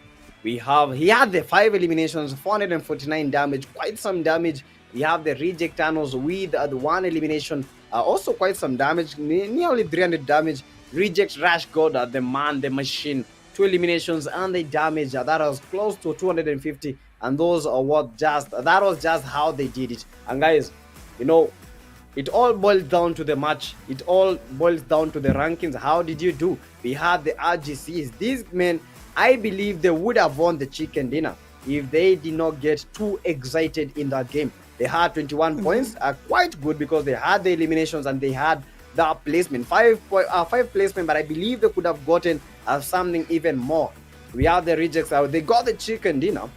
He had the 5 eliminations, 449 damage, quite some damage. We have the Reject Thanos with the 1 elimination, also quite some damage, nearly 300 damage. Reject Rash God, the man, the machine, 2 eliminations, and the damage that was close to 250. And those are that was just how they did it. And guys, you know, it all boils down to the match. It all boils down to the rankings. How did you do? We had the RGCs. These men, I believe they would have won the chicken dinner if they did not get too excited in that game. They had 21 points, quite good, because they had the eliminations and they had the placement, 5 placement, but I believe they could have gotten something even more. We have the rejects, they got the chicken dinner.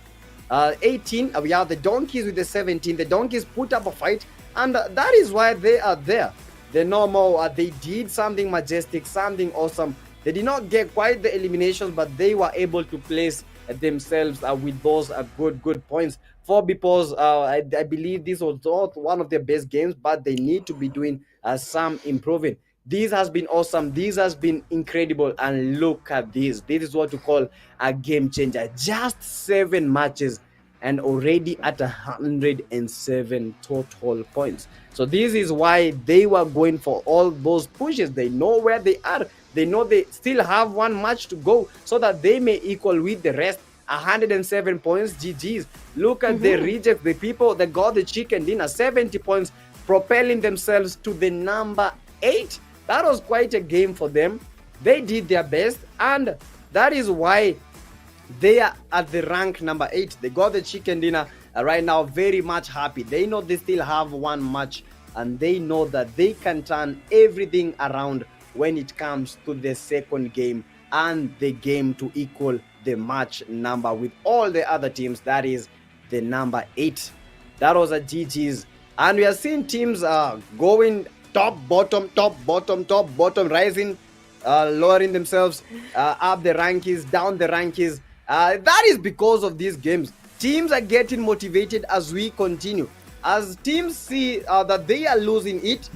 18, we have the donkeys with the 17. The donkeys put up a fight, and that is why they are there. The normal, they did something majestic, something awesome. They did not get quite the eliminations, but they were able to place themselves with those good points. For because I believe this was not one of their best games, but they need to be doing some improving. This has been awesome. This has been incredible. And look at this. This is what you call a game changer. Just 7 matches. and already at 107 total points. So this is why they were going for all those pushes. They know where they are. They know they still have one match to go so that they may equal with the rest. 107 points, GG's. Look at the rejects, the people that got the chicken dinner, 70 points, propelling themselves to the number 8. That was quite a game for them. They did their best, and that is why they are at the rank number 8. They got the chicken dinner right now, very much happy. They know they still have one match, and they know that they can turn everything around when it comes to the second game and the game to equal the match number with all the other teams. That is the number 8. That was a GG's. And we are seeing teams going top, bottom, rising, lowering themselves, up the rankings, down the rankings. That is because of these games. Teams are getting motivated as we continue. As teams see that they are losing it,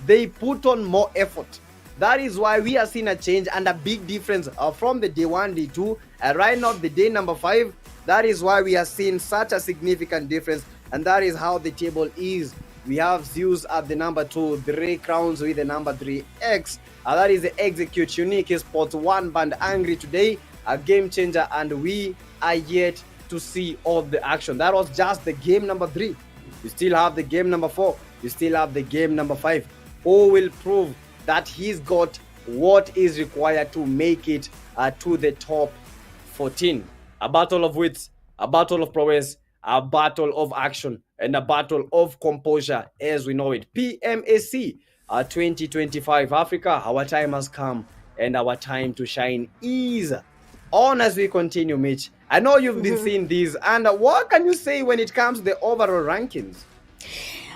they put on more effort. That is why we are seeing a change and a big difference from the day 1, day 2, and right now the day number 5. That is why we are seeing such a significant difference, and that is how the table is. We have Zeus at the number 2, 3 crowns with the number 3 X. That is the Execute, Unique eSports, One Band, Angry Today, a Game Changer, and we are yet to see all the action. That was just the game number 3. You still have the game number 4. You still have the game number 5. Who will prove that he's got what is required to make it to the top 14? A battle of wits, a battle of prowess, a battle of action, and a battle of composure as we know it. PMAC 2025 Africa, our time has come, and our time to shine is on as we continue, Mitch. I know you've been seeing these, and what can you say when it comes to the overall rankings?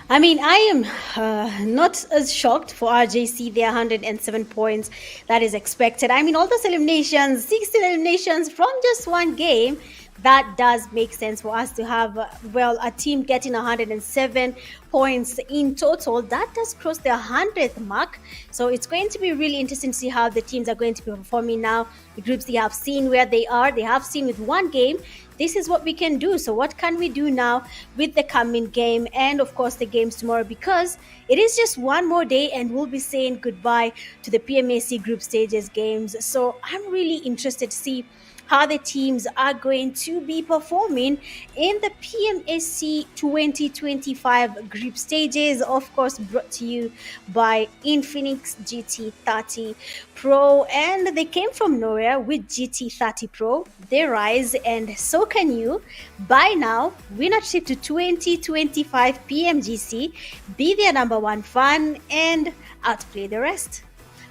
I mean, I am not as shocked for RJC. Their 107 points that is expected. I mean, all those eliminations, 16 eliminations from just one game, that does make sense for us to have, a team getting 107 points in total. That does cross the 100th mark. So it's going to be really interesting to see how the teams are going to be performing now. The groups, they have seen where they are. They have seen with one game, this is what we can do. So what can we do now with the coming game and of course the games tomorrow, because it is just one more day and we'll be saying goodbye to the PMAC group stages games. So I'm really interested to see how the teams are going to be performing in the PMAC 2025 group stages, of course brought to you by Infinix GT30 Pro, and they came from nowhere with GT30 Pro. They rise, and so can you. By now, win a trip to 2025 PMGC, be their number 1 fan, and outplay the rest.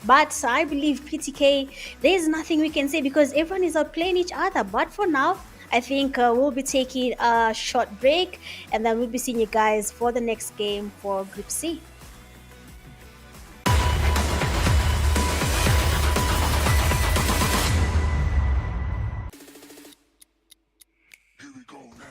But I believe PTK, there's nothing we can say because everyone is outplaying each other. But for now, I think we'll be taking a short break, and then we'll be seeing you guys for the next game for Group C. Here we go now.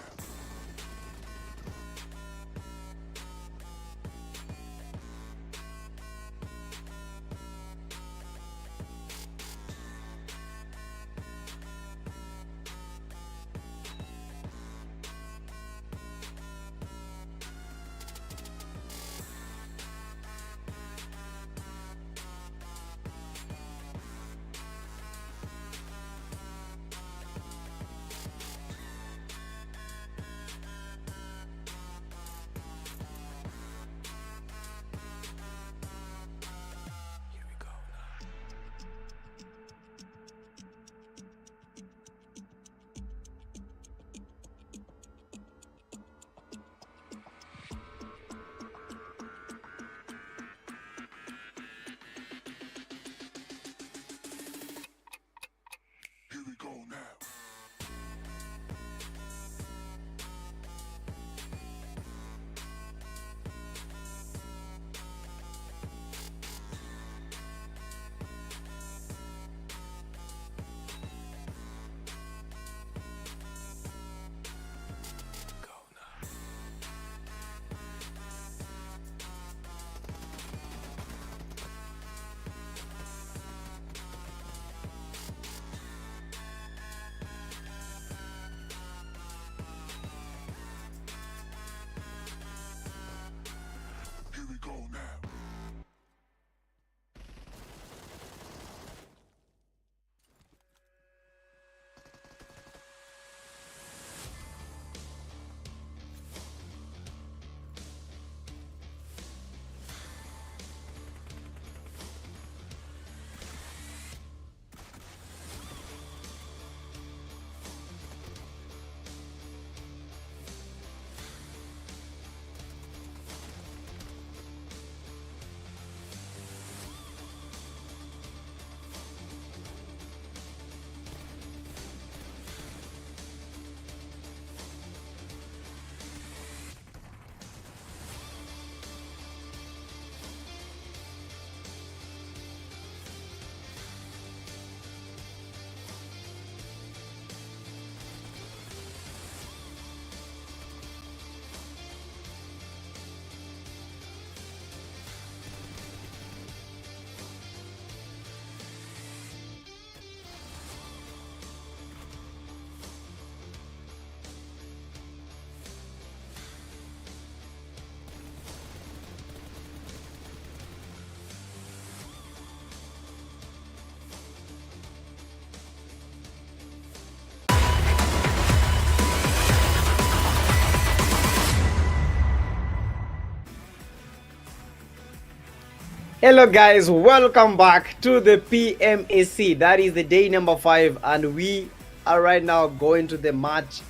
Hello guys, welcome back to the PMAC. That is the day number 5, and we are right now going to the match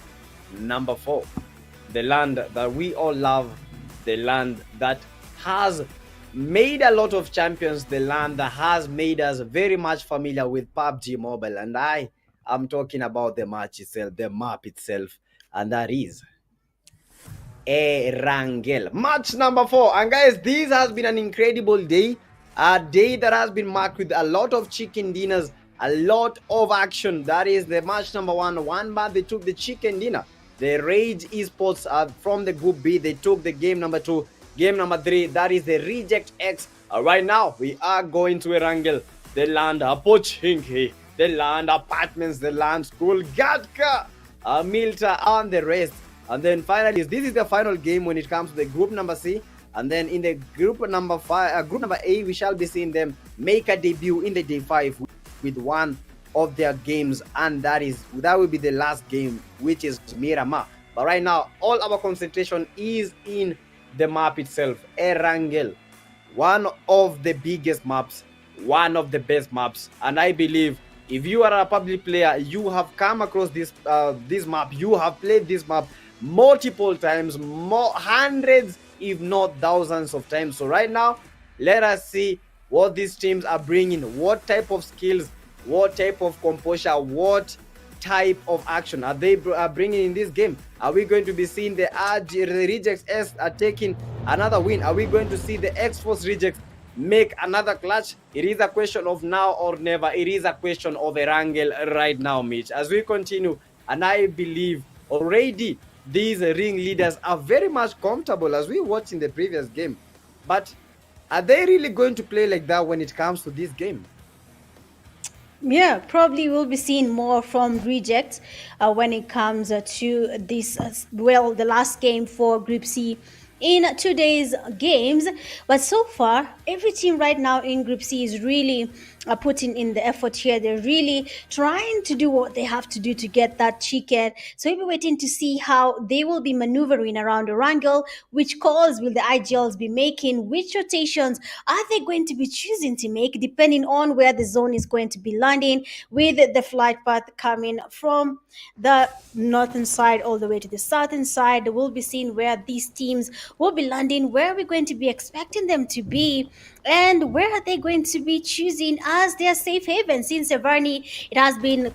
number 4. The land that we all love, the land that has made a lot of champions, the land that has made us very much familiar with PUBG Mobile. And I am talking about the match itself, the map itself, and that is Erangel. Match number 4. And guys, this has been an incredible day. A day that has been marked with a lot of chicken dinners, a lot of action. That is the match number 1. One man, they took the chicken dinner. The Rage eSports from the Group B. They took the game number 2. Game number 3, that is the Reject X. Right now, we are going to Erangel, the land of Pochinki, the land apartments, the land school, Gatka, Milta, and the rest. And then finally, this is the final game when it comes to the group number C. And then in the group number A, we shall be seeing them make a debut in the day 5 with one of their games, and that will be the last game, which is Miramar. But right now, all our concentration is in the map itself, Erangel, one of the biggest maps, one of the best maps. And I believe if you are a Pubg player, you have come across this map, you have played this map multiple times, hundreds if not thousands of times. So right now, let us see what these teams are bringing, what type of skills, what type of composure, what type of action are they bringing in this game. Are we going to be seeing the Rejects S are taking another win? Are we going to see the X-Force Rejects make another clutch? It is a question of now or never. It is a question of Erangel right now, Mitch, as we continue. And I believe already these ring leaders are very much comfortable, as we watched in the previous game. But are they really going to play like that when it comes to this game? Yeah, probably we'll be seeing more from Rejects when it comes to this, the last game for Group C in today's games. But so far, every team right now in Group C is really putting in the effort here. They're really trying to do what they have to do to get that chicken. So we'll be waiting to see how they will be maneuvering around Erangel. Which calls will the IGLs be making? Which rotations are they going to be choosing to make, depending on where the zone is going to be landing, with the flight path coming from the northern side all the way to the southern side. We'll be seeing where these teams will be landing, where we're going to be expecting them to be, and where are they going to be choosing as their safe haven. Since Severny, it has been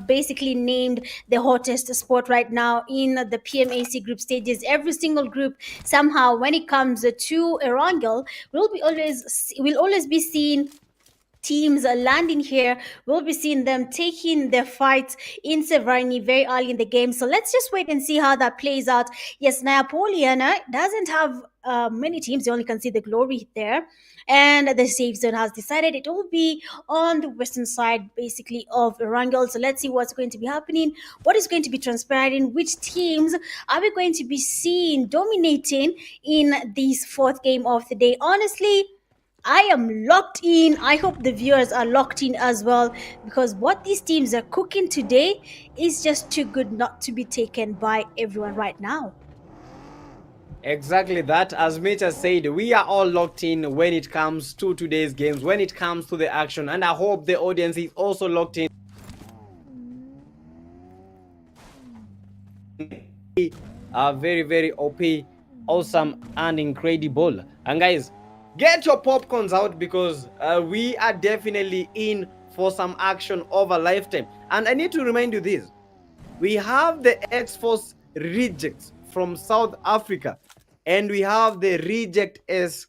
basically named the hottest spot right now in the PMAC group stages. Every single group, somehow, when it comes to Erangel, we'll always be seeing teams are landing here. We'll be seeing them taking their fights in Severny very early in the game. So let's just wait and see how that plays out. Yes, Napoleon doesn't have many teams. You only can see the glory there. And the safe zone has decided it will be on the western side, basically, of Erangel. So let's see what's going to be happening, what is going to be transpiring, which teams are we going to be seeing dominating in this 4th game of the day. Honestly, I am locked in. I hope the viewers are locked in as well, because what these teams are cooking today is just too good not to be taken by everyone right now. Exactly that. As Mitch has said, we are all locked in when it comes to today's games, when it comes to the action, and I hope the audience is also locked in. Are very, very OP, awesome, and incredible. And guys, get your popcorns out, because we are definitely in for some action of a lifetime. And I need to remind you this: we have the X-Force Rejects from South Africa, and we have the Reject X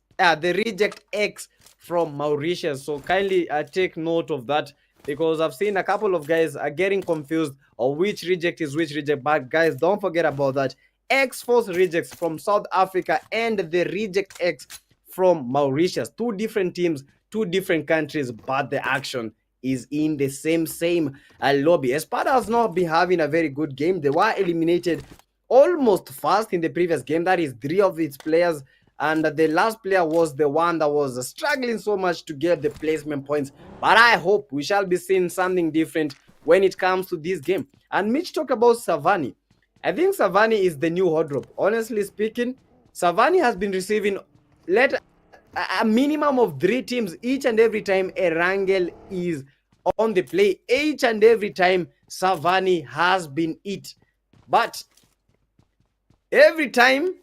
from Mauritius. So kindly take note of that, because I've seen a couple of guys are getting confused on which reject is which reject. But guys, don't forget about that. X-Force Rejects from South Africa and the Reject X from Mauritius. 2 different teams, 2 different countries, but the action is in the same lobby. Espada has not been having a very good game. They were eliminated almost fast in the previous game. That is 3 of its players, and the last player was the one that was struggling so much to get the placement points. But I hope we shall be seeing something different when it comes to this game. And Mitch talked about Savani. I think Savani is the new hot drop. Honestly speaking, Savani has been receiving, let a minimum of 3 teams each and every time a wrangle is on the play. Each and every time Savani has been it. But every time,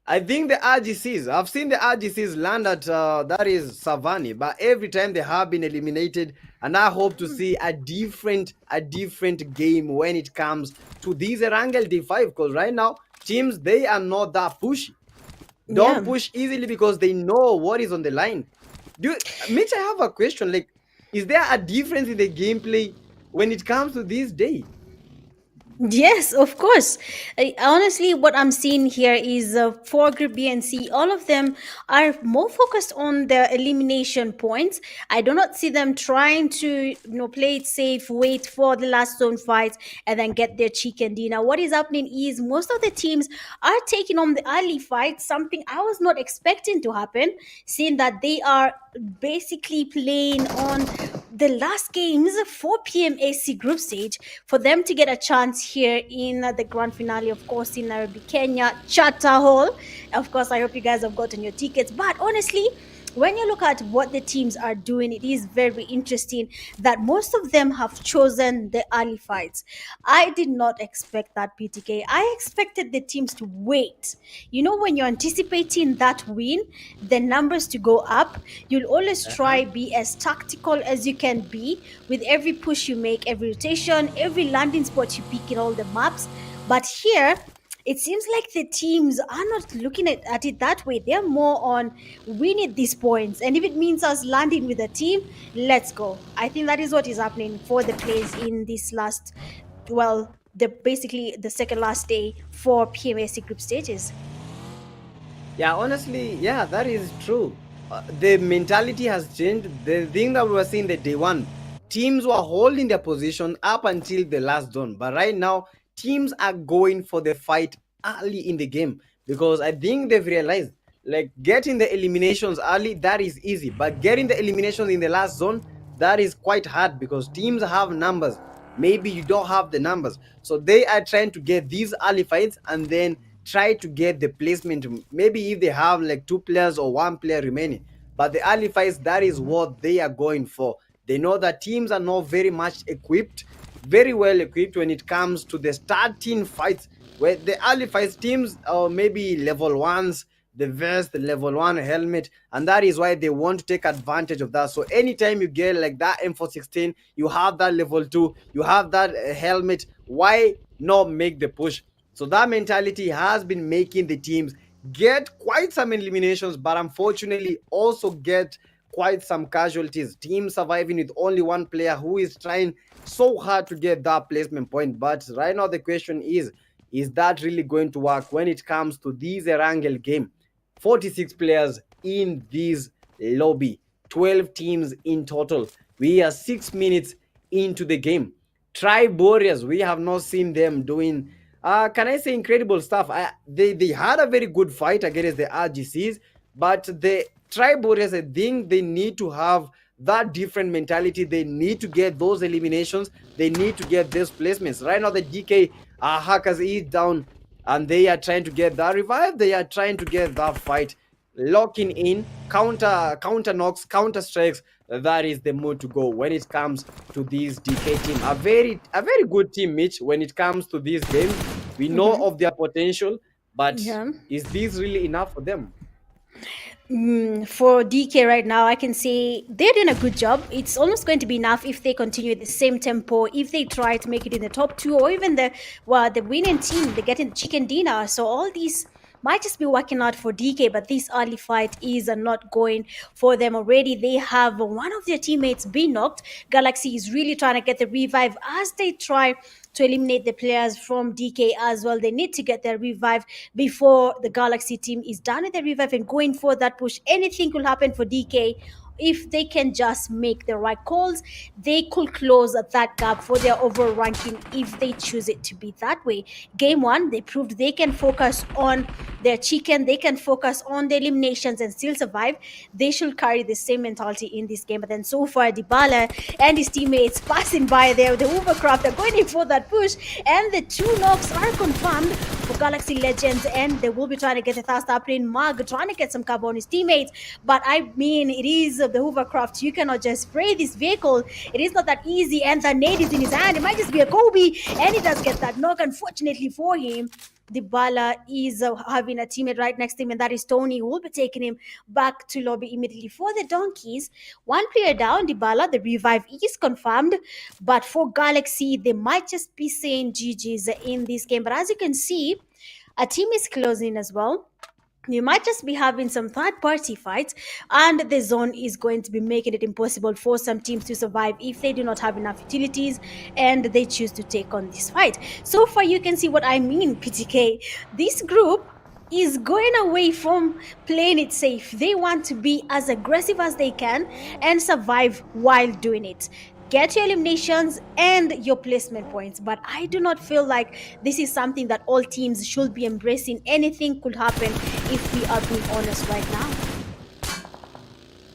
I think the RGCs, I've seen the RGCs land at that is Savani, but every time they have been eliminated, and I hope to see a different game when it comes to these Erangel D5, because right now teams, they are not that pushy. Don't push easily because they know what is on the line. Mitch, I have a question. Like, is there a difference in the gameplay when it comes to this day? Yes, of course. Honestly, what I'm seeing here is for Group B and C, all of them are more focused on the elimination points. I do not see them trying to, play it safe, wait for the last zone fights, and then get their chicken dinner. What is happening is most of the teams are taking on the early fights, something I was not expecting to happen, seeing that they are basically playing on the last games 4 p.m. AC group stage for them to get a chance here in the grand finale, of course, in Nairobi, Kenya, Charter Hall. Of course, I hope you guys have gotten your tickets. But honestly, when you look at what the teams are doing, it is very interesting that most of them have chosen the early fights. I did not expect that, PTK. I expected the teams to wait. When you're anticipating that win, the numbers to go up, you'll always try be as tactical as you can be with every push you make, every rotation, every landing spot you pick in all the maps. But here, it seems like the teams are not looking at it that way. They're more on winning these points. And if it means us landing with a team, let's go. I think that is what is happening for the plays in this last, basically the second last day for PMAC group stages. Yeah, honestly, yeah, that is true. The mentality has changed. The thing that we were seeing the day one, teams were holding their position up until the last zone. But right now, teams are going for the fight early in the game because I think they've realized like getting the eliminations early, that is easy. But getting the eliminations in the last zone, that is quite hard because teams have numbers. Maybe you don't have the numbers. So they are trying to get these early fights and then try to get the placement. Maybe if they have like 2 players or 1 player remaining. But the early fights, that is what they are going for. They know that teams are not very much equipped, very well equipped when it comes to the starting fights. Where the early fights teams or maybe level ones, the vest, the level 1 helmet, and that is why they want to take advantage of that. So anytime you get like that M416, you have that level 2, you have that helmet, why not make the push? So that mentality has been making the teams get quite some eliminations, but unfortunately also get quite some casualties. Teams surviving with only 1 player who is trying so hard to get that placement point. But right now the question is that really going to work when it comes to this Erangel game? 46 players in this lobby, 12 teams in total. We are 6 minutes into the game. Tribe Warriors, we have not seen them doing can I say incredible stuff. They had a very good fight against the RGCs, but the Tribe Warriors, I think they need to have that different mentality. They need to get those eliminations. They need to get those placements. Right now, the DK hackers is down, and they are trying to get that revive. They are trying to get that fight. Locking in, counter knocks, counter strikes. That is the mood to go when it comes to this DK team. A very good team, Mitch, when it comes to these games. We know of their potential, but is this really enough for them? For DK right now, I can say they're doing a good job. It's almost going to be enough if they continue the same tempo, if they try to make it in the top 2, or even the winning team, they get in the chicken dinner. So all these might just be working out for DK, but this early fight is not going for them already. They have one of their teammates being knocked. Galaxy is really trying to get the revive as they try to eliminate the players from DK as well. They need to get their revive before the Galaxy team is done with the revive and going for that push. Anything could happen for DK. If they can just make the right calls, they could close that gap for their overall ranking if they choose it to be that way. Game 1, they proved they can focus on their chicken, they can focus on the eliminations and still survive. They should carry the same mentality in this game. But then so far, Dybala and his teammates passing by there, the Ubercraft are going in for that push, and the 2 knocks are confirmed for Galaxy Legends, and they will be trying to get the fast upgrade Mug, trying to get some cover on his teammates. But I mean, it is the hovercraft. You cannot just spray this vehicle. It is not that easy, and the nade is in his hand. It might just be a Kobe, and he does get that knock, unfortunately for him. Dybala is having a teammate right next to him, and that is Tony, who will be taking him back to lobby immediately for the Donkeys. One player down, Dybala. The revive is confirmed, but for Galaxy, they might just be saying GG's in this game. But as you can see, a team is closing as well. You might just be having some third party fights, and the zone is going to be making it impossible for some teams to survive if they do not have enough utilities and they choose to take on this fight. So far, you can see what I mean, PTK. This group is going away from playing it safe. They want to be as aggressive as they can and survive while doing it. Get your eliminations and your placement points, but I do not feel like this is something that all teams should be embracing. Anything could happen if we are being honest right now.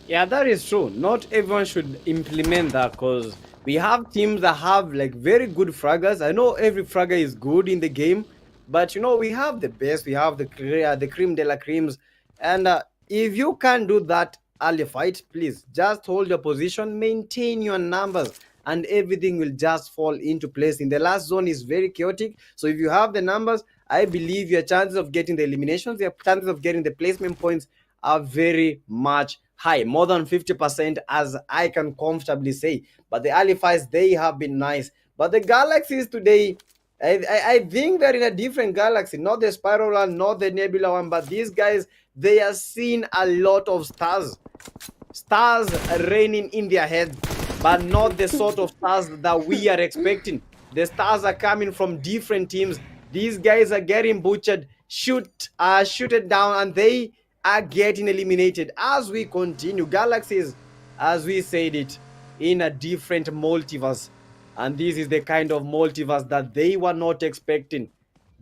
Yeah, that is true. Not everyone should implement that, because we have teams that have like very good fraggers. I know every fragger is good in the game, but we have the best. We have the cream de la creams, and if you can't do that early fight, please just hold your position, maintain your numbers, and everything will just fall into place. In the last zone is very chaotic, so if you have the numbers, I believe your chances of getting the eliminations, your chances of getting the placement points are very much high, more than 50%, as I can comfortably say. But the early fights, they have been nice. But the galaxies today, I think they're in a different galaxy, not the spiral one, not the nebula one, but these guys, they are seeing a lot of stars raining in their heads, but not the sort of stars that we are expecting. The stars are coming from different teams. These guys are getting butchered, shooted down, and they are getting eliminated. As we continue, galaxies, as we said it, in a different multiverse, and this is the kind of multiverse that they were not expecting.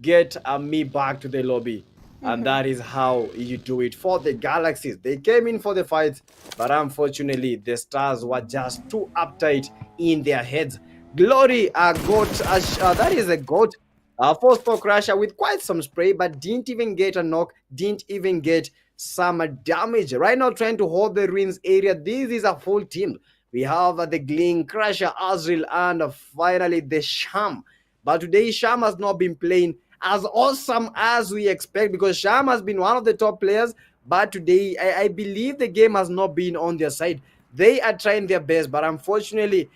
Get me back to the lobby. And that is how you do it for the galaxies. They came in for the fights, but unfortunately the stars were just too uptight in their heads. Glory got that is a goat first for Crusher with quite some spray, but didn't even get a knock, didn't even get some damage. Right now trying to hold the ruins area. This is a full team. We have the Gling, Crusher, Azril, and finally the Sham. But today Sham has not been playing as awesome as we expect, because Sham has been one of the top players, but today I believe the game has not been on their side. They are trying their best, but unfortunately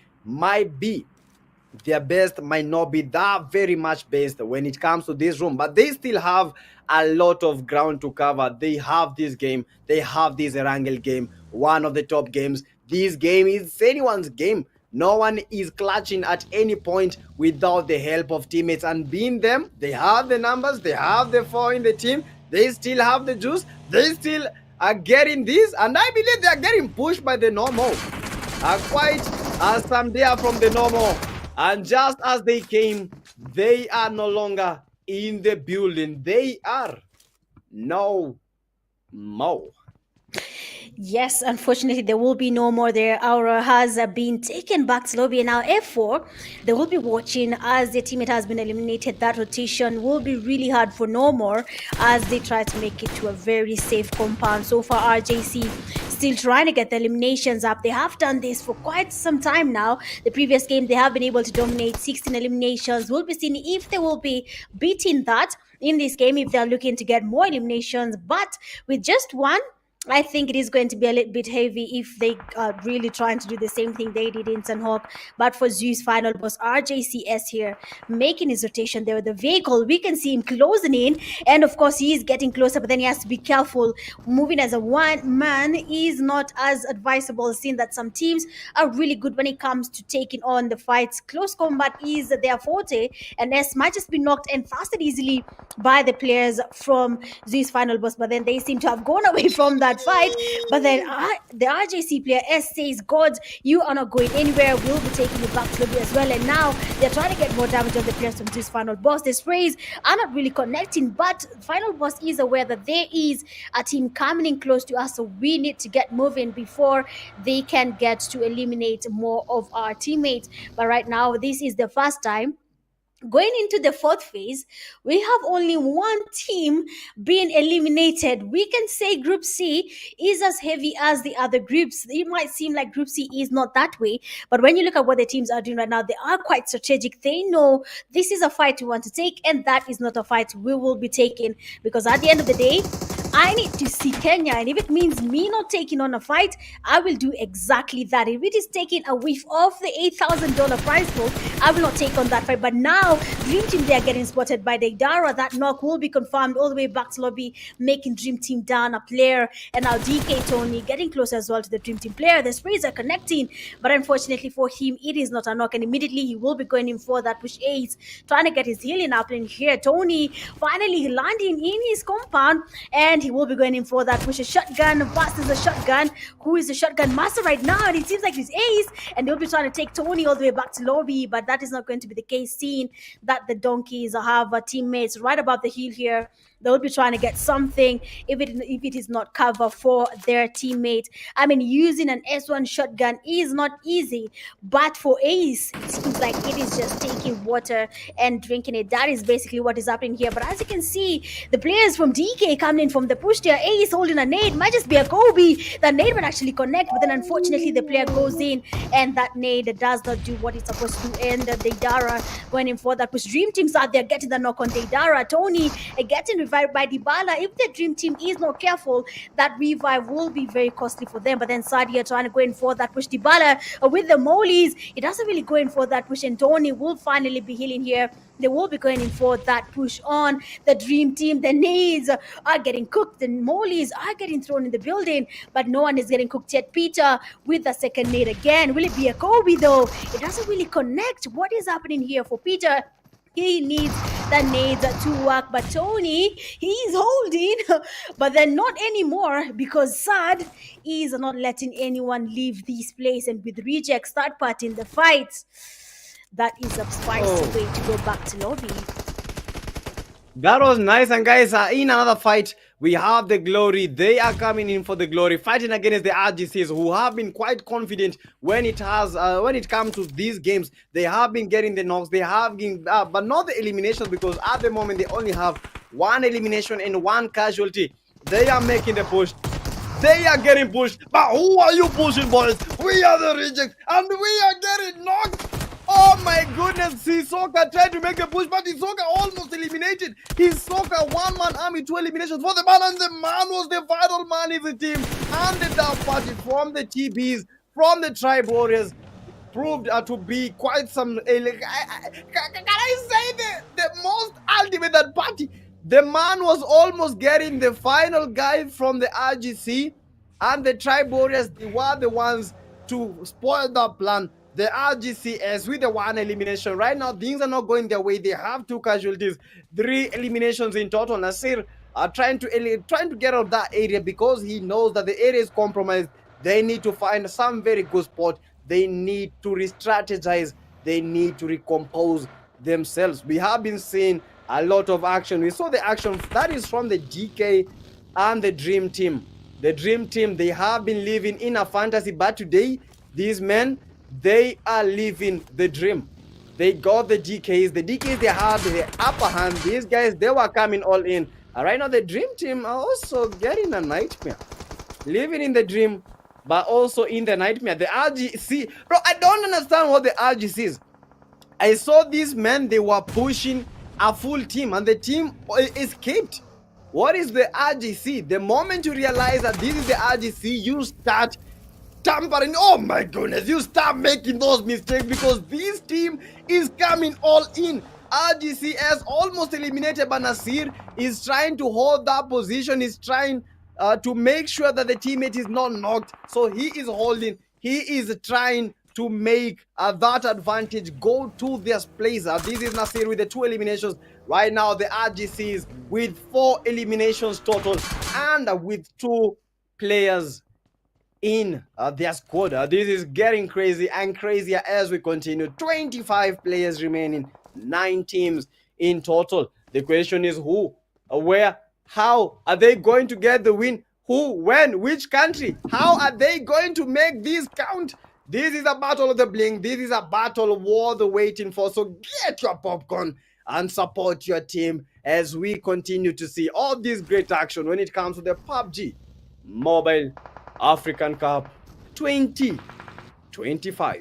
their best might not be that very much best when it comes to this room, but they still have a lot of ground to cover. They have this game, they have this Erangel game, one of the top games. This game is anyone's game. No one is clutching at any point without the help of teammates, and being them, they have the numbers, they have the 4 in the team, they still have the juice, they still are getting this, and I believe they are getting pushed by the normal. Quite some there from the normal, and just as they came, they are no longer in the building. They are no more. Yes, unfortunately, there will be no more. Their aura has been taken back to lobby, and now F4, they will be watching as their teammate has been eliminated. That rotation will be really hard for no more as they try to make it to a very safe compound. So far, RJC still trying to get the eliminations up. They have done this for quite some time now. The previous game, they have been able to dominate 16 eliminations. We'll be seeing if they will be beating that in this game, if they're looking to get more eliminations. But with just one, I think it is going to be a little bit heavy if they are really trying to do the same thing they did in Sunhawk. But for Zeus final boss, RJCS here making his rotation there with the vehicle. We can see him closing in, and of course he is getting closer, but then he has to be careful. Moving as a one man is not as advisable, seeing that some teams are really good when it comes to taking on the fights. Close combat is their forte, and S might just be knocked and fasted easily by the players from Zeus final boss, but then they seem to have gone away from that fight. But then the RJC player S says, God, you are not going anywhere, we'll be taking you back to lobby as well. And now they're trying to get more damage on the players from this final boss. The sprays are not really connecting, but final boss is aware that there is a team coming in close to us, so we need to get moving before they can get to eliminate more of our teammates. But right now, this is the first time Going into the fourth phase, we have only one team being eliminated. We can say Group C is as heavy as the other groups. It might seem like Group C is not that way, but when you look at what the teams are doing right now, they are quite strategic. They know this is a fight we want to take, and that is not a fight we will be taking, because at the end of the day, I need to see Kenya, and if it means me not taking on a fight, I will do exactly that. If it is taking a whiff of the $8,000 prize pool, I will not take on that fight. But now, Dream Team, they are getting spotted by the Dara. That knock will be confirmed all the way back to lobby, making Dream Team down a player. And now DK Tony getting close as well to the Dream Team player. The sprays are connecting, but unfortunately for him, it is not a knock. And immediately he will be going in for that push ace, trying to get his healing up in here. Tony finally landing in his compound, and he will be going in for that push. A shotgun versus a shotgun. Who is the shotgun master right now? And it seems like it's Ace, and they'll be trying to take Tony all the way back to lobby, but that is not going to be the case, seeing that the donkeys have teammates right above the hill here. They'll be trying to get something if it is not cover for their teammate. I mean, using an S1 shotgun is not easy, but for Ace, it seems like it is just taking water and drinking it. That is basically what is happening here. But as you can see, the players from DK coming in from the push there. Ace holding a nade, might just be a Kobe. The nade would actually connect, but then unfortunately the player goes in, and that nade does not do what it's supposed to do. And Deidara going in for that push. Dream Team's out there getting the knock on Deidara. Tony getting revived by Dybala. If the Dream Team is not careful, that revive will be very costly for them. But then Sadia trying to go in for that push. Dybala with the molies, it doesn't really go in for that push, and Tony will finally be healing here. They will be going in for that push on the Dream Team. The nades are getting cooked, the molies are getting thrown in the building, but no one is getting cooked yet. Peter with the second nade again. Will it be a Kobe though? It doesn't really connect. What is happening here for Peter? He needs the nades to work, but Tony, he's holding, but then not anymore, because Sad is not letting anyone leave this place, and with rejects third part in the fight, that is a spicy way to go back to lobby. That was nice. And guys, in another fight, we have the Glory. They are coming in for the Glory, fighting against the RGCs, who have been quite confident when it comes to these games. They have been getting the knocks. They have been, but not the eliminations, because at the moment they only have one elimination and one casualty. They are making the push. They are getting pushed. But who are you pushing, boys? We are the rejects, and we are getting knocked. Oh my goodness, Hisoka tried to make a push, but Hisoka almost eliminated. Hisoka, one-man army, 2 eliminations for the man, and the man was the vital man in the team. And the dark party from the TBs, from the Tribe Warriors, proved to be quite some... can I say the most ultimate that party? The man was almost getting the final guy from the RGC, and the Tribe Warriors, they were the ones to spoil the plan. The RGCS with the 1 elimination. Right now, things are not going their way. They have 2 casualties, 3 eliminations in total. Nasir are trying to get out of that area, because he knows that the area is compromised. They need to find some very good spot. They need to re-strategize. They need to recompose themselves. We have been seeing a lot of action. We saw the action that is from the GK and the Dream Team. The Dream Team, they have been living in a fantasy, but today, these men, they are living the dream. They got the DKs. The DKs, they have the upper hand. These guys, they were coming all in. Right now, the Dream Team are also getting a nightmare. Living in the dream, but also in the nightmare. The RGC, bro, I don't understand what the RGC is. I saw these men, they were pushing a full team, and the team escaped. What is the RGC? The moment you realize that this is the RGC, you start tampering. Oh my goodness, you start making those mistakes, because this team is coming all in. RGCS almost eliminated, but Nasir is trying to hold that position. He's trying to make sure that the teammate is not knocked, so he is holding. He is trying to make that advantage go to their place. This is Nasir with the 2 eliminations. Right now, the RGCs with 4 eliminations total, and with 2 players in their squad. This is getting crazy and crazier as we continue. 25 players remaining, 9 teams in total. The question is who, where, how are they going to get the win? Who, when, which country? How are they going to make this count? This is a battle of the bling. This is a battle worth waiting for. So get your popcorn and support your team as we continue to see all this great action when it comes to the PUBG Mobile African Cup 2025.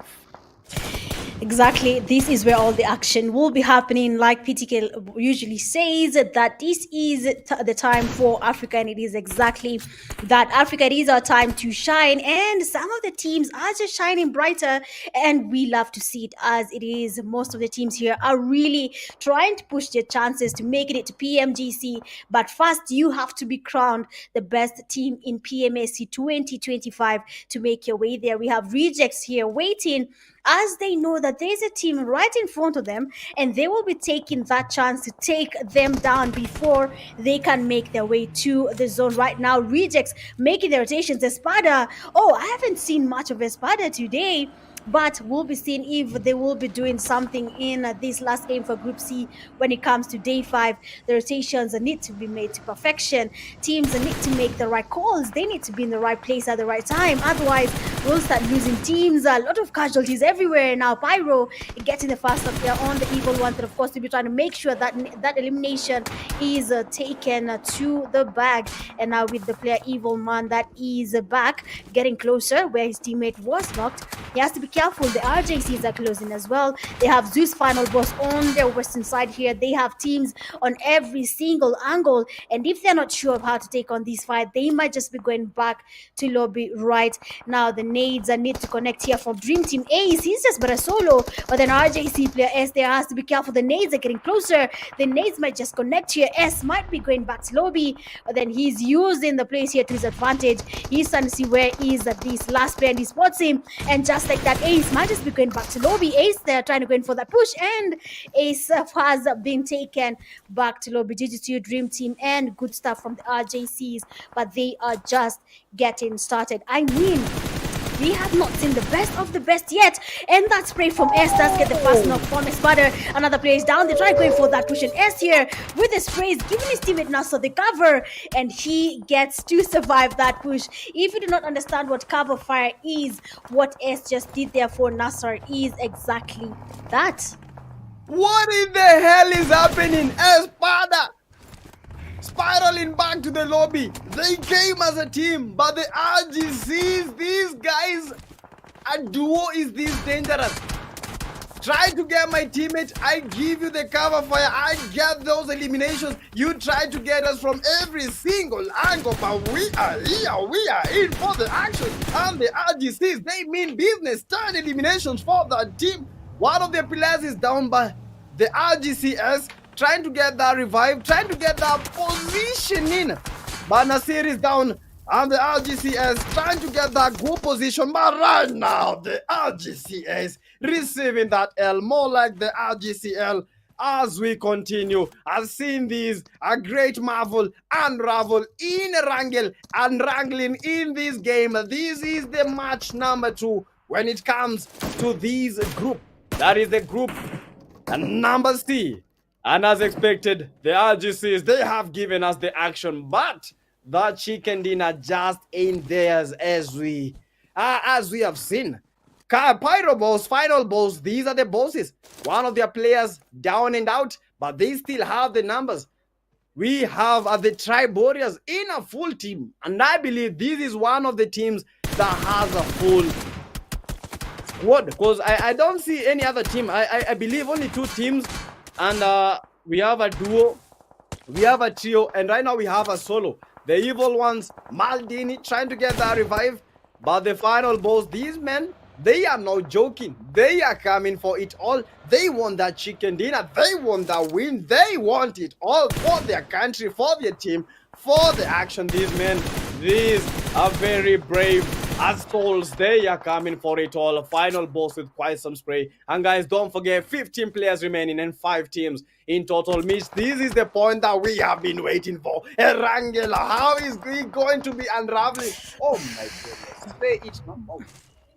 Exactly. This is where all the action will be happening. Like PTK usually says, that this is the time for Africa, and it is exactly that. Africa, it is our time to shine, and some of the teams are just shining brighter, and we love to see it as it is. Most of the teams here are really trying to push their chances to making it to PMGC, but first you have to be crowned the best team in PMSC 2025 to make your way there. We have rejects here waiting, as they know that there's a team right in front of them, and they will be taking that chance to take them down before they can make their way to the zone. Right now, rejects making their rotations. Espada, oh, I haven't seen much of Espada today, but we'll be seeing if they will be doing something in this last game for Group C. When it comes to day 5, the rotations need to be made to perfection. Teams need to make the right calls. They need to be in the right place at the right time. Otherwise, we'll start losing teams. A lot of casualties everywhere now. Pyro getting the first up there on the evil one, and of course, to be trying to make sure that that elimination is taken to the bag. And now with the player Evil Man that is back, getting closer where his teammate was knocked. He has to be careful. The RJCs are closing as well. They have Zeus Final Boss on their western side here. They have teams on every single angle, and if they're not sure of how to take on this fight, they might just be going back to lobby right now. The nades need to connect here from Dream Team Ace. He's just but a solo, but then RJC player S there has to be careful. The nades are getting closer. The nades might just connect here. S might be going back to lobby, but then he's using the place here to his advantage. He's trying to see where is this last player, and he spots him, and just like that, Ace might just be going back to lobby. Ace there trying to go in for that push, and Ace has been taken back to lobby. GG to Dream Team, and good stuff from the RJCs, but they are just getting started. I mean, we have not seen the best of the best yet, and that spray from S does get the first knock from Espada. Another player is down. They try going for that push, and S here with the sprays giving his teammate Nasser the cover, and he gets to survive that push. If you do not understand what cover fire is, what S just did there for Nasser is exactly that. What in the hell is happening? Espada spiraling back to the lobby. They came as a team, but the RGCs, these guys, a duo is this dangerous. Try to get my teammate. I give you the cover fire. I get those eliminations. You try to get us from every single angle, but we are here. We are in for the action. And the RGCs, they mean business. 10 eliminations for the team. One of their players is down by the RGCS, trying to get that revive, trying to get that positioning. But Nasir is down, and the RGCS trying to get that good position. But right now, the RGCS receiving that L, more like the RGCL. As we continue, I've seen these a great marvel unravel in wrangle and wrangling in this game. This is the match number 2 when it comes to this group. That is the group number C. And as expected, the RGCs, they have given us the action, but the chicken dinner just ain't theirs as we have seen. Pyro boss, final boss, these are the bosses. One of their players down and out, but they still have the numbers. We have the Tribe Warriors in a full team, and I believe this is one of the teams that has a full squad, because I don't see any other team. I believe only 2 teams. And we have a duo, we have a trio, and right now we have a solo. The evil ones, Maldini, trying to get that revive. But the final boss, these men, they are not joking. They are coming for it all. They want that chicken dinner. They want that win. They want it all for their country, for their team, for the action. These men, these are very brave as souls. They are coming for it all. A final boss with quite some spray. And guys, don't forget, 15 players remaining and 5 teams in total. Mitch, this is the point that we have been waiting for. Erangela, how is he going to be unraveling? Oh my goodness. Say it no more.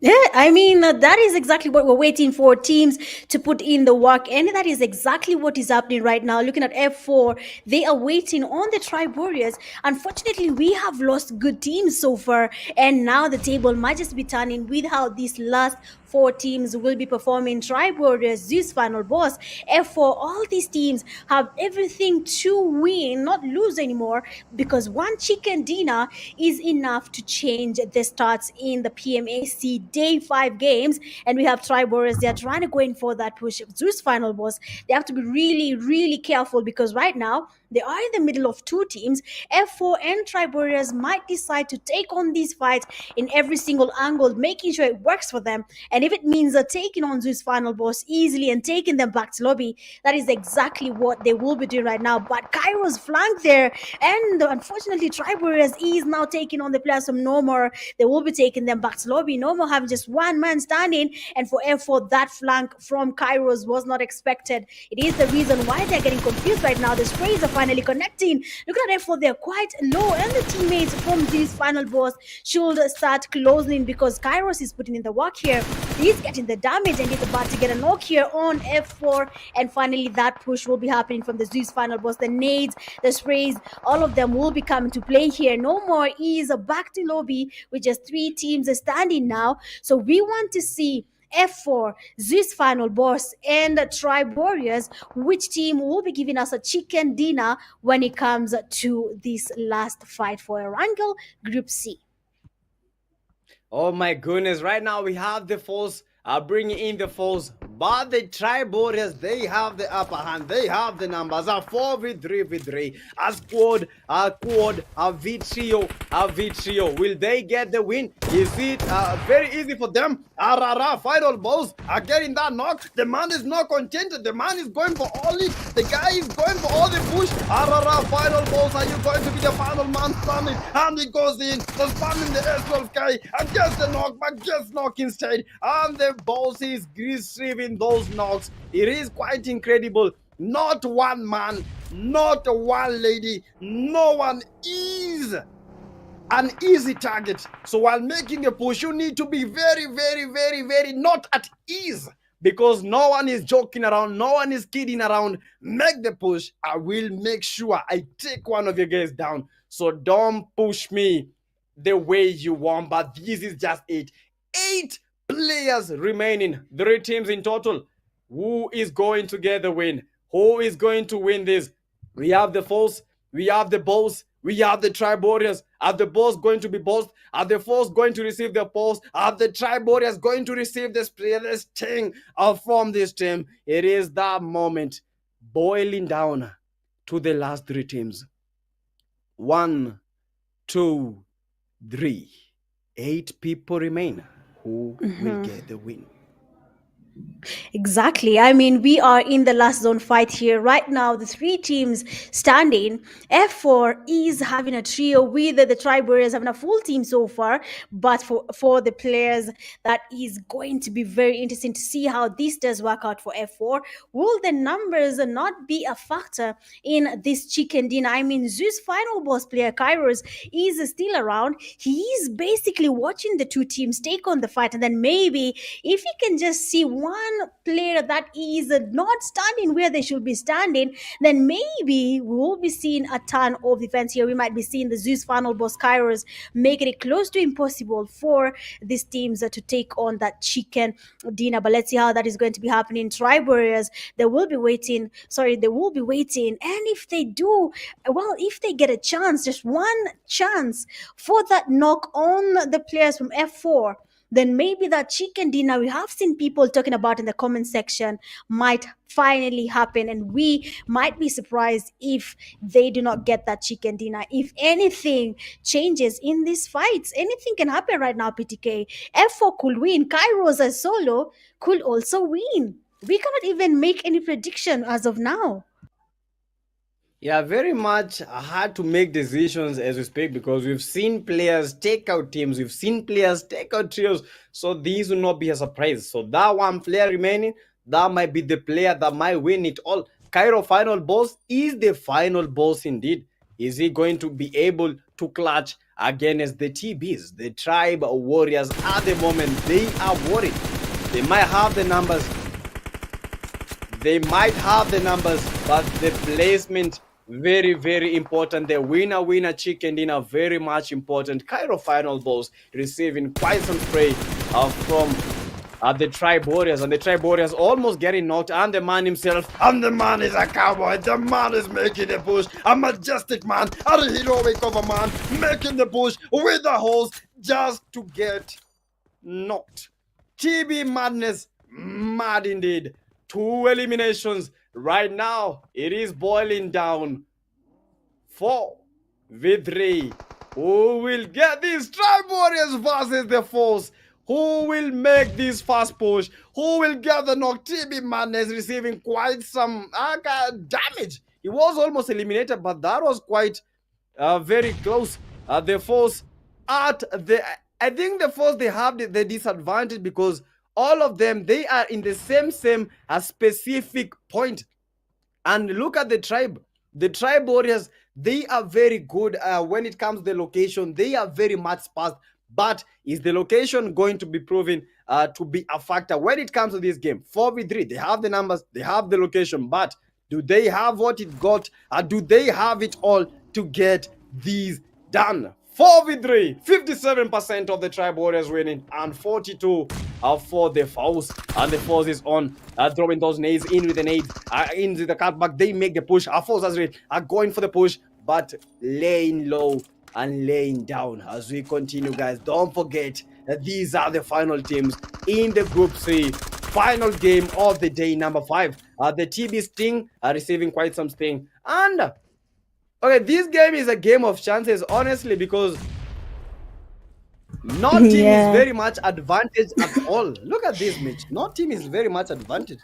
Yeah, I mean, that is exactly what we're waiting for teams to put in the work. And that is exactly what is happening right now. Looking at F4, they are waiting on the Tribe Warriors. Unfortunately, we have lost good teams so far. And now the table might just be turning with how these last four teams will be performing. Tribe Warriors, Zeus Final Boss, F4, all these teams have everything to win, not lose anymore, because one chicken dinner is enough to change the starts in the PMAC Day 5 games. And we have Tribe Warriors, they're trying to go in for that push. Zeus Final Boss, they have to be really, really careful because right now they are in the middle of two teams. F4 and Tribe Warriors might decide to take on these fights in every single angle, making sure it works for them. And if it means taking on Zeus Final Boss easily and taking them back to lobby, that is exactly what they will be doing right now. But Kairo's flank there, and unfortunately, Tribe Warriors is now taking on the players from No More. They will be taking them back to lobby. No More having just one man standing, and for F4, that flank from Kairos was not expected. It is the reason why they're getting confused right now. The sprays are finally connecting. Look at F4, they're quite low, and the teammates from this final boss should start closing because Kairos is putting in the work here. He's getting the damage and he's about to get a knock here on F4. And finally, that push will be happening from the Zeus final boss. The nades, the sprays, all of them will be coming to play here. No More is back to lobby with just three teams standing now. So we want to see F4, Zeus Final Boss, and Tribe Warriors, which team will be giving us a chicken dinner when it comes to this last fight for Erangel Group C. Oh my goodness, right now we have the force bringing in the force, but the Tribe Warriors, they have the upper hand, they have the numbers, a 4v3v3, a squad, a quad, a v-trio, a v-trio. Will they get the win? Is it very easy for them? Arara, final balls are getting that knock. The man is not contented, the man is going for all it, the guy is going for all the push. Arara, final balls, are you going to be the final man standing? And he goes in, the spamming the S12 guy, and gets the knock, but gets knock instead, and the boss is receiving those knocks. It is quite incredible. Not one man, not one lady, no one is an easy target. So while making a push, you need to be very, very, very, very not at ease, because no one is joking around, no one is kidding around. Make the push. I will make sure I take one of you guys down. So don't push me the way you want, but this is just it. 8 players remaining, 3 teams in total. Who is going to get the win? Who is going to win this? We have the Force, we have the Boss, we have the Tribe Warriors. Are the Boss going to be bossed? Are the Force going to receive the Boss? Are the Tribe Warriors going to receive the sting from this team? It is that moment boiling down to the last 3 teams. 1, 2, 3. 8 people remain. Who will get the win? Exactly. I mean, we are in the last zone fight here. Right now, the 3 teams standing. F4 is having a trio with the Tribe Warriors having a full team so far. But for the players, that is going to be very interesting to see how this does work out for F4. Will the numbers not be a factor in this chicken dinner? I mean, Zeus final boss player Kairos is still around. He is basically watching the 2 teams take on the fight. And then maybe if he can just see one player that is not standing where they should be standing, then maybe we will be seeing a ton of events here. We might be seeing the Zeus final boss Kairos making it close to impossible for these teams to take on that chicken dinner. But let's see how that is going to be happening. Tribe Warriors, they will be waiting. And if they do, well, if they get a chance, just one chance for that knock on the players from F4, then maybe that chicken dinner we have seen people talking about in the comment section might finally happen, and we might be surprised if they do not get that chicken dinner. If anything changes in these fights, anything can happen right now. PTK, F4 could win, Kairos as solo could also win. We cannot even make any prediction as of now. Yeah, very much hard to make decisions as we speak, because we've seen players take out teams, we've seen players take out trios, so these will not be a surprise. So that one player remaining, that might be the player that might win it all. Cairo final boss is the final boss indeed. Is he going to be able to clutch against the TBs. The Tribe Warriors at the moment, they are worried. They might have the numbers. But the placement, very, very important. The winner chicken dinner, very much important. Cairo final balls receiving quite some spray from the Tribe Warriors, and the Tribe Warriors almost getting knocked, and the man himself, and the man is a cowboy, the man is making a push, a majestic man, a heroic of a man, making the push with the holes just to get knocked. TB madness, mad indeed. 2 eliminations right now. It is boiling down 4v3. Who will get these Tribe Warriors versus the Force? Who will make this fast push? Who will get the knock? TB Madness receiving quite some damage. He was almost eliminated, but that was quite very close. The Force I think the Force, they have the disadvantage because all of them, they are in the same specific point. And look at the Tribe. The Tribe Warriors, they are very good when it comes to the location. They are very much fast. But is the location going to be proven to be a factor when it comes to this game? 4v3, they have the numbers, they have the location, but do they have what it got? Do they have it all to get these done? 4v3, 57% of the Tribe Warriors winning, and 42 for the Force. And the Force is on, throwing those nades in with the nades, into the cutback. They make the push. Our Force are going for the push, but laying low and laying down as we continue, guys. Don't forget that these are the final teams in the Group C. Final game of the day, number 5. The TB Sting are receiving quite some sting. And okay, this game is a game of chances, honestly, because no team is very much advantaged at all. Look at this, Mitch. No team is very much advantaged.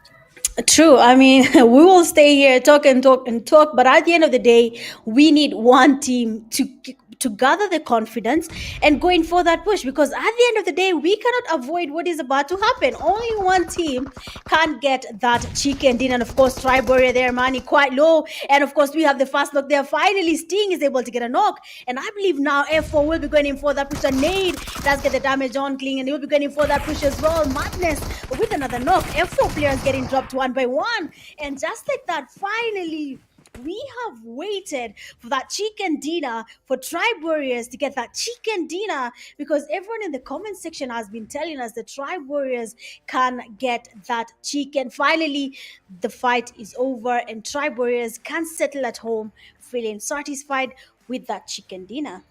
True. I mean, we will stay here, talk, but at the end of the day, we need one team to gather the confidence and go in for that push, because at the end of the day, we cannot avoid what is about to happen. Only one team can get that chicken dinner. And of course, Tribe Warrior, their money quite low, and of course we have the fast knock there. Finally Sting is able to get a knock, and I believe now F4 will be going in for that push. And Nade does get the damage on Kling, and he'll be going in for that push as well. Madness with another knock. F4 players getting dropped one by one, and just like that, finally we have waited for that chicken dinner, for Tribe Warriors to get that chicken dinner, because everyone in the comment section has been telling us the Tribe Warriors can get that chicken. Finally, the fight is over, and Tribe Warriors can settle at home feeling satisfied with that chicken dinner.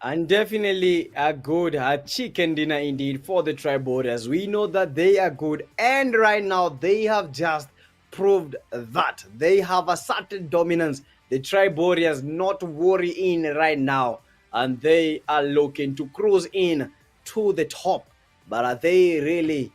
And definitely a good chicken dinner indeed for the Tribe Warriors. We know that they are good, and right now they have just proved that they have a certain dominance. The Tribe Warriors not worrying right now, and they are looking to cruise in to the top. But are they really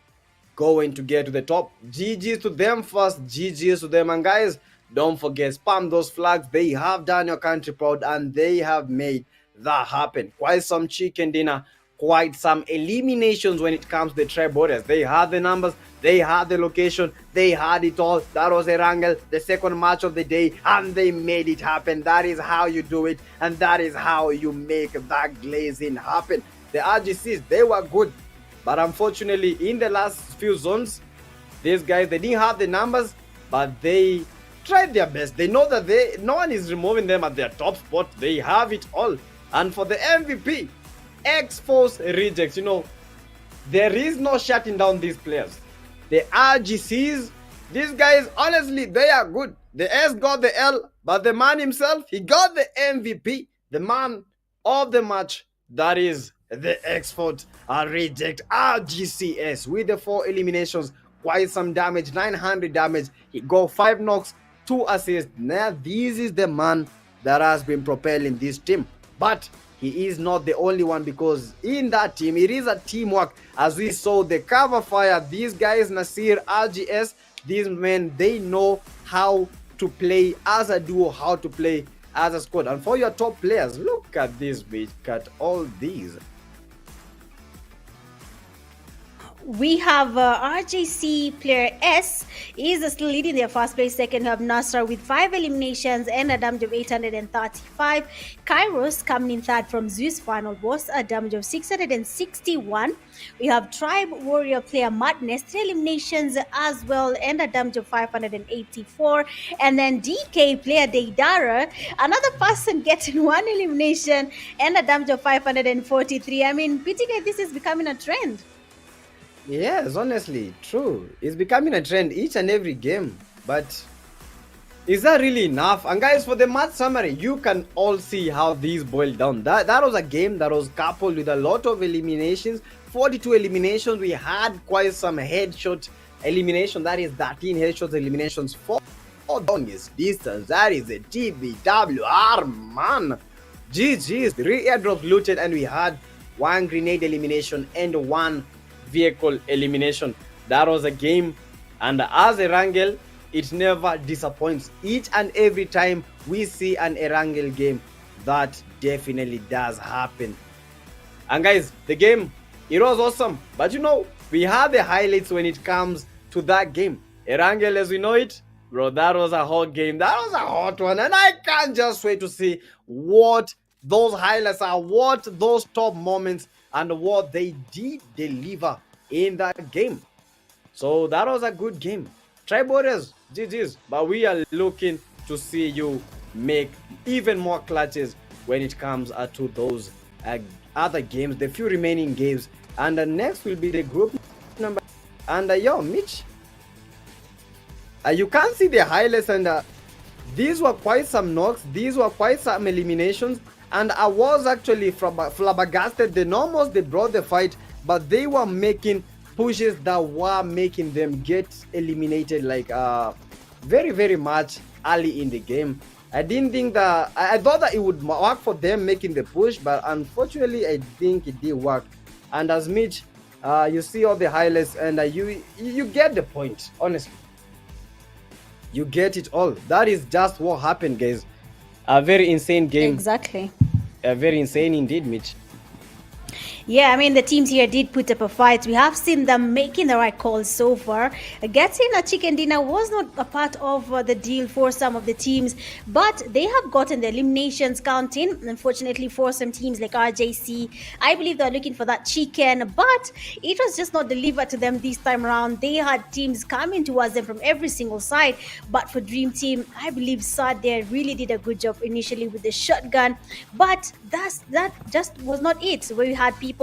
going to get to the top? GG's to them first, GG's to them. And guys, don't forget, spam those flags. They have done your country proud, and they have made that happen. Quite some chicken dinner, quite some eliminations when it comes to the Tribe Warriors. They had the numbers, they had the location, they had it all. That was a wrangle, the second match of the day, and they made it happen. That is how you do it, and that is how you make that glazing happen. The RGCs, they were good, but unfortunately in the last few zones, these guys, they didn't have the numbers, but they tried their best. They know that no one is removing them at their top spot. They have it all. And for the MVP, X-Force rejects, there is no shutting down these players. The RGCs, these guys, honestly, they are good. The S got the L, but the man himself, he got the MVP, the man of the match. That is the X-Force reject RGCS with the 4 eliminations, quite some damage, 900 damage. He got 5 knocks, 2 assists. Now, this is the man that has been propelling this team. But he is not the only one, because in that team, it is a teamwork. As we saw the cover fire, these guys, Nasir, RGS, these men, they know how to play as a duo, how to play as a squad. And for your top players, look at this, bitch, cut all these. We have RJC player S is still leading their first place. Second, we have Nasser with 5 eliminations and a damage of 835. Kairos coming in third from Zeus Final Boss, a damage of 661. We have Tribe Warrior player Madness, 3 eliminations as well and a damage of 584. And then DK player Deidara, another person getting 1 elimination and a damage of 543. I mean, PTK, this is becoming a trend. Yes, honestly, true. It's becoming a trend each and every game. But is that really enough? And guys, for the match summary, you can all see how these boiled down. That was a game that was coupled with a lot of eliminations. 42 eliminations. We had quite some headshot elimination. That is 13 headshot eliminations. 4 longest distance. That is a TBWR, man. GG's. 3 airdrops looted, and we had 1 grenade elimination and 1 vehicle elimination. That was a game, and as Erangel, it never disappoints. Each and every time we see an Erangel game, that definitely does happen. And guys, the game, it was awesome, but you know, we have the highlights when it comes to that game. Erangel as we know it, bro, that was a hot game. That was a hot one, and I can't just wait to see what those highlights are, what those top moments and what they did deliver in that game. So that was a good game. Tribe Warriors, GG's. But we are looking to see you make even more clutches when it comes to those other games, the few remaining games. And next will be the group number. And yo, Mitch, you can see the highlights, and these were quite some knocks. These were quite some eliminations. And I was actually flabbergasted. They brought the fight, but they were making pushes that were making them get eliminated like very, very much early in the game. I didn't think that, I thought that it would work for them making the push, but unfortunately I think it did work. And as Mitch, you see all the highlights, and you get the point. Honestly, you get it all. That is just what happened, guys. A very insane game. Exactly. Very insane indeed, Mitch. Yeah, I mean, the teams here did put up a fight. We have seen them making the right calls so far. Getting a chicken dinner was not a part of the deal for some of the teams, but they have gotten the eliminations counting. Unfortunately, for some teams like RJC, I believe they're looking for that chicken, but it was just not delivered to them this time around. They had teams coming towards them from every single side, but for Dream Team, I believe Sad there really did a good job initially with the shotgun, but that just was not it. Where we had people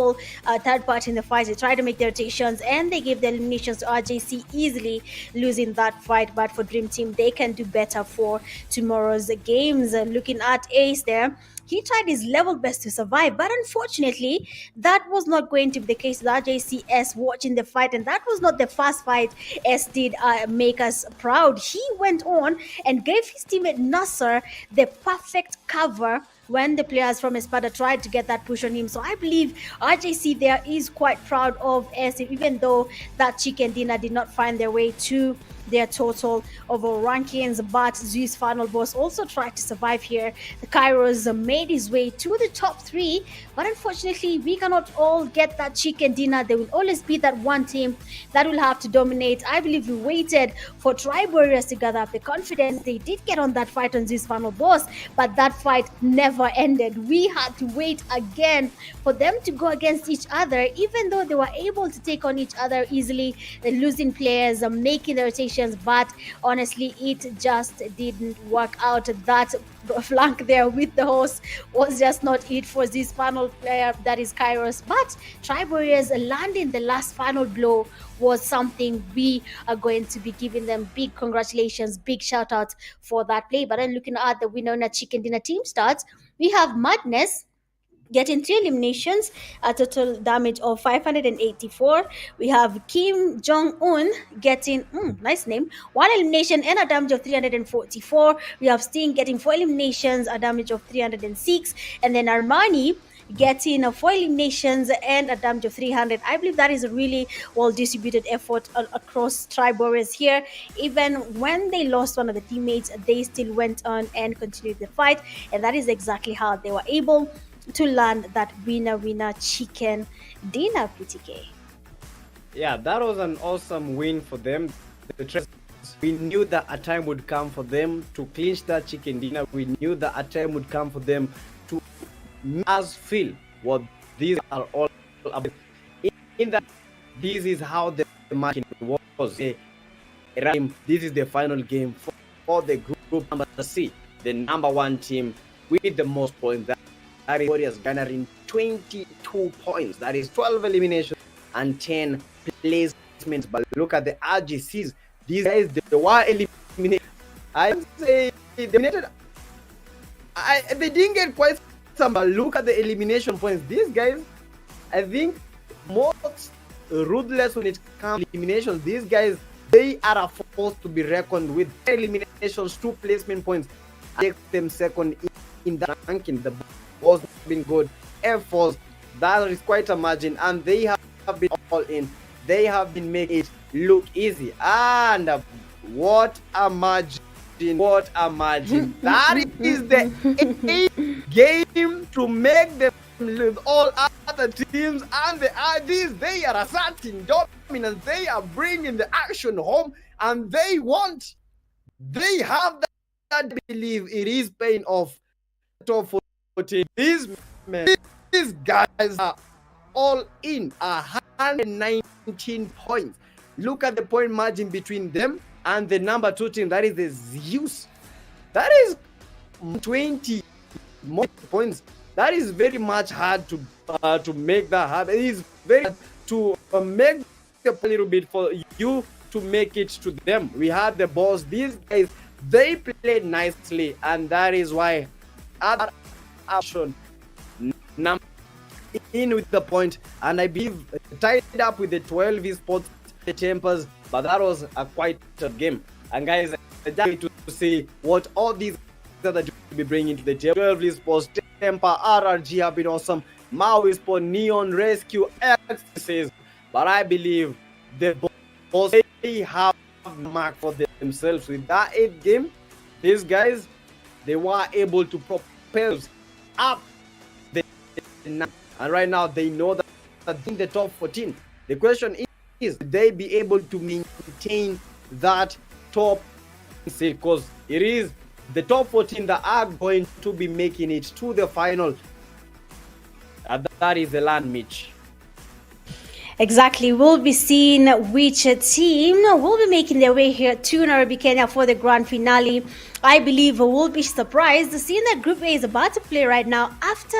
third part in the fight, they tried to make their rotations and they gave the eliminations to RJC, easily losing that fight. But for Dream Team, they can do better for tomorrow's games. Looking at Ace there, he tried his level best to survive, but unfortunately that was not going to be the case with RJCS watching the fight, and that was not the first fight S did make us proud. He went on and gave his teammate Nasser the perfect cover when the players from Espada tried to get that push on him. So I believe RJC there is quite proud of S, even though that chicken dinner did not find their way to their total overall rankings. But Zeus Final Boss also tried to survive here. The Kairos made his way to the top 3, but unfortunately we cannot all get that chicken dinner. There will always be that one team that will have to dominate. I believe we waited for Tribe Warriors to gather up the confidence. They did get on that fight on Zeus Final Boss, but that fight never ended. We had to wait again for them to go against each other, even though they were able to take on each other easily, losing players, making the rotation. But honestly, it just didn't work out. That flank there with the horse was just not it for this final player, that is Kairos. But Tribe Warriors landing the last final blow was something we are going to be giving them big congratulations, big shout out for that play. But then looking at the winner in a chicken dinner team starts, we have Madness getting 3 eliminations, a total damage of 584. We have Kim Jong-un getting, nice name, 1 elimination and a damage of 344. We have Sting getting 4 eliminations, a damage of 306. And then Armani getting 4 eliminations and a damage of 300. I believe that is a really well-distributed effort across Tribe Warriors here. Even when they lost one of the teammates, they still went on and continued the fight. And that is exactly how they were able to land that winner chicken dinner, PTK. Yeah, that was an awesome win for them. The Trailblazers, we knew that a time would come for them to clinch that chicken dinner. We knew that a time would come for them to make us feel what these are all about. In that, this is how the match was. This is the final game for the group number C, the number one team with the most points. That is Warriors garnering 22 points. That is 12 eliminations and 10 placements. But look at the RGCs. These guys, they were eliminated. I say eliminated. They didn't get quite some. But look at the elimination points. These guys, I think, most ruthless when it comes to eliminations. These guys, they are a force to be reckoned with. Eliminations, 2 placement points. Take them second in the ranking. The boss have been good. Air Force, that is quite a margin, and they have been all in. They have been making it look easy. And what a margin! What a margin! That is the 8th game to make them with all other teams, and the IDs, they are asserting dominance. They are bringing the action home, and they want. They have that. I believe it is paying off. Top 14. These guys are all in 119 points. Look at the point margin between them and the number 2 team, that is the Zeus. That is 20 more points. That is very much hard to make that happen. It is very hard to make a little bit for you to make it to them. We had the boss. These guys, they played nicely, and that is why other option number in with the point, and I believe tied up with the 12 eSports, the Tempers, but that was a quite tough game. And guys, I'm happy to see what all these that you will be bringing to the table. 12 eSports, Temper, RRG have been awesome. Mau eSport, Neon, Rescue, X, but I believe the boss, they have mark for themselves with that 8th game. These guys, they were able to propel up the, and right now they know that in the top 14. The question is, will they be able to maintain that top seed? Because it is the top 14 that are going to be making it to the final. And that is the LAN, Mitch. Exactly. We'll be seeing which team will be making their way here to Nairobi, Kenya for the grand finale. I believe we'll be surprised seeing that Group A is about to play right now after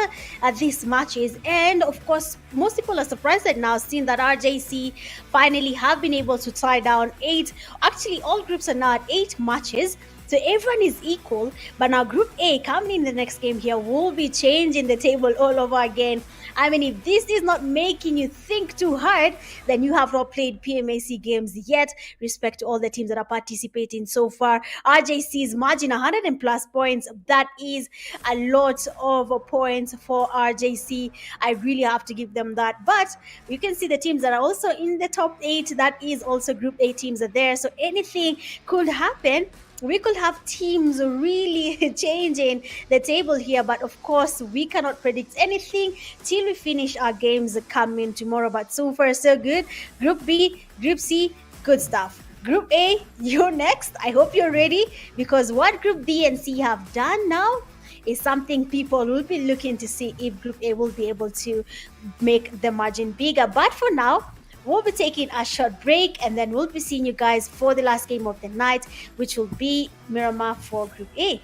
these matches. And of course, most people are surprised that now seeing that RJC finally have been able to tie down 8. Actually, all groups are now at 8 matches. So everyone is equal, but now Group A coming in the next game here will be changing the table all over again. I mean, if this is not making you think too hard, then you have not played PMAC games yet. Respect to all the teams that are participating so far. RJC's margin 100 and plus points. That is a lot of points for RJC. I really have to give them that. But you can see the teams that are also in the top 8. That is also Group A teams are there. So anything could happen. We could have teams really changing the table here, but of course we cannot predict anything till we finish our games coming tomorrow. But so far so good. Group B, Group C, good stuff. Group A, you're next. I hope you're ready, because what Group B and C have done now is something people will be looking to see if Group A will be able to make the margin bigger. But for now, we'll be taking a short break, and then we'll be seeing you guys for the last game of the night, which will be Miramar for Group A.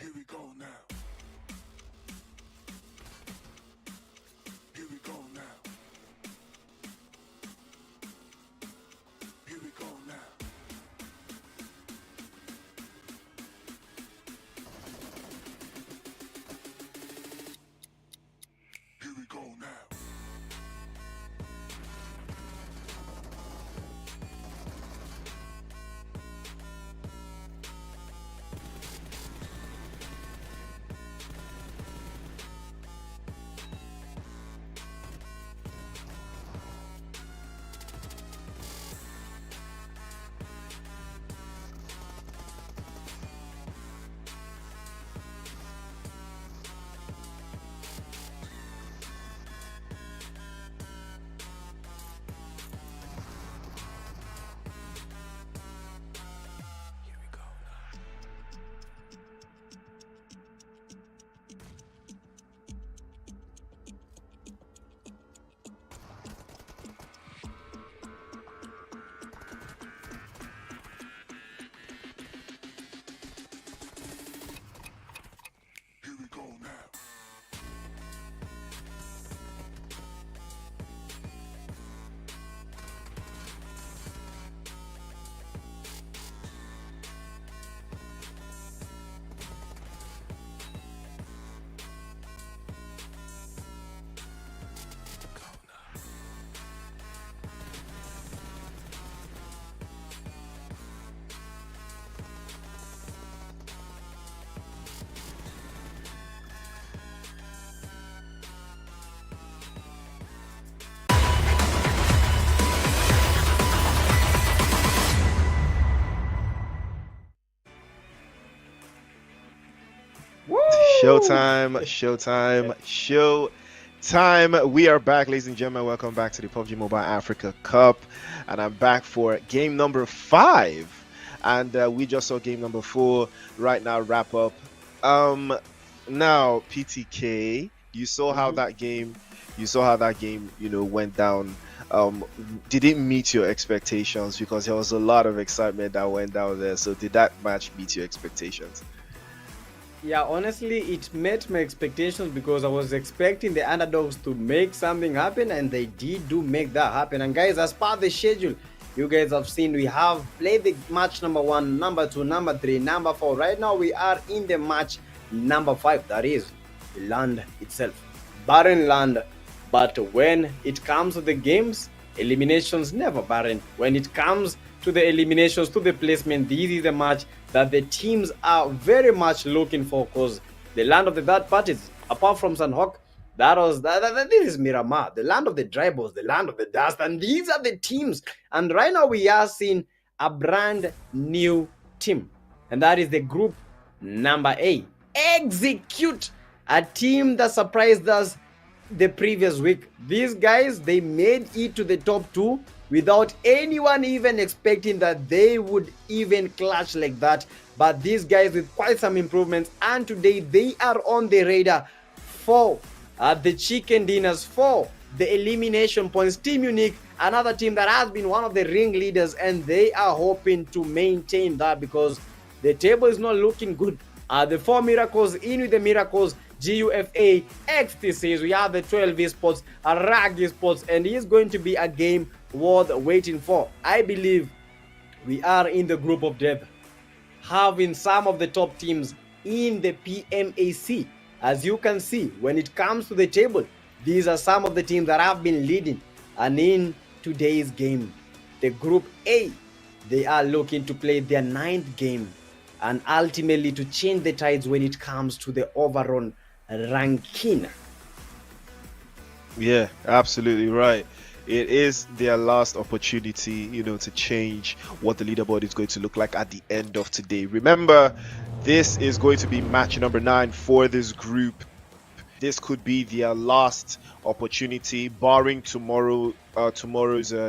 Here we go now. Here we go now. Here we go now. Here we go now. Here we go now. Here we go now. Go now. Showtime, showtime, showtime. We are back, ladies and gentlemen. Welcome back to the Pubg Mobile Africa Cup. And I'm back for game number 5. And we just saw game number 4 right now wrap up. Now, PTK, you saw how that game, went down. Did it meet your expectations? Because there was a lot of excitement that went down there. So did that match meet your expectations? Yeah, honestly, it met my expectations because I was expecting the underdogs to make something happen, and they did make that happen. And guys, as part of the schedule, you guys have seen we have played the match number 1, number 2, number 3, number 4. Right now, we are in the match number 5. That is the land itself, barren land. But when it comes to the games, eliminations never barren. When it comes to the eliminations, to the placement, this is the match that the teams are very much looking for, because the land of the third parties, apart from Sunhawk, this is Miramar, the land of the tribals, the land of the dust, and these are the teams. And right now we are seeing a brand new team, and that is the group number A. Execute, a team that surprised us the previous week. These guys, they made it to the top 2 without anyone even expecting that they would even clash like that. But these guys with quite some improvements, and today they are on the radar for the chicken dinners, for the elimination points. Team Unique, another team that has been one of the ring leaders, and they are hoping to maintain that because the table is not looking good. The 4 miracles in with the miracles, GUFA, XTCs, we have the 12 eSports, RAG eSports, and it is going to be a game worth waiting for. I believe we are in the group of death, having some of the top teams in the PMAC. As you can see, when it comes to the table, these are some of the teams that have been leading. And in today's game, the group A, they are looking to play their 9th game and ultimately to change the tides when it comes to the overall ranking. Yeah, absolutely right. It is their last opportunity, to change what the leaderboard is going to look like at the end of today. Remember, this is going to be match number 9 for this group. This could be their last opportunity, barring tomorrow's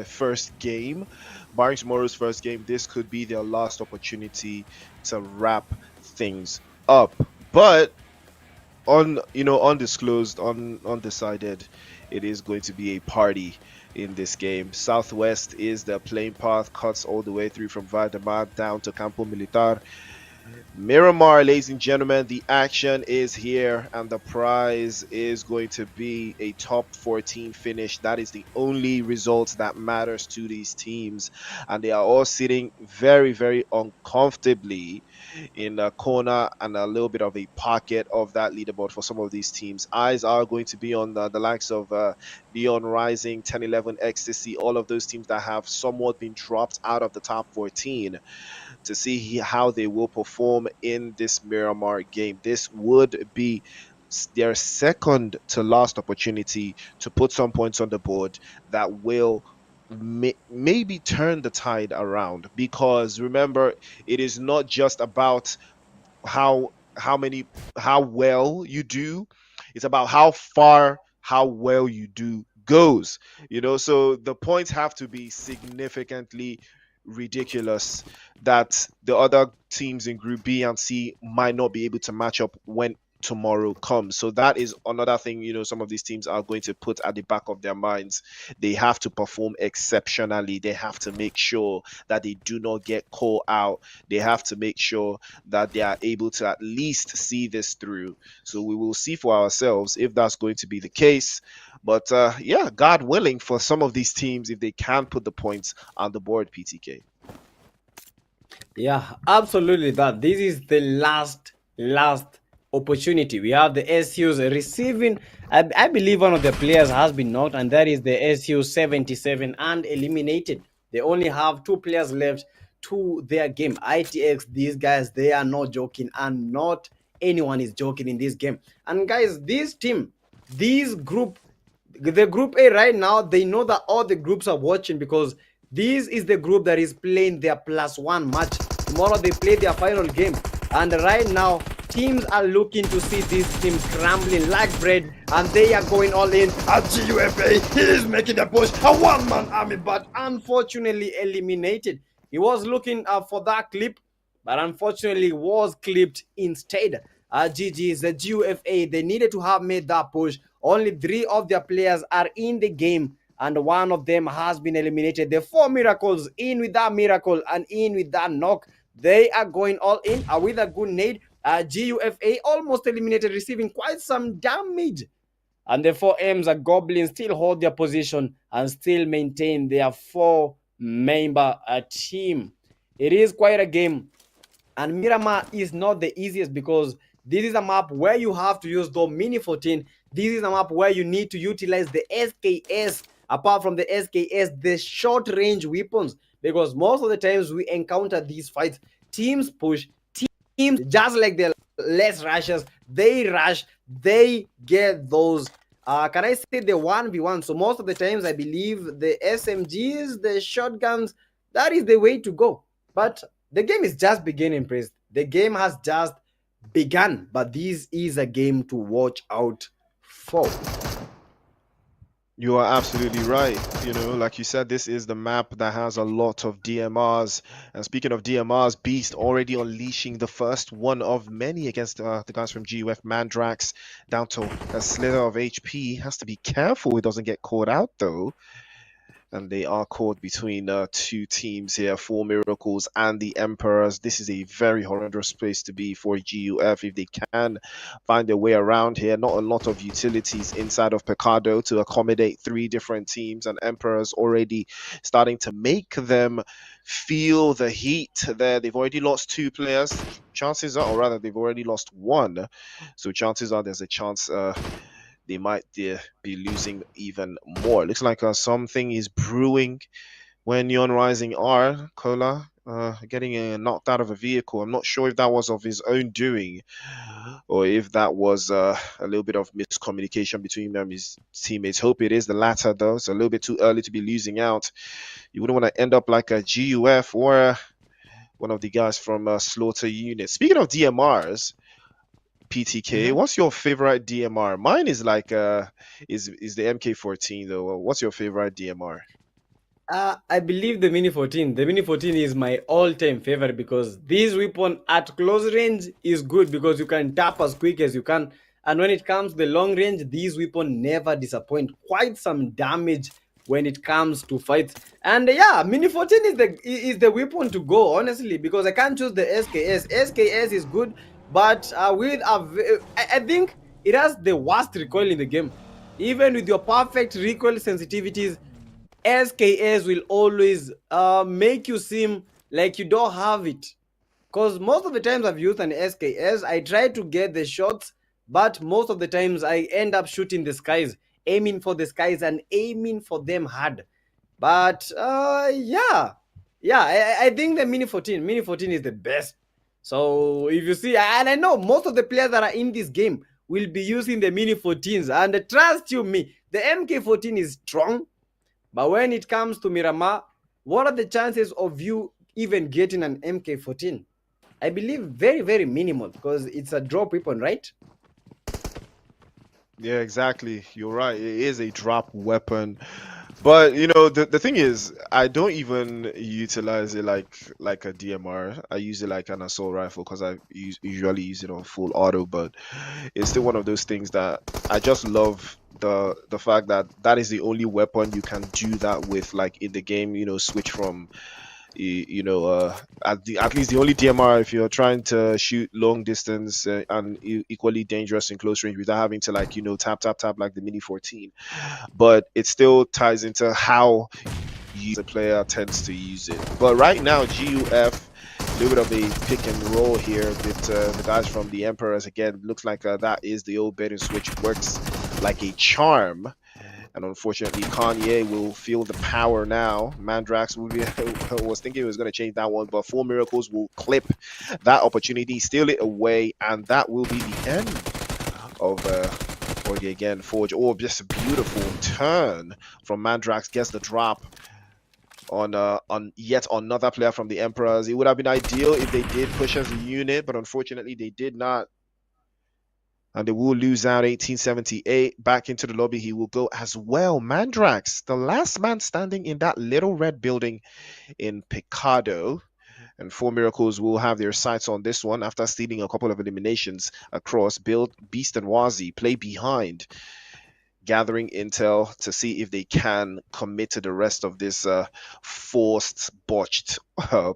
first game. Barring tomorrow's first game, this could be their last opportunity to wrap things up. But undisclosed, undecided, it is going to be a party in this game. Southwest is the playing path, cuts all the way through from Valdemar down to Campo Militar. Miramar, ladies and gentlemen, the action is here, and the prize is going to be a top 14 finish. That is the only result that matters to these teams, and they are all sitting very, very uncomfortably in a corner and a little bit of a pocket of that leaderboard for some of these teams. Eyes are going to be on the likes of Leon Rising, 1011 Ecstasy, all of those teams that have somewhat been dropped out of the top 14 to see how they will perform in this Miramar game. This would be their second to last opportunity to put some points on the board that will maybe turn the tide around, because remember, it is not just about how well you do. It's about how well you do goes. So the points have to be significantly ridiculous that the other teams in group B and C might not be able to match up when tomorrow comes. So that is another thing, some of these teams are going to put at the back of their minds. They have to perform exceptionally. They have to make sure that they do not get caught out. They have to make sure that they are able to at least see this through. So we will see for ourselves if that's going to be the case. But yeah, God willing, for some of these teams, if they can put the points on the board, PTK. Yeah, absolutely. That this is the last opportunity. We have the SUs receiving. I believe one of the players has been knocked, and that is the SU 77 and eliminated. They only have two players left to their game. ITX, these guys, they are not joking, and not anyone is joking in this game. And guys, this team, this group, the group A right now, they know that all the groups are watching, because this is the group that is playing their +1 match. Tomorrow they play their final game, and right now teams are looking to see these teams scrambling like bread, and they are going all in. At GUFA, he is making the push, a one-man army, but unfortunately eliminated. He was looking for that clip, but unfortunately was clipped instead. GG's, the GUFA, they needed to have made that push. Only 3 of their players are in the game, and one of them has been eliminated. The 4 miracles in with that miracle and in with that knock. They are going all in with a good nade. GUFA almost eliminated, receiving quite some damage. And the 4Ms are Goblins still hold their position and still maintain their 4-member team. It is quite a game. And Miramar is not the easiest, because this is a map where you have to use the Mini 14. This is a map where you need to utilize the SKS. Apart from the SKS, the short range weapons, because most of the times we encounter these fights, teams push, teams just like the less rushers, they rush, they get those can I say the 1v1. So most of the times I believe the SMGs, the shotguns, that is the way to go. But the game is just beginning, Priest. The game has just begun, but this is a game to watch out for. You are absolutely right. Like you said, this is the map that has a lot of DMRs. And speaking of DMRs, Beast already unleashing the first one of many against the guys from GUF. Mandrax down to a slither of HP. Has to be careful he doesn't get caught out, though. And they are caught between 2 teams here, 4 Miracles and the Emperors. This is a very horrendous place to be for GUF if they can find their way around here. Not a lot of utilities inside of Picado to accommodate 3 different teams, and Emperors already starting to make them feel the heat there. They've already lost 2 players. Chances are, or rather, they've already lost 1. So chances are there's a chance they might be losing even more. Looks like something is brewing when Neon Rising are, Kola, getting knocked out of a vehicle. I'm not sure if that was of his own doing or if that was a little bit of miscommunication between them and his teammates. Hope it is the latter, though. It's a little bit too early to be losing out. You wouldn't want to end up like a GUF or one of the guys from Slaughter Unit. Speaking of DMRs, PTK, what's your favorite DMR? Mine is like is the MK14 though. What's your favorite DMR? I believe the Mini 14. The Mini 14 is my all-time favorite, because this weapon at close range is good because you can tap as quick as you can. And when it comes to the long range, this weapon never disappoint. Quite some damage when it comes to fights. And yeah, Mini 14 is the weapon to go, honestly, because I can't choose the SKS. SKS is good, but I think it has the worst recoil in the game. Even with your perfect recoil sensitivities, SKS will always make you seem like you don't have it. Because most of the times I've used an SKS, I try to get the shots, but most of the times I end up shooting the skies, aiming for the skies and aiming for them hard. But I think the Mini 14 is the best. So if you see, and I know most of the players that are in this game will be using the Mini 14s, and trust you me, the MK14 is strong. But when it comes to Miramar, what are the chances of you even getting an MK14? I believe very, very minimal because it's a drop weapon, right? Yeah, exactly. You're right. It is a drop weapon. But you know, the thing is, I don't even utilize it like a DMR. I use it like an assault rifle because usually use it on full auto. But it's still one of those things that I just love the fact that that is the only weapon you can do that with, like in the game. You know, switch from at least the only DMR if you're trying to shoot long distance and equally dangerous in close range without having to like tap like the Mini 14. But it still ties into how the player tends to use it. But right now, GUF, a little bit of a pick and roll here with the guys from the Emperors. Again, looks like that is the old bait and switch, works like a charm. And unfortunately, Kanye will feel the power now. Mandrax was thinking he was going to change that one, but Four Miracles will clip that opportunity, steal it away, and that will be the end of Pubg again. Forge. Oh, just a beautiful turn from Mandrax. Gets the drop on yet another player from the Emperors. It would have been ideal if they did push as a unit, but unfortunately they did not. And they will lose out 1878. Back into the lobby he will go as well. Mandrax, the last man standing in that little red building in Picado. And Four Miracles will have their sights on this one after stealing a couple of eliminations across. Build, Beast, and Wazi play behind, gathering intel to see if they can commit to the rest of this forced, botched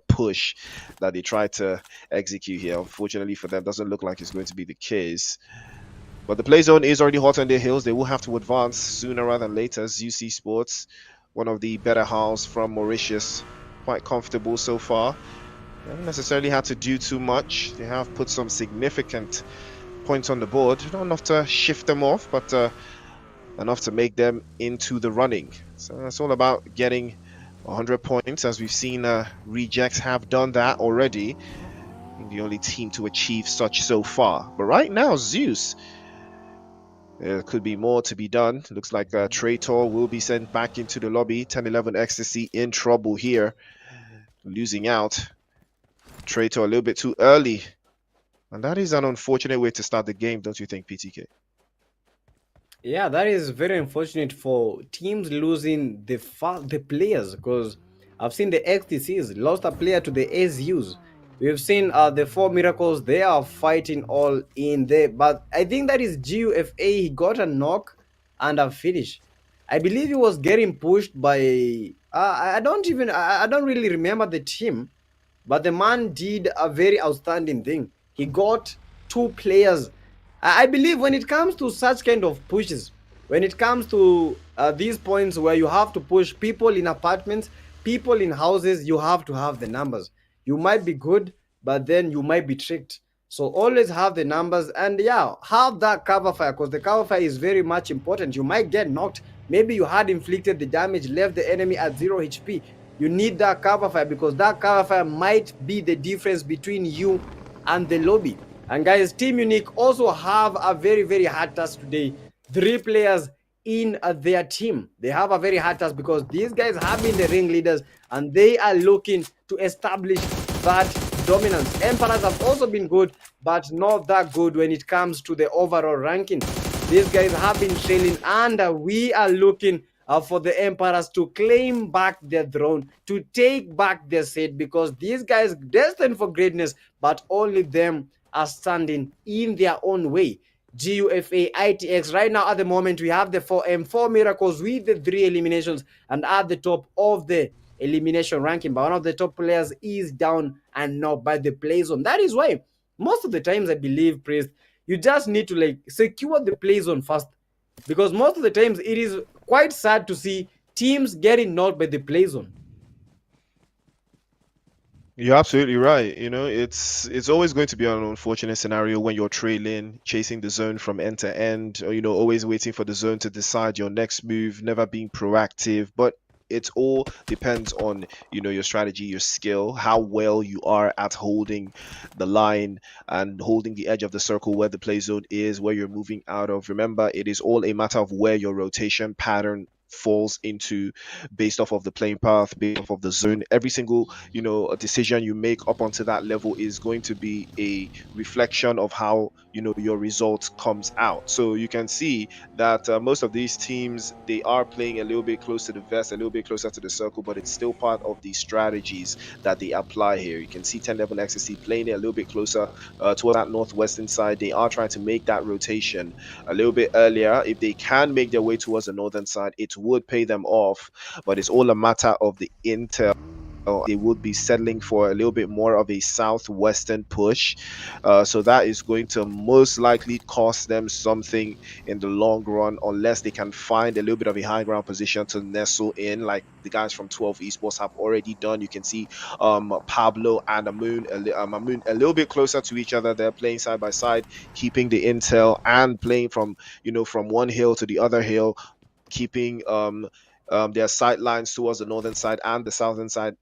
push that they try to execute here. Unfortunately for them, doesn't look like it's going to be the case. But the play zone is already hot on their heels. They will have to advance sooner rather than later. Zeus Esports, one of the better halves from Mauritius, quite comfortable so far. They haven't necessarily had to do too much. They have put some significant points on the board. Not enough to shift them off, but enough to make them into the running. So it's all about getting 100 points, as we've seen Rejects have done that already. The only team to achieve such so far. But right now, Zeus, there could be more to be done. Looks like Traitor will be sent back into the lobby. 10-11 Ecstasy in trouble here, losing out. Traitor a little bit too early, and that is an unfortunate way to start the game, don't you think, PTK? Yeah, that is very unfortunate for teams losing the players, because I've seen the XTCs lost a player to the SUs. We've seen the Four Miracles, they are fighting all in there, but I think that is GUFA. He got a knock and a finish. I believe he was getting pushed by I don't really remember the team, but the man did a very outstanding thing. He got two players. I believe when it comes to such kind of pushes, when it comes to these points where you have to push people in apartments, people in houses, you have to have the numbers. You might be good, but then you might be tricked. So always have the numbers, and yeah, have that cover fire, because the cover fire is very much important. You might get knocked. Maybe you had inflicted the damage, left the enemy at 0 HP. You need that cover fire, because that cover fire might be the difference between you and the lobby. And guys, Team Unique also have a very, very hard task today. 3 players in their team. They have a very hard task because these guys have been the ringleaders and they are looking to establish that dominance. Emperors have also been good, but not that good when it comes to the overall ranking. These guys have been trailing, and we are looking for the Emperors to claim back their throne, to take back their seat, because these guys destined for greatness, but only them are standing in their own way. GUFA, ITX. Right now, at the moment, we have the 4 Miracles with the 3 eliminations and at the top of the elimination ranking. But one of the top players is down and not by the play zone. That is why most of the times I believe, Priest, you just need to like secure the play zone first. Because most of the times it is quite sad to see teams getting knocked by the play zone. You're absolutely right. You know, it's always going to be an unfortunate scenario when you're trailing, chasing the zone from end to end, or always waiting for the zone to decide your next move, never being proactive. But it all depends on your strategy, your skill, how well you are at holding the line and holding the edge of the circle where the play zone is, where you're moving out of. Remember, it is all a matter of where your rotation pattern falls into based off of the playing path, based off of the zone. Every single decision you make up onto that level is going to be a reflection of how your result comes out. So you can see that most of these teams, they are playing a little bit close to the vest, a little bit closer to the circle, but it's still part of the strategies that they apply here. You can see 10-level ecstasy playing it a little bit closer towards that northwestern side. They are trying to make that rotation a little bit earlier. If they can make their way towards the northern side, it would pay them off, but it's all a matter of the intel. They would be settling for a little bit more of a southwestern push, so that is going to most likely cost them something in the long run, unless they can find a little bit of a high ground position to nestle in, like the guys from 12 esports have already done. You can see Pablo and Amun a little bit closer to each other. They're playing side by side, keeping the intel and playing from from one hill to the other hill, keeping their sight lines towards the northern side and the southern side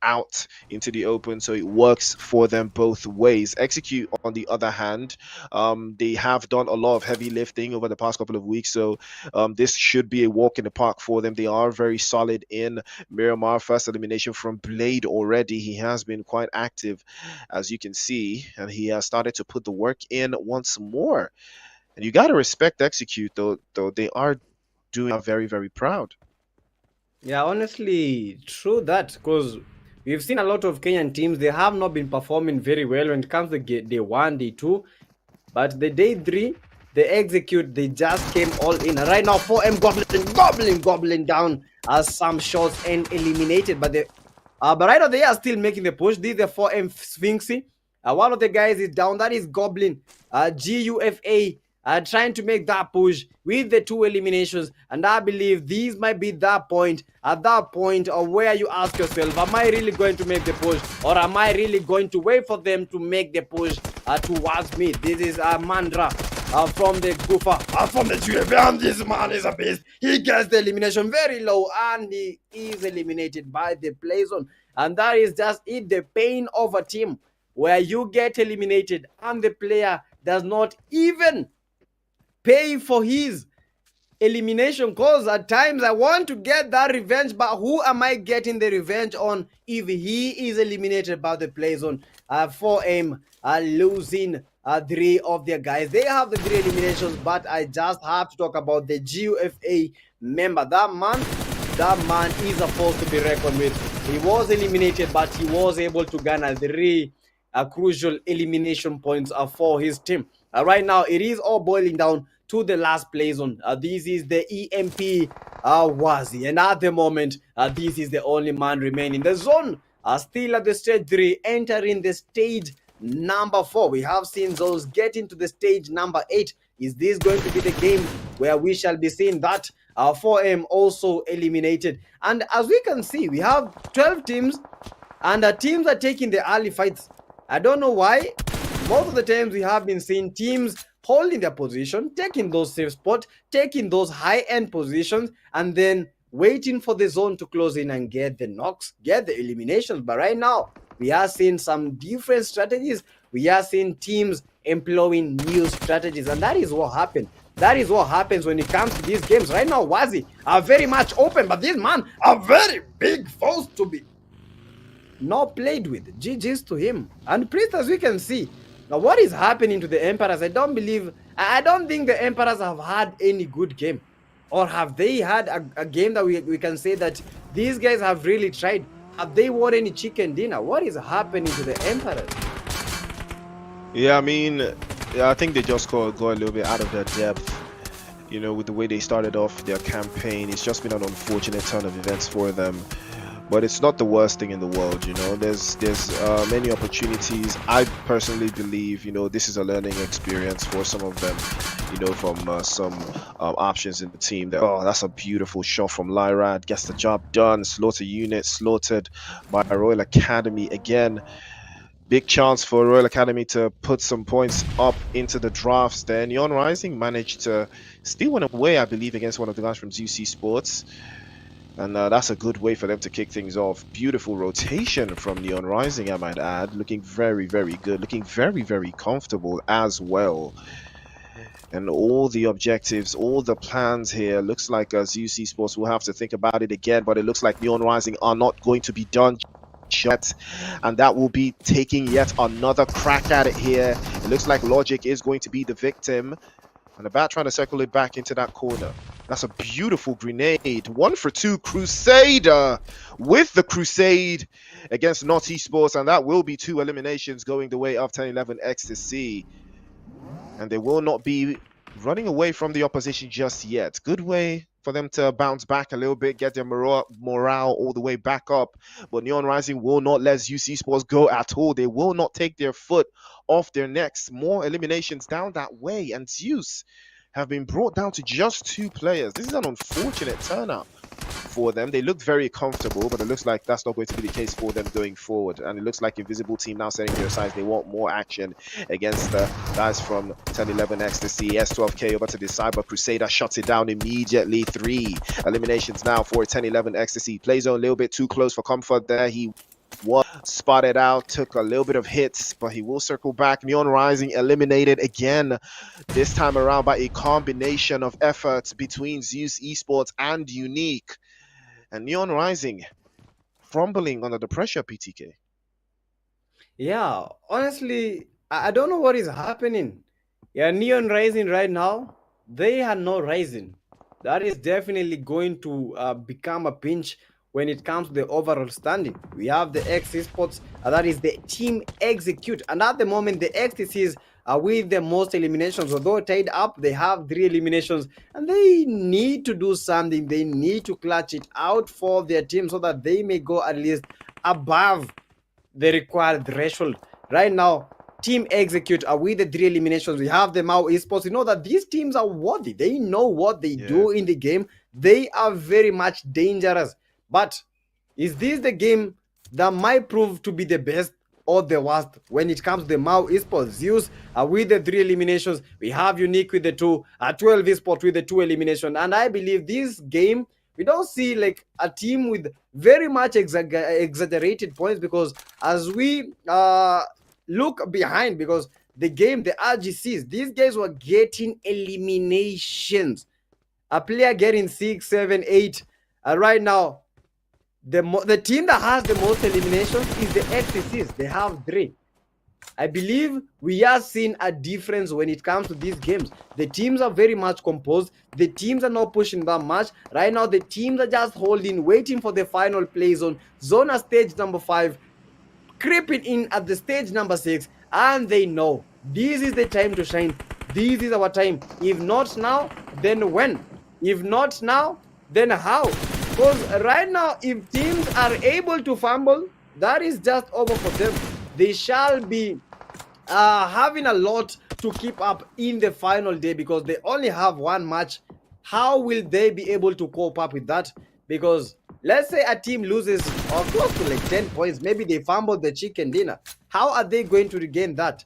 out into the open, so it works for them both ways. Execute, on the other hand, they have done a lot of heavy lifting over the past couple of weeks, so this should be a walk in the park for them. They are very solid in Miramar. First elimination from Blade already. He has been quite active, as you can see, and he has started to put the work in once more. And you got to respect Execute, though they are doing very, very proud. Yeah, honestly, true that, because we've seen a lot of Kenyan teams, they have not been performing very well when it comes to day 1, day 2. But the day 3, they Execute, they just came all in. And right now, 4M gobbling down some shots and eliminated. But right now, they are still making the push. This is the 4M Sphinxy. One of the guys is down. That is Goblin. GUFA. Trying to make that push with the 2 eliminations, and I believe these might be that point, at that point of where you ask yourself, am I really going to make the push, or am I really going to wait for them to make the push towards me? This is Mandra from the GUF from the GUF, and this man is a beast. He gets the elimination very low, and he is eliminated by the play zone. And that is just it, the pain of a team where you get eliminated and the player does not even pay for his elimination, because at times I want to get that revenge, but who am I getting the revenge on if he is eliminated by the play zone? 4M losing 3 of their guys. They have the 3 eliminations, but I just have to talk about the GUFA member. That man is a force to be reckoned with. He was eliminated, but he was able to garner 3 crucial elimination points for his team. Right now, it is all boiling down to the last play zone. This is the EMP Wazi, and at the moment, this is the only man remaining. The zone still at the stage 3, entering the stage number 4. We have seen those get into the stage number 8. Is this going to be the game where we shall be seeing that 4M also eliminated? And as we can see, we have 12 teams, and the teams are taking the early fights. I don't know why. Most of the times we have been seeing teams holding their position, taking those safe spots, taking those high-end positions, and then waiting for the zone to close in and get the knocks, get the eliminations. But right now, we are seeing some different strategies. We are seeing teams employing new strategies, and that is what happened. That is what happens when it comes to these games. Right now, Wazi are very much open, but this man are very big foes to be not played with. GG's to him. And Priest, as we can see, now what is happening to the Emperors? I don't think the Emperors have had any good game. Or have they had a game that we can say that these guys have really tried? Have they won any chicken dinner? What is happening to the Emperors? Yeah, I mean, Yeah, I think they just go a little bit out of their depth. You know, with the way they started off their campaign, it's just been an unfortunate turn of events for them. But it's not the worst thing in the world, you know. There's many opportunities. I personally believe, you know, this is a learning experience for some of them, you know, from some options in the team. That, oh, that's a beautiful shot from Lyrad. Gets the job done. Slaughter unit slaughtered by Royal Academy again. Big chance for Royal Academy to put some points up into the drafts there. Neon Rising managed to steal one away, I believe, against one of the guys from Zeus Esports. And that's a good way for them to kick things off. Beautiful rotation from Neon Rising, I might add. Looking very, very good. Looking very, very comfortable as well. And all the objectives, all the plans here, looks like Zeus Esports will have to think about it again. But it looks like Neon Rising are not going to be done yet. And that will be taking yet another crack at it here. It looks like Logic is going to be the victim. And about trying to circle it back into that corner. That's a beautiful grenade. 1 for 2. Crusader with the Crusade against Not Esports. And that will be 2 eliminations going the way of 10-11 Ecstasy. And they will not be running away from the opposition just yet. Good way for them to bounce back a little bit, get their morale all the way back up. But Neon Rising will not let Zeus Esports go at all. They will not take their foot off their necks. More eliminations down that way. And Zeus have been brought down to just 2 players. This is an unfortunate turnout for them. They looked very comfortable, but it looks like that's not going to be the case for them going forward. And it looks like Invisible Team now setting their sights. They want more action against the guys from 10-11 Ecstasy. S12K over to the side, but Crusader shuts it down immediately. 3 eliminations now for 10-11 Ecstasy. Plays on a little bit too close for comfort there. He was spotted out, took a little bit of hits, but he will circle back. Neon Rising eliminated again, this time around by a combination of efforts between Zeus Esports and Unique. And Neon Rising crumbling under the pressure, PTK. Yeah, honestly, I don't know what is happening. Yeah, Neon Rising right now, they are not rising. That is definitely going to become a pinch when it comes to the overall standing. We have the X Esports, that is the team execute. And at the moment, the XTCs are with the most eliminations. Although tied up, they have 3 eliminations. And they need to do something. They need to clutch it out for their team so that they may go at least above the required threshold. Right now, Team Execute are with the 3 eliminations. We have the Mao Esports. You know that these teams are worthy. They know what they do in the game. They are very much dangerous. But is this the game that might prove to be the best or the worst when it comes to the Mao Esports? Zeus are with the 3 eliminations. We have Unique with the 2, 12 Esports with the 2 eliminations. And I believe this game, we don't see like a team with very much exaggerated points, because as we look behind, because the game, the RGCs, these guys were getting eliminations. A player getting 6, 7, 8. Right now, the team that has the most eliminations is the XCCs. They have 3. I believe we are seeing a difference when it comes to these games. The teams are very much composed. The teams are not pushing that much. Right now, the teams are just holding, waiting for the final play zone. Zona stage number 5, creeping in at the stage number 6. And they know this is the time to shine. This is our time. If not now, then when? If not now, then how? Because right now, if teams are able to fumble, that is just over for them. They shall be having a lot to keep up in the final day, because they only have 1 match. How will they be able to cope up with that? Because let's say a team loses or close to like 10 points, maybe they fumbled the chicken dinner. How are they going to regain that?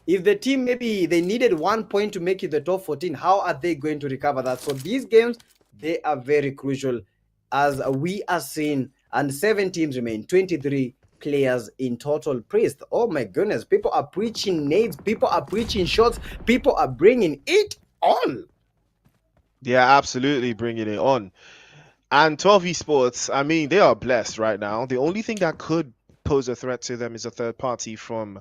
If the team, maybe they needed 1 point to make it the top 14, how are they going to recover that? So these games, they are very crucial, as we are seeing, and 7 teams remain, 23 players in total. Priest, oh my goodness, people are preaching nades, people are preaching shots, people are bringing it on. Yeah, absolutely bringing it on. And 12 Esports, I mean, they are blessed right now. The only thing that could pose a threat to them is a third party from,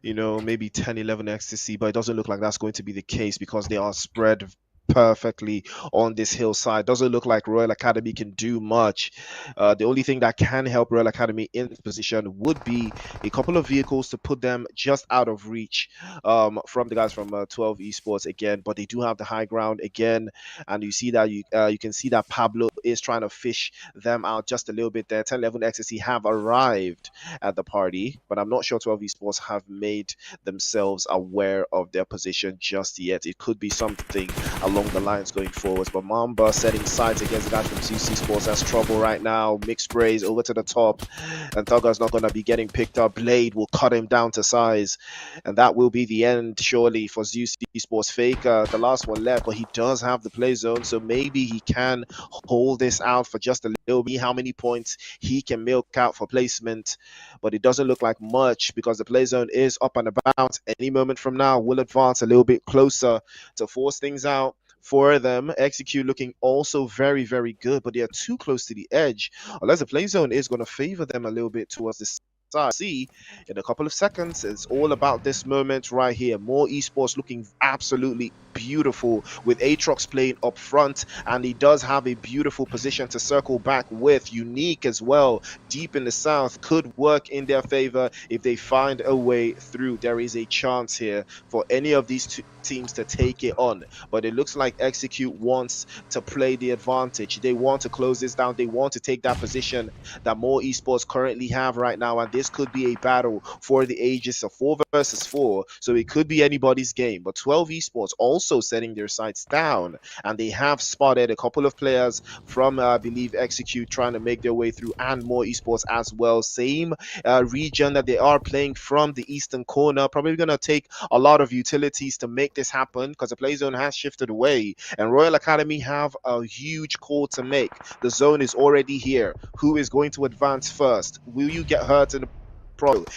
you know, maybe 10-11 Ecstasy, but it doesn't look like that's going to be the case, because they are spread perfectly on this hillside. Doesn't look like Royal Academy can do much. The only thing that can help Royal Academy in this position would be a couple of vehicles to put them just out of reach from the guys from 12 esports again. But they do have the high ground again, and you see that you can see that Pablo is trying to fish them out just a little bit there. 1011 Ecstasy have arrived at the party, but I'm not sure 12 esports have made themselves aware of their position just yet. It could be something along the lines going forwards. But Mamba setting sides against the guys from CC Sports. That's trouble right now. Mixed sprays over to the top, and Thugger's not going to be getting picked up. Blade will cut him down to size, and that will be the end surely for Zeus Sports. Faker, the last one left, but he does have the play zone, so maybe he can hold this out for just a little bit. How many points he can milk out for placement, but it doesn't look like much because the play zone is up and about. Any moment from now, will advance a little bit closer to force things out for them. Execute looking also very, very good, but they are too close to the edge. Unless the play zone is going to favor them a little bit towards the side. See in a couple of seconds. It's all about this moment right here. More esports looking absolutely beautiful with Aatrox playing up front, and he does have a beautiful position to circle back with. Unique as well, deep in the south, could work in their favor if they find a way through. There is a chance here for any of these two teams to take it on, but it looks like Execute wants to play the advantage. They want to close this down. They want to take that position that more esports currently have right now, and this could be a battle for the ages of 4 versus 4, so it could be anybody's game. But 12 esports also setting their sights down, and they have spotted a couple of players from I believe Execute trying to make their way through, and more esports as well. Same region that they are playing from, the eastern corner. Probably going to take a lot of utilities to make this happen because the play zone has shifted away, and Royal Academy have a huge call to make. The zone is already here. Who is going to advance first? Will you get hurt in the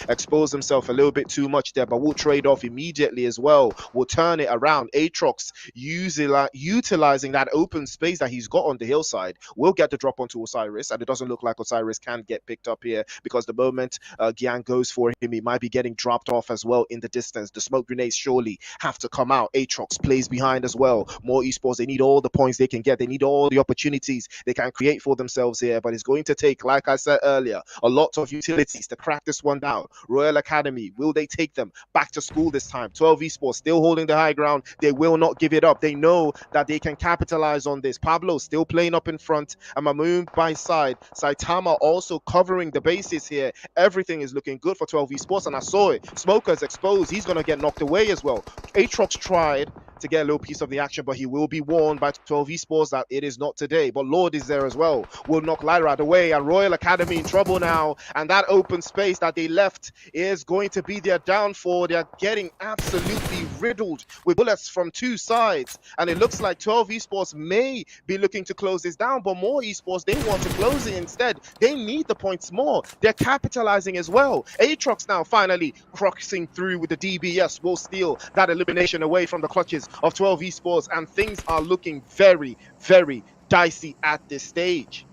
expose himself a little bit too much there, but we'll trade off immediately as well. We'll turn it around. Aatrox utilizing that open space that he's got on the hillside will get the drop onto Osiris, and it doesn't look like Osiris can get picked up here because the moment Gian goes for him, he might be getting dropped off as well in the distance. The smoke grenades surely have to come out. Aatrox plays behind as well. More esports, they need all the points they can get. They need all the opportunities they can create for themselves here, but it's going to take, like I said earlier, a lot of utilities to crack this one down. Royal Academy, will they take them back to school this time? 12 esports still holding the high ground. They will not give it up. They know that they can capitalize on this. Pablo still playing up in front, and Mamoon by side. Saitama also covering the bases here. Everything is looking good for 12 esports, and I saw it. Smoker's exposed. He's going to get knocked away as well. Aatrox tried to get a little piece of the action, but he will be warned by 12 esports that it is not today. But Lord is there as well. Will knock Lyra away, and Royal Academy in trouble now, and that open space that they left is going to be their downfall. They're getting absolutely riddled with bullets from two sides, and it looks like 12 esports may be looking to close this down, but more esports, they want to close it instead. They need the points more. They're capitalizing as well. Aatrox now finally crossing through with the DBS will steal that elimination away from the clutches of 12 esports, and things are looking very, very dicey at this stage.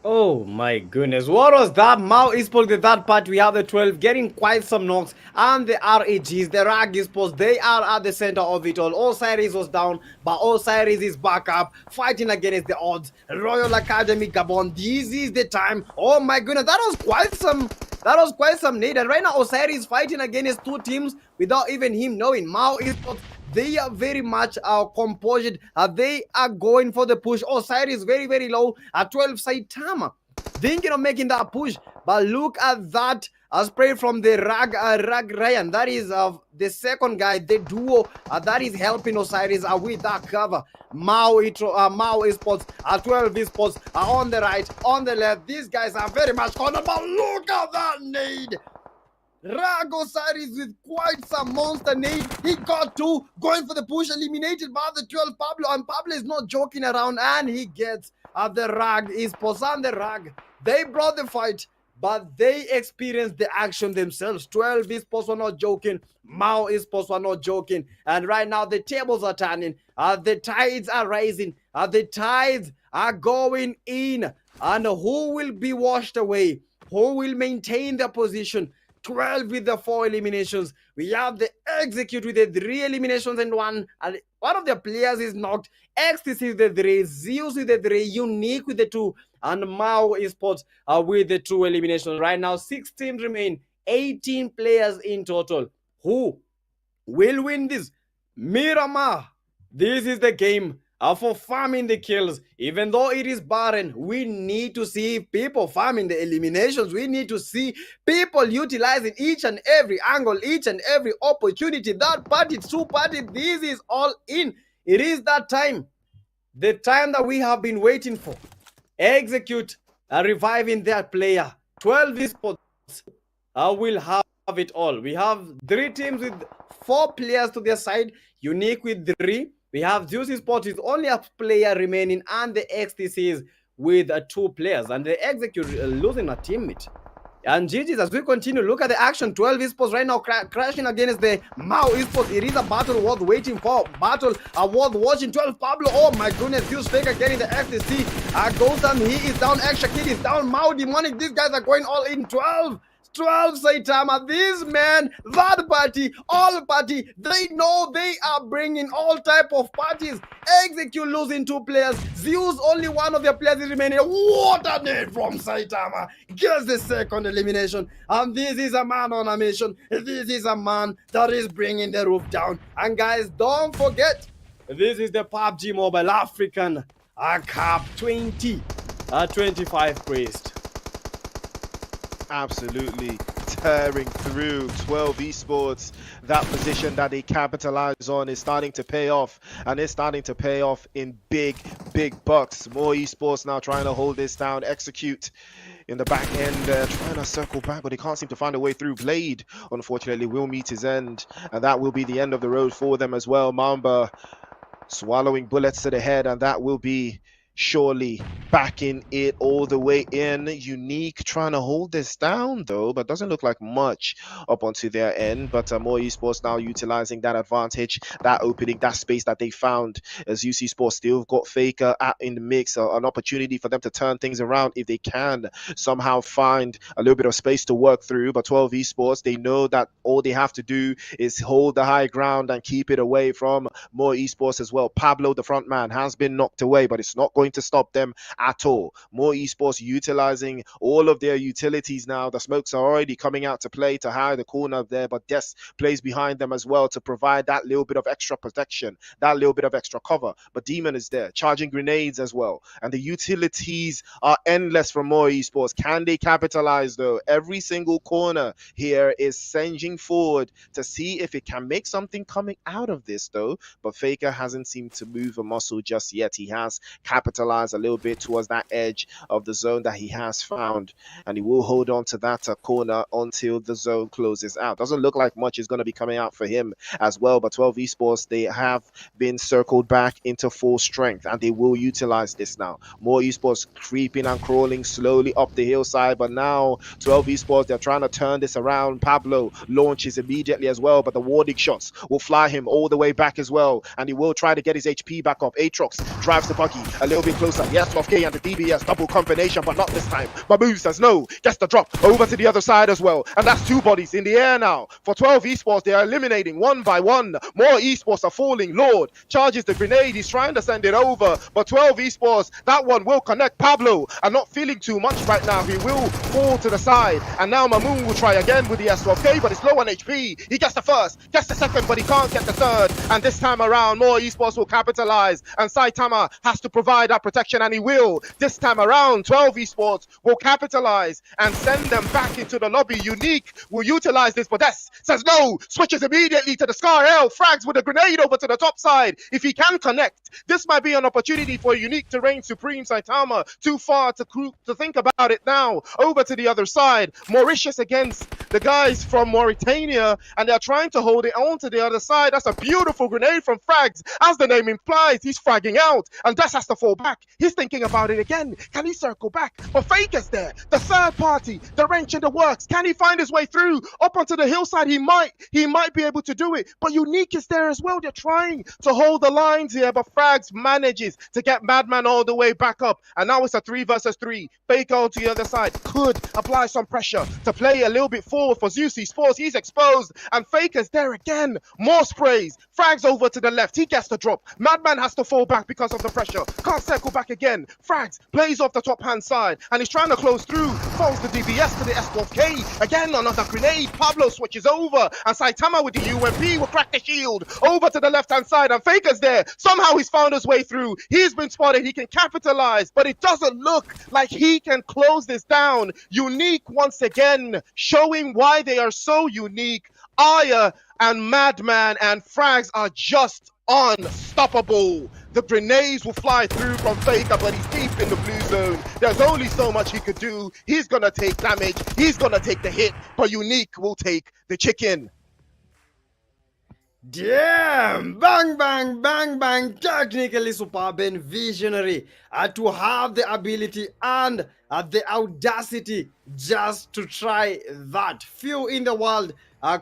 Oh my goodness, what was that? Mao esports did that part. We have the 12 getting quite some knocks, and the RAGs, the RAG esports, they are at the center of it all. Osiris was down, but Osiris is back up, fighting against the odds. Royal Academy Gabon, this is the time. Oh my goodness, that was quite some need. And right now Osiris is fighting against two teams without even him knowing. Mao esports, they are very much composed. They are going for the push. Osiris very, very low at 12. Saitama thinking of making that push, but look at that spray from the Rag Ryan. That is the second guy, the duo that is helping Osiris with that cover. Mao esports, 12 esports on the right, on the left. These guys are very much cornered, but look at that nade. Rag Osiris with quite some monster nade. He got two, going for the push, eliminated by the 12 Pablo, and Pablo is not joking around, and he gets the Rag esports and the Rag. They brought the fight, but they experienced the action themselves. 12 esports were not joking. Mao esports were not joking. And right now the tables are turning. The tides are rising. The tides are going in. And who will be washed away? Who will maintain their position? 12 with the 4 eliminations. We have the Execute with the 3 eliminations and 1 One of their players is knocked. XTC with the 3, Zeus with the 3, Unique with the 2, and Mao eSports with the 2 eliminations. Right now, 6 teams remain, 18 players in total. Who will win this? Miramar. This is the game for farming the kills. Even though it is barren, we need to see people farming the eliminations. We need to see people utilizing each and every angle, each and every opportunity. That party, 2 party, this is all in. It is that time, the time that we have been waiting for. Execute reviving their player. 12 esports will have it all. We have 3 teams with 4 players to their side, Unique with 3. We have Zeus Esports with only a player remaining, and the XTCs with 2 players, and the Execute losing a teammate. And GG's, as we continue, look at the action. 12 esports right now crashing against the Mao esports. It is a battle worth waiting for. Battle worth watching. 12 Pablo. Oh my goodness. Zeus Faker getting the XTC. Goes down. He is down. Extra Kid is down. Mao Demonic. These guys are going all in. 12 Saitama, this man, that party, all party, they know they are bringing all type of parties. Execute losing 2 players. Zeus, only one of their players is remaining. What a day from Saitama. Gets the second elimination. And this is a man on a mission. This is a man that is bringing the roof down. And guys, don't forget, this is the PUBG Mobile African Cup 2025 priest. Absolutely tearing through 12 esports. That position that they capitalize on is starting to pay off, and it's starting to pay off in big bucks. More esports now trying to hold this down. Execute in the back end, trying to circle back, but they can't seem to find a way through. Blade, unfortunately, will meet his end, and that will be the end of the road for them as well. Mamba swallowing bullets to the head, and that will be surely backing it all the way in. Unique trying to hold this down though, but doesn't look like much up onto their end. But more esports now utilizing that advantage, that opening, that space that they found. As UC Sports still got Faker in the mix, an opportunity for them to turn things around if they can somehow find a little bit of space to work through. But 12 esports, they know that all they have to do is hold the high ground and keep it away from more esports as well. Pablo, the front man, has been knocked away, but it's not going to stop them at all. More esports utilizing all of their utilities now. The smokes are already coming out to play to hide the corner there, but Des plays behind them as well to provide that little bit of extra protection, that little bit of extra cover. But Demon is there charging grenades as well, and the utilities are endless from more esports. Can they capitalize though? Every single corner here is singeing forward to see if it can make something coming out of this though, but Faker hasn't seemed to move a muscle just yet. He has capitalized a little bit towards that edge of the zone that he has found, and he will hold on to that corner until the zone closes out. Doesn't look like much is going to be coming out for him as well, but 12 esports, they have been circled back into full strength, and they will utilize this now. More esports creeping and crawling slowly up the hillside, but now 12 esports, they're trying to turn this around. Pablo launches immediately as well, but the warding shots will fly him all the way back as well, and he will try to get his HP back up. Aatrox drives the buggy a little bit closer. Yes, Love K and the DBS double combination, but not this time. Babu says no, gets the drop over to the other side as well, and that's 2 bodies in the air now. For 12 esports, they are eliminating one by one. More esports are falling. Lord charges the grenade, he's trying to send it over, but 12 esports, that one will connect. Pablo are not feeling too much right now. He will fall to the side, and now Mamoon will try again with the S12K, but it's low on HP. He gets the first, gets the second, but he can't get the third, and this time around more esports will capitalize, and Saitama has to provide that protection, and he will. This time around 12 esports will capitalize and send them back into the lobby. Unique will utilize this, but Des says no, switches immediately to the Scar L, frags with a grenade over to the top side. If he can connect, this might be an opportunity for Unique to reign supreme. Saitama too far to think about it now. Over to the other side, Mauritius against the guys from Mauritania, and they're trying to hold it on to the other side. That's a beautiful grenade from frags. As the name implies, he's fragging out, and Des has to fall back. He's thinking about it again. Can he circle back? But Faker's there, the third party, the wrench in the works. Can he find his way through up onto the hillside? He might be able to do it, but Unique is there as well. They're trying to hold the lines here, but frags manages to get Madman all the way back up, and now it's a 3 versus 3. Faker onto the other side could apply some pressure to play a little bit forward forward for Zeus Sports. He's exposed, and Faker's there again. More sprays. Frags over to the left. He gets the drop. Madman has to fall back because of the pressure. Can't circle back again. Frags plays off the top hand side, and he's trying to close through. Falls the DBS to the S12K. Again, another grenade. Pablo switches over, and Saitama with the UMP will crack the shield. Over to the left hand side, and Faker's there. Somehow he's found his way through. He's been spotted. He can capitalize, but it doesn't look like he can close this down. Unique once again, showing why they are so unique. Aya and Madman and Frags are just unstoppable. The grenades will fly through from Faker, but he's deep in the blue zone. There's only so much he could do. He's gonna take damage. He's gonna take the hit, but Unique will take the chicken. Damn! Bang, bang, bang, bang! Technically superb and visionary to have the ability and the audacity just to try that. Few in the world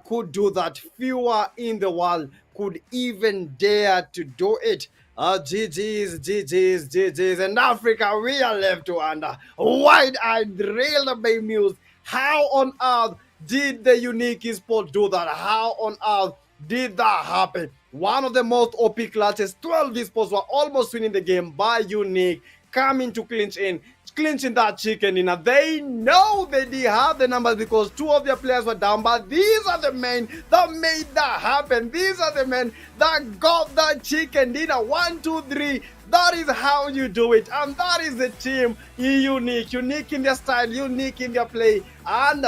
could do that. Fewer in the world could even dare to do it. GG's, GG's, GG's. And Africa, we are left to wonder. Wide-eyed, railed by Muse. How on earth did the Unique eSports do that? How on earth did that happen? One of the most OP clutches. 12 esports were almost winning the game by Unique, coming to clinching that chicken in. They know they did have the numbers because two of their players were down, but these are the men that made that happen. These are the men that got that chicken dinner. 1, 2, 3. That is how you do it, and that is the team. Unique in their style, unique in their play, and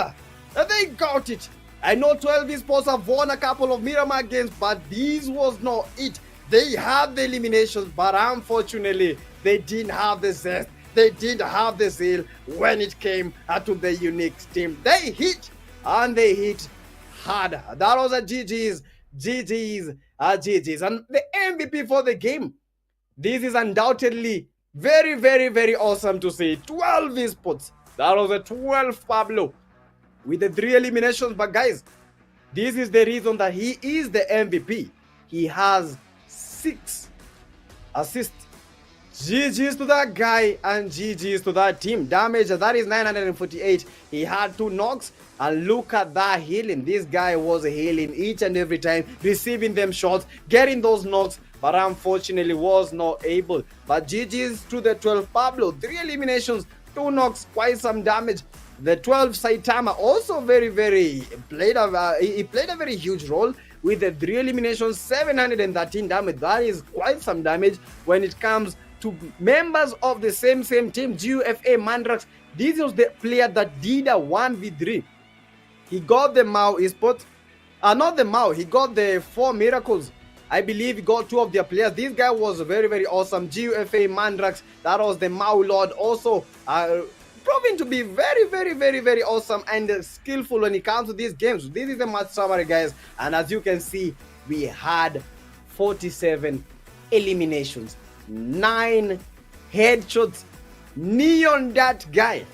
they got it. I know 12 esports have won a couple of Miramar games, but this was not it. They had the eliminations, but unfortunately, they didn't have the zest. They didn't have the zeal when it came to the Unique team. They hit, and they hit hard. That was a GG's. And the MVP for the game. This is undoubtedly very, very, very awesome to see. 12 esports. That was a 12 Pablo with the 3 eliminations. But guys, this is the reason that he is the MVP. He has 6 assists. GG's to that guy and GG's to that team. Damage, that is 948. He had 2 knocks, and look at that healing. This guy was healing each and every time, receiving them shots, getting those knocks, but unfortunately was not able. But GG's to the 12 Pablo. 3 eliminations, 2 knocks, quite some damage. The 12 Saitama also very played a very huge role with the 3 eliminations, 713 damage. That is quite some damage when it comes to members of the same team, GUFA Mandrax. This was the player that did a 1v3. He got the Mao eSports. Not the Mao, he got the 4 Miracles. I believe he got 2 of their players. This guy was very awesome. GUFA Mandrax, that was the Mao Lord, also proving to be very awesome and skillful when it comes to these games. This is the match summary, guys, and as you can see, we had 47 eliminations, 9 headshots. Neon, that guy,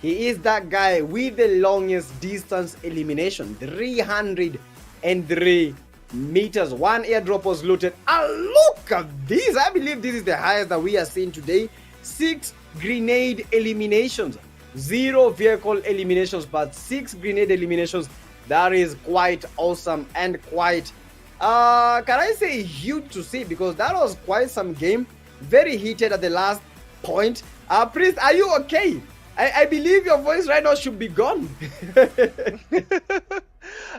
he is that guy with the longest distance elimination, 303 meters. 1 airdrop was looted, and look at this. I believe this is the highest that we are seeing today. 6 grenade eliminations, 0 vehicle eliminations, but 6 grenade eliminations. That is quite awesome and quite can I say huge to see, because that was quite some game. Very heated at the last point. Priest, are you okay? I believe your voice right now should be gone.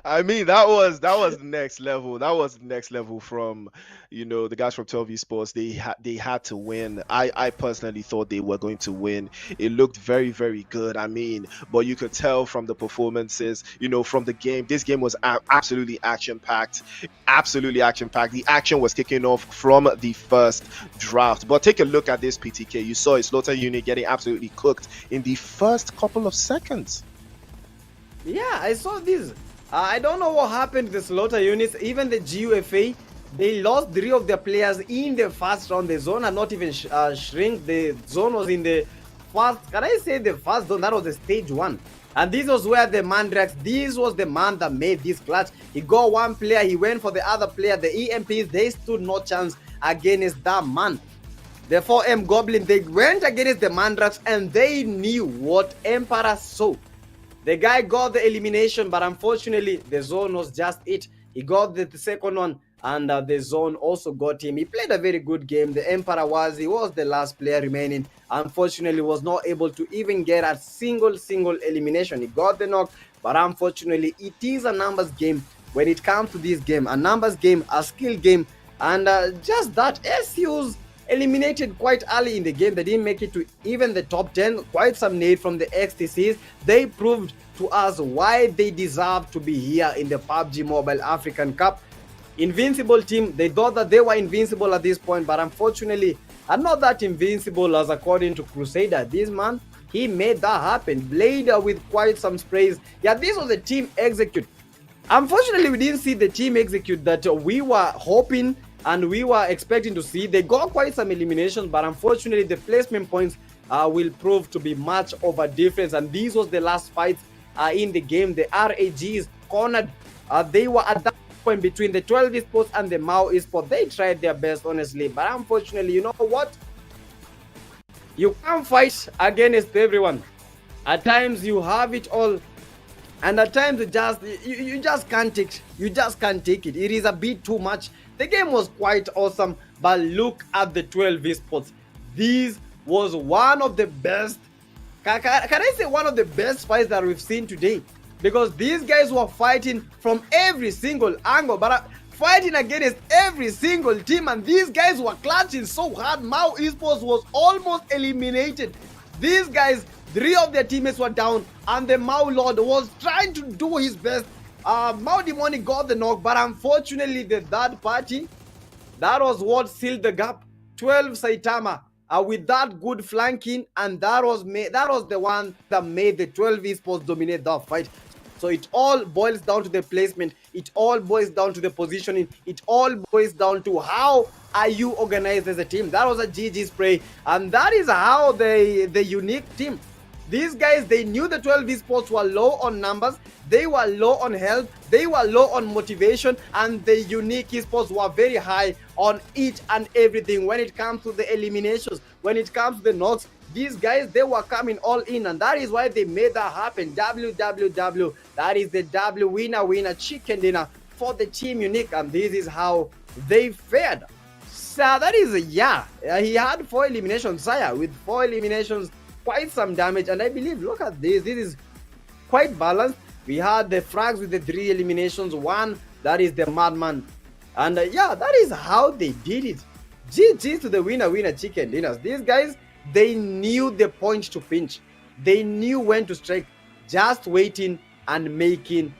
I mean, that was next level. That was next level from, the guys from 12 esports. They had to win. I personally thought they were going to win. It looked very good. I mean, but you could tell from the performances, from the game. This game was absolutely action packed. Absolutely action packed. The action was kicking off from the first draft. But take a look at this PTK. You saw a Slaughter unit getting absolutely cooked in the first couple of seconds. Yeah, I saw this. I don't know what happened to the Slaughter units. Even the GUFA, they lost 3 of their players in the first round. The zone had not even shrink. The zone was in the first, can I say the first zone? That was the stage 1. And this was where the Mandrax, this was the man that made this clutch. He got 1 player, he went for the other player. The EMPs, they stood no chance against that man. The 4M Goblin, they went against the Mandrax, and they knew what Emperor saw. The guy got the elimination, but unfortunately, the zone was just it. He got the second one, and the zone also got him. He played a very good game. The Emperor he was the last player remaining. Unfortunately, was not able to even get a single elimination. He got the knock, but unfortunately, it is a numbers game. When it comes to this game, a numbers game, a skill game, and just that, SU's eliminated quite early in the game. They didn't make it to even the top 10. Quite some need from the XTCs. They proved to us why they deserve to be here in the PUBG Mobile African Cup. Invincible team, they thought that they were invincible at this point, but unfortunately are not that invincible as according to Crusader. This man, he made that happen. Blader with quite some sprays. Yeah, this was a team execute. Unfortunately, we didn't see the team execute that we were hoping and we were expecting to see. They got quite some eliminations, but unfortunately the placement points will prove to be much of a difference, and this was the last fight in the game. The RAGs cornered. They were at that point between the 12 esports and the Mao esports. They tried their best, honestly, but unfortunately, you know what, you can't fight against everyone. At times you have it all, and at times you just can't take it. It is a bit too much. The game was quite awesome, but look at the 12 esports. This was one of the best, can I say one of the best fights that we've seen today, because these guys were fighting from every single angle, but fighting against every single team, and these guys were clutching so hard. Mao esports was almost eliminated. These guys, 3 of their teammates were down, and the Mao Lord was trying to do his best. Mao Demonic got the knock, but unfortunately the third party, that was what sealed the gap. 12 Saitama with that good flanking, and that was the one that made the 12 esports dominate that fight. So it all boils down to the placement. It all boils down to the positioning. It all boils down to how are you organized as a team. That was a GG spray, and that is how the unique team. These guys, they knew the 12 esports were low on numbers, they were low on health, they were low on motivation, and the unique esports were very high on each and everything. When it comes to the eliminations, when it comes to the knocks, these guys, they were coming all in, and that is why they made that happen. WWW, that is the W winner chicken dinner for the team unique, and this is how they fared. So that is he had 4 eliminations, Saya, with 4 eliminations, quite some damage, and I believe, look at this is quite balanced. We had the frags with the 3 eliminations, 1 that is the madman, and that is how they did it. GG to the winner chicken dinners. These guys, they knew the point to pinch, they knew when to strike, just waiting and making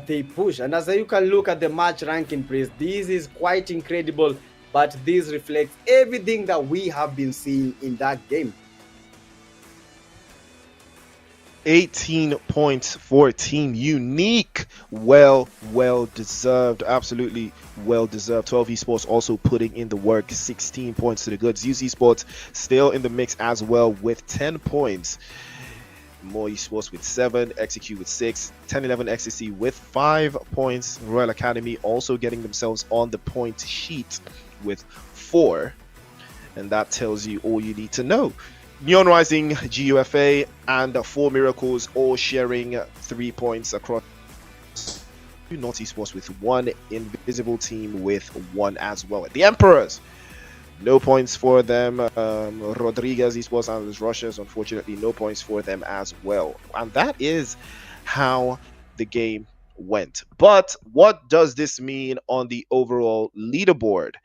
the push. And as you can look at the match ranking, praise, this is quite incredible, but this reflects everything that we have been seeing in that game. 18 points for Team Unique. Well deserved. Absolutely well deserved. 12 esports also putting in the work. 16 points to the good. Zeus esports still in the mix as well with 10 points. More esports with 7, Execute with 6, 10-11 XCC with 5 points. Royal Academy also getting themselves on the point sheet with 4, and that tells you all you need to know. Neon Rising, GUFA, and 4 Miracles all sharing 3 points across. Naughty Sports with 1, Invisible Team with 1 as well. The Emperors, no points for them. Rodriguez Esports and Los Rushes, unfortunately, no points for them as well. And that is how the game went. But what does this mean on the overall leaderboard?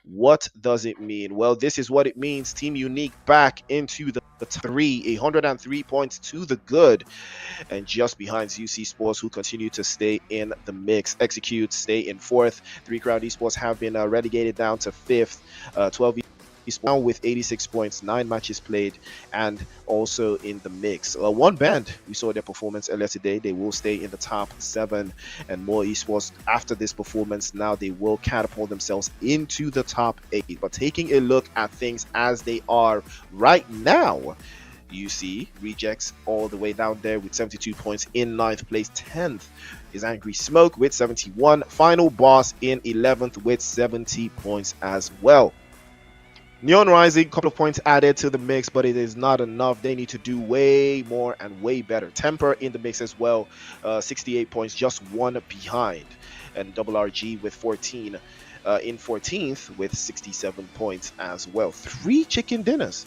What does it mean? Well, this is what it means. Team Unique back into the 103 points to the good, and just behind Zeus Esports, who continue to stay in the mix. Execute stay in 4th. 3 Crowd Esports have been relegated down to 5th. 12 Esports with 86 points, 9 matches played, and also in the mix. One band, we saw their performance earlier today. They will stay in the top 7, and more esports after this performance. Now they will catapult themselves into the top 8. But taking a look at things as they are right now, you see Rejects all the way down there with 72 points in 9th place. 10th is Angry Smoke with 71. Final Boss in 11th with 70 points as well. Neon Rising, couple of points added to the mix, but it is not enough. They need to do way more and way better. Temper in the mix as well, 68 points, just one behind. And Double RG with 14 in 14th with 67 points as well. 3 chicken dinners.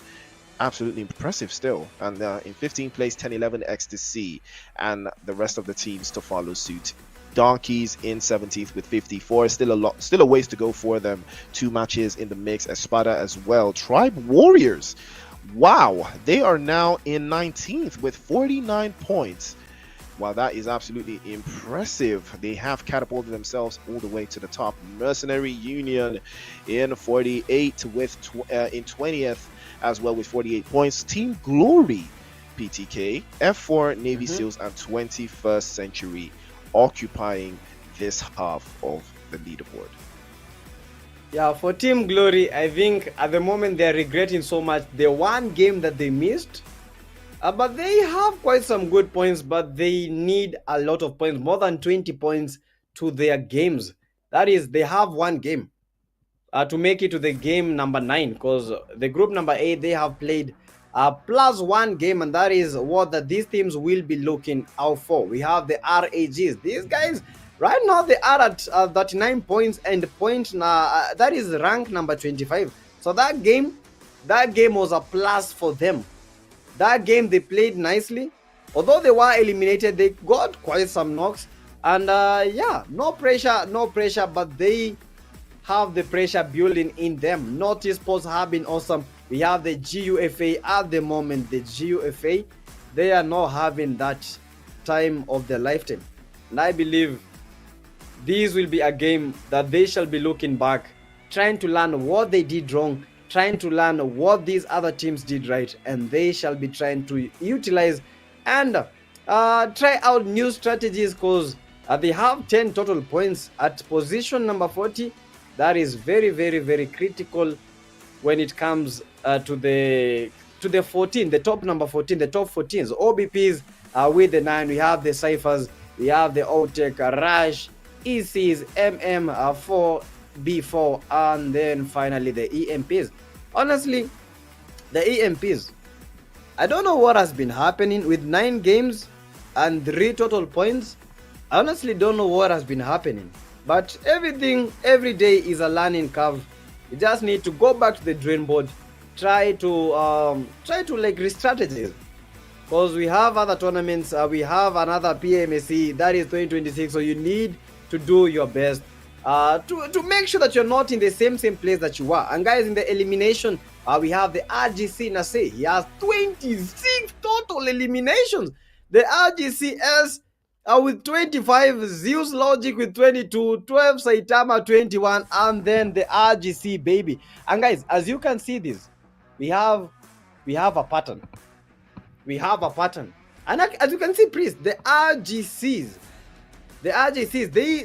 Absolutely impressive still. And in 15th place, 10-11 Ecstasy, and the rest of the teams to follow suit. Donkeys in 17th with 54. Still a ways to go for them. 2 matches in the mix. Espada as well. Tribe Warriors, wow, they are now in 19th with 49 points. Wow, that is absolutely impressive. They have catapulted themselves all the way to the top. Mercenary Union in 48 with in 20th as well with 48 points. Team Glory, PTK, F4, Navy SEALs, and 21st Century occupying this half of the leaderboard. Yeah, for Team Glory, I think at the moment they're regretting so much the one game that they missed. But they have quite some good points, but they need a lot of points, more than 20 points to their games. That is, they have one game to make it to the game number 9, because the group number 8, they have played plus 1 game, and that is what these teams will be looking out for. We have the RAGs. These guys, right now, they are at 39 points, and that is rank number 25. So that game was a plus for them. That game they played nicely. Although they were eliminated, they got quite some knocks. And yeah, no pressure, but they have the pressure building in them. Not eSports have been awesome. We have the GUFA at the moment. The GUFA, they are not having that time of their lifetime. And I believe this will be a game that they shall be looking back, trying to learn what they did wrong, trying to learn what these other teams did right, and they shall be trying to utilize and try out new strategies, because they have 10 total points at position number 40. That is very, very, very critical when it comes to the 14, the top number 14, the top 14s. OBPs with the 9. We have the Cyphers, we have the OTEC, Rush, ECs, MM4, B4, and then finally the EMPs. Honestly, the EMPs, I don't know what has been happening with 9 games and 3 total points. I honestly don't know what has been happening, but every day is a learning curve. You just need to go back to the drawing board, try to like re-strategize, because we have other tournaments. We have another PMSC that is 2026, so you need to do your best to make sure that you're not in the same place that you were. And guys, in the elimination, we have the RGC Nase. He has 26 total eliminations. The RGCS with 25, Zeus Logic with 22, 12 Saitama 21, and then the RGC baby. And guys, as you can see this, we have a pattern. We have a pattern. And as you can see, please, the RGCs,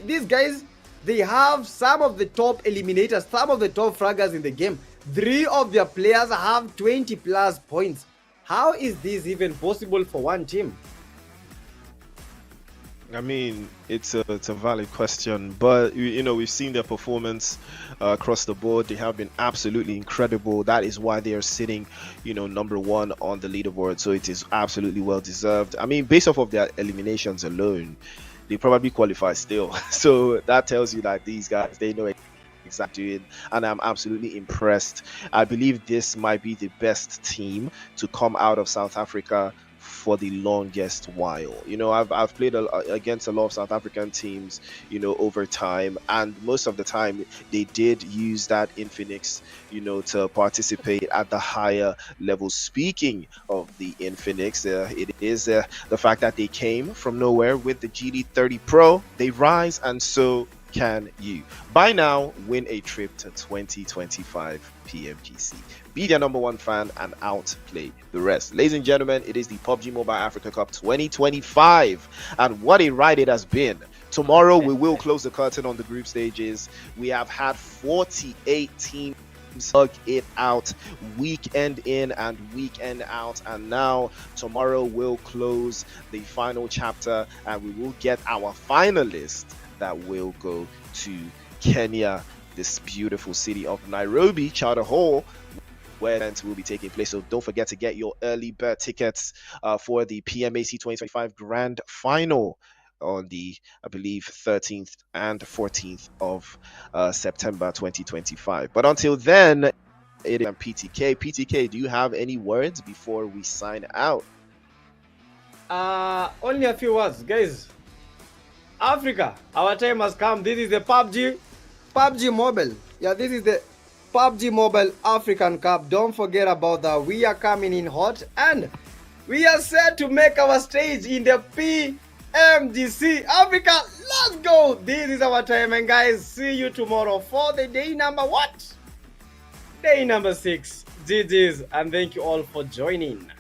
these guys, they have some of the top eliminators, some of the top fraggers in the game. 3 of their players have 20 plus points. How is this even possible for one team? I mean, it's a valid question, but you know, we've seen their performance across the board. They have been absolutely incredible. That is why they are sitting, you know, number 1 on the leaderboard. So it is absolutely well deserved. I mean, based off of their eliminations alone, they probably qualify still. So that tells you that these guys, they know exactly, and I'm absolutely impressed. I believe this might be the best team to come out of South Africa for the longest while. You know, I've played against a lot of South African teams, you know, over time, and most of the time they did use that Infinix, you know, to participate at the higher level. Speaking of the Infinix, it is the fact that they came from nowhere with the GD30 Pro. They rise, and so can you. By now, win a trip to 2025 PMGC. Be their number 1 fan and outplay the rest. Ladies and gentlemen, it is the PUBG Mobile Africa Cup 2025, and what a ride it has been. Tomorrow we will close the curtain on the group stages. We have had 48 teams hug it out weekend in and weekend out, and now tomorrow we'll close the final chapter and we will get our finalists that will go to Kenya this beautiful city of Nairobi, Chowder Hall, where events will be taking place. So don't forget to get your early bird tickets for the PMAC 2025 Grand Final on the, I believe, 13th and 14th of September 2025. But until then, it is PTK. PTK, do you have any words before we sign out? Only a few words, guys. Africa, our time has come. This is the PUBG Mobile. Yeah, this is the PUBG Mobile African Cup. Don't forget about that. We are coming in hot and we are set to make our stage in the PMGC. Africa, let's go. This is our time, and guys, see you tomorrow for the day number what? Day number 6. GG's, and thank you all for joining.